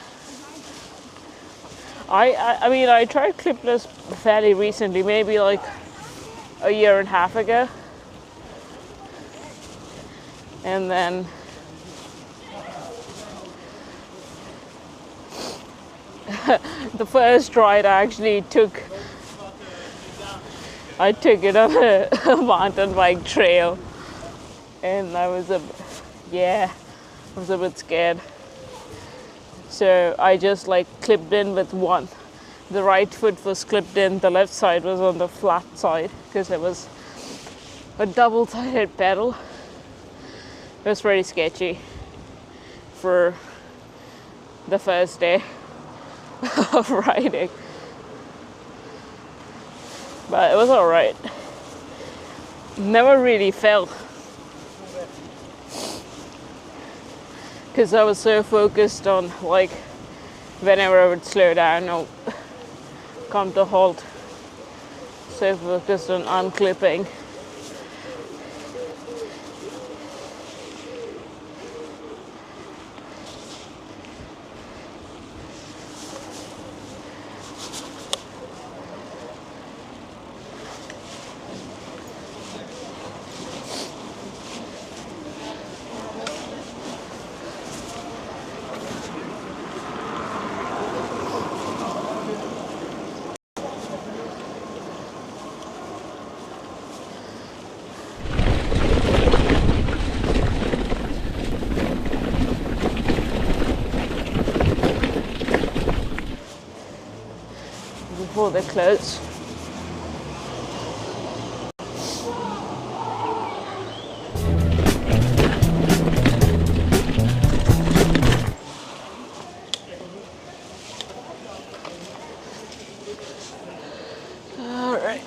I mean, I tried clipless fairly recently, maybe like a year and a half ago. And then the first ride I actually took I took it on a mountain bike trail, and I was a bit scared. So I just like clipped in with one. The right foot was clipped in, the left side was on the flat side because it was a double-sided pedal. It was pretty sketchy for the first day of riding. But it was alright. Never really fell. Because I was so focused on like whenever I would slow down or come to a halt. So focused on unclipping. Before they close. Alright,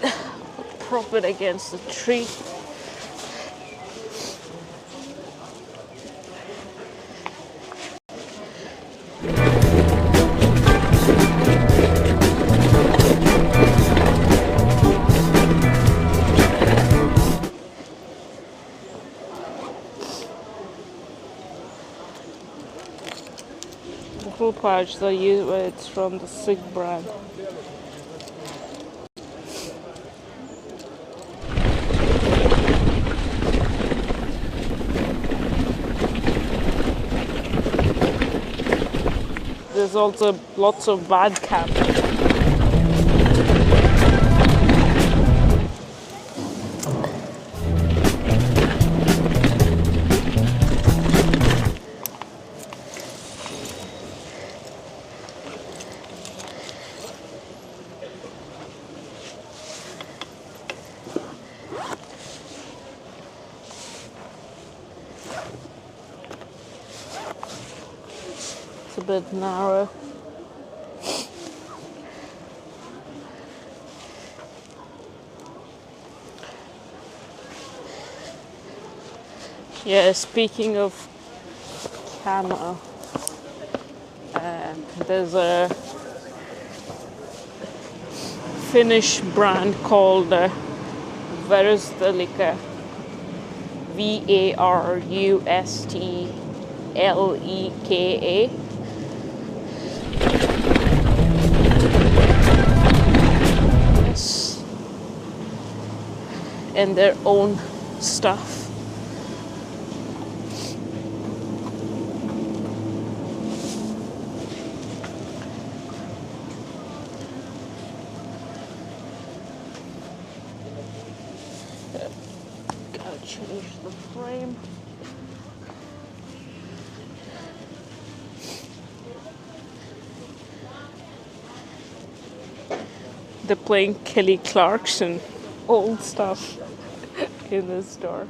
prop it against the tree. The full pouch that I use, it's from the Sig brand. There's also lots of bad cap. It's a bit narrow. Yeah, speaking of camo, there's a Finnish brand called Varustelika, Varustleka. And their own stuff. Gotta change the frame. They're playing Kelly Clarkson, old stuff in the store.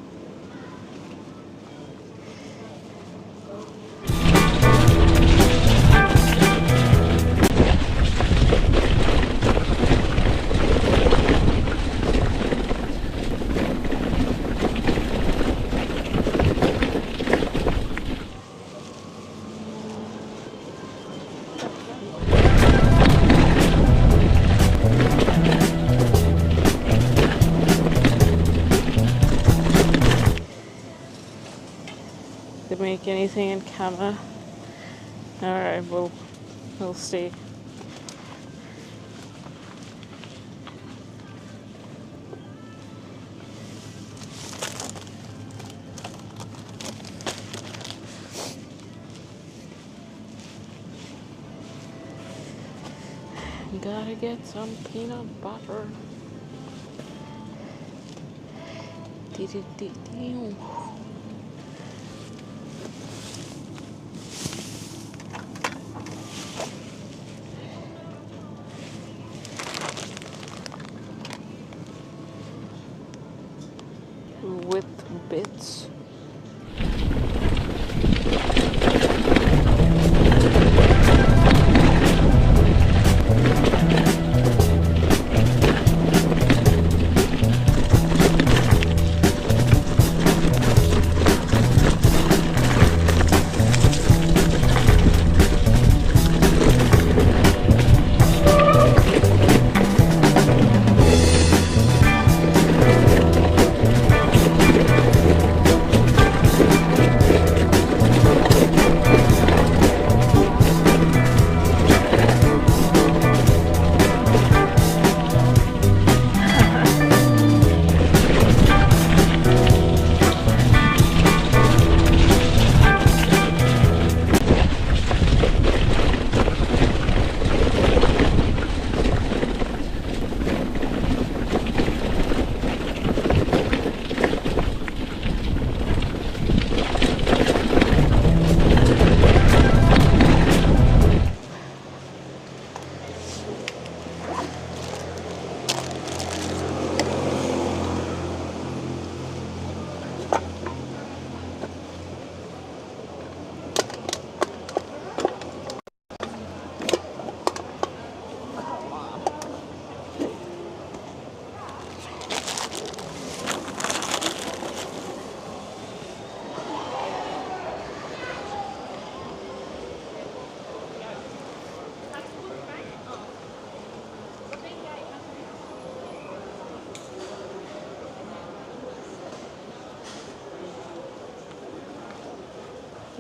They make anything in camera? Alright, we'll see. Gotta get some peanut butter. With bits.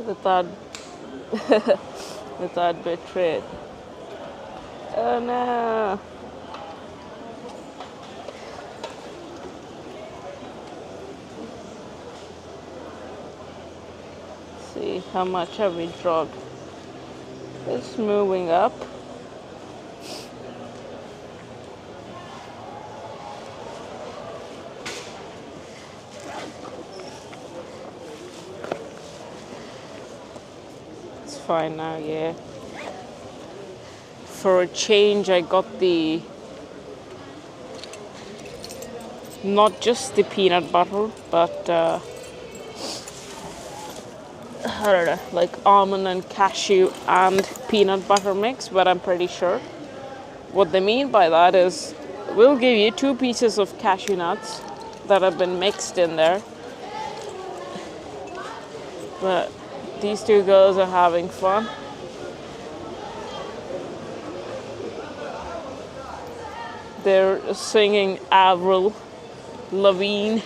Without without betrayed. Oh no. See how much have we dropped. It's moving up. It's fine now, yeah. For a change, I got the not just the peanut butter, but I don't know, like almond and cashew and peanut butter mix. But I'm pretty sure what they mean by that is we'll give you 2 pieces of cashew nuts that have been mixed in there. But these 2 girls are having fun. They're singing Avril Lavigne.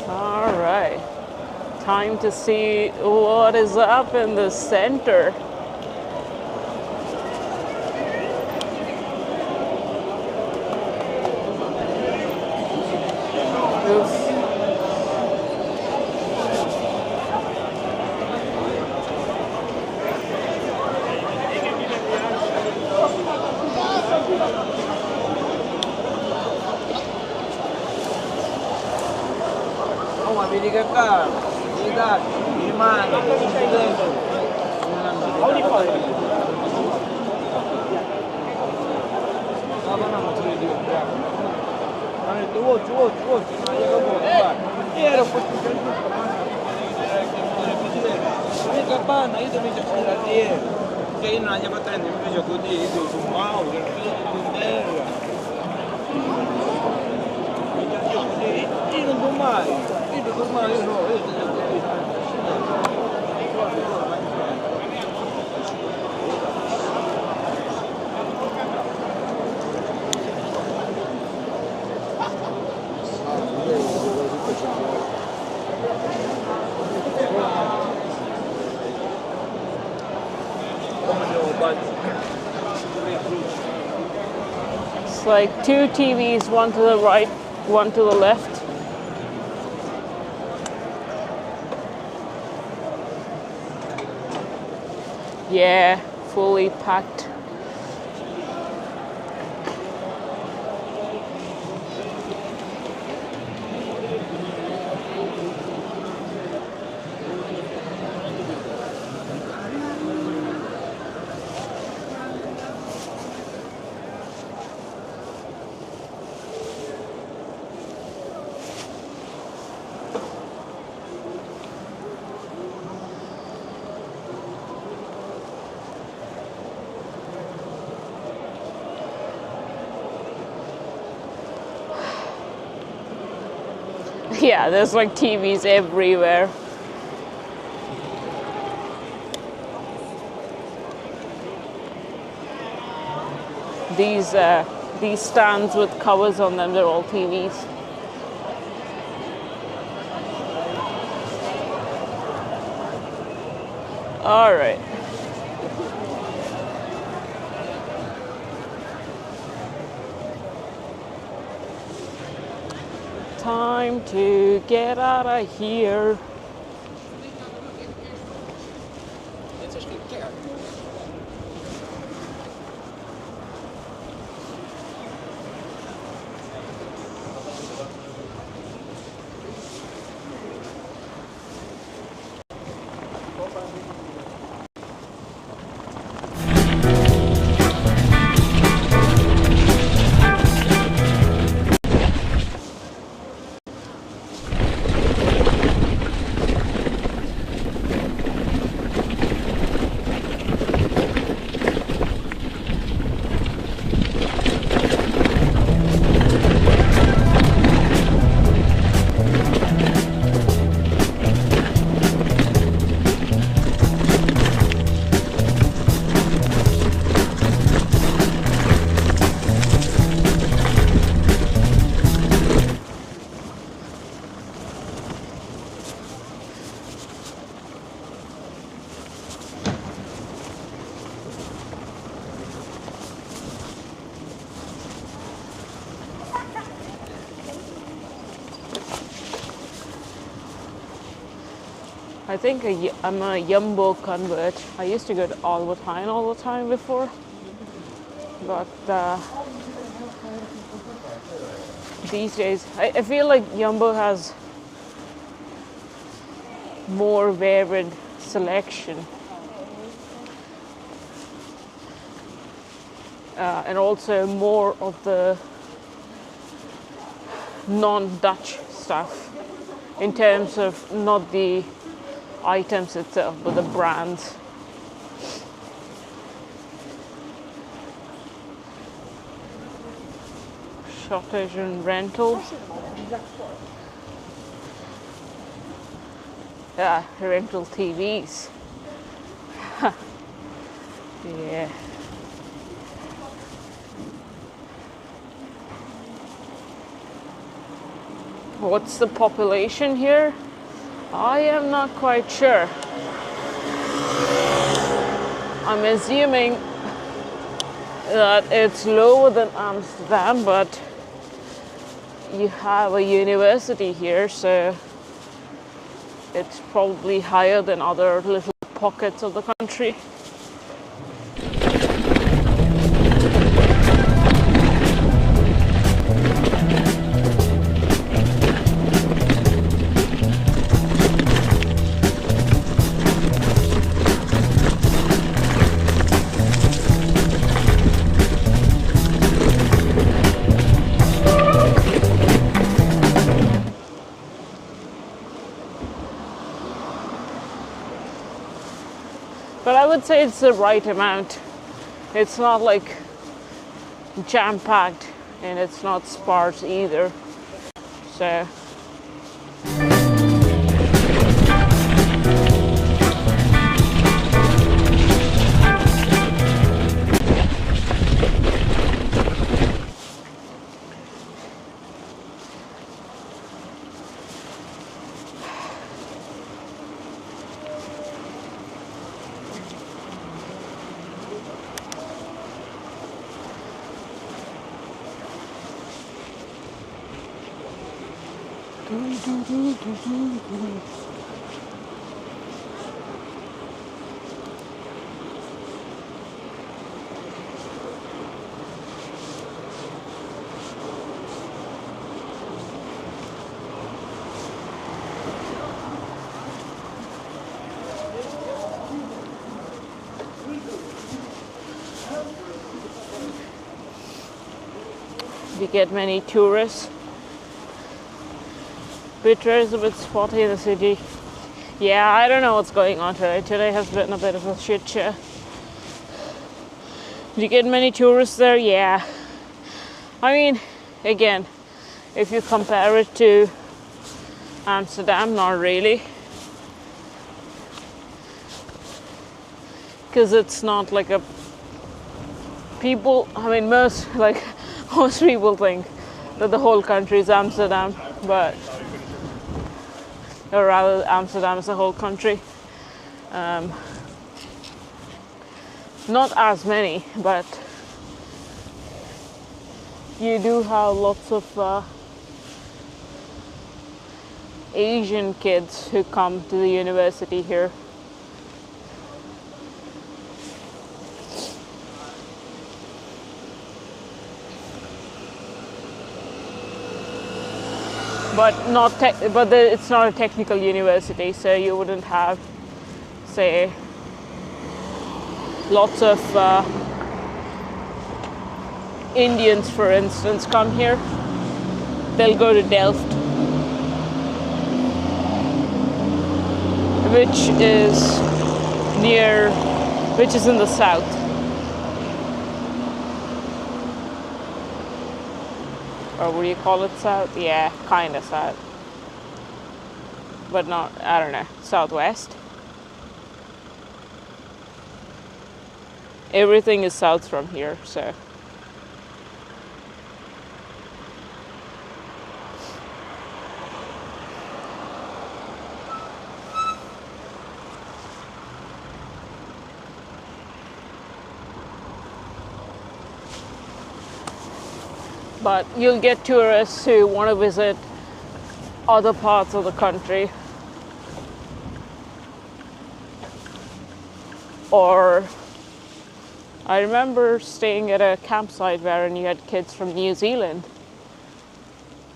All right, time to see what is up in the center. Oof. It's like two TVs, one to the right, one to the left. Yeah, fully packed. Yeah, there's like TVs everywhere. These stands with covers on them, they're all TVs. All right. Time to get out of here. I think I'm a Jumbo convert. I used to go to Albertine all the time before, but these days I feel like Jumbo has more varied selection, and also more of the non-Dutch stuff in terms of not the items itself, but the brands. Shortage in rental. Yeah, rental TVs. Yeah. What's the population here? I am not quite sure. I'm assuming that it's lower than Amsterdam, but you have a university here, so it's probably higher than other little pockets of the country. would say it's the right amount. It's not like jam-packed and it's not sparse either. So we get many tourists. Bitter is a bit spotty in the city. Yeah, I don't know what's going on today. Today has been a bit of a shit show. Do you get many tourists there? Yeah. I mean, again, if you compare it to Amsterdam, not really. Because it's not like a people, I mean, most people think that the whole country is Amsterdam, but or rather Amsterdam is the whole country. Not as many, but you do have lots of Asian kids who come to the university here. But it's not a technical university, so you wouldn't have, say, lots of Indians, for instance, come here. They'll go to Delft, which is in the south. Or what do you call it, south? Yeah, kind of south. But not, I don't know, southwest. Everything is south from here, so. But you'll get tourists who want to visit other parts of the country. Or I remember staying at a campsite where you had kids from New Zealand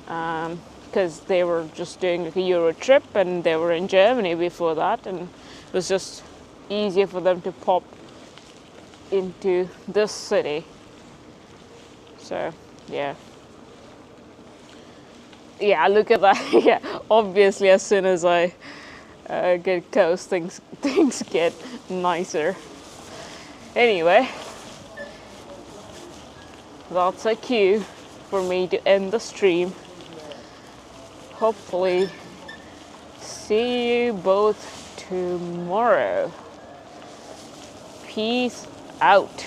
because they were just doing like a Euro trip and they were in Germany before that, and it was just easier for them to pop into this city. So yeah, look at that. Yeah, obviously as soon as I get close, things get nicer. Anyway, that's a cue for me to end the stream. Hopefully see you both tomorrow. Peace out.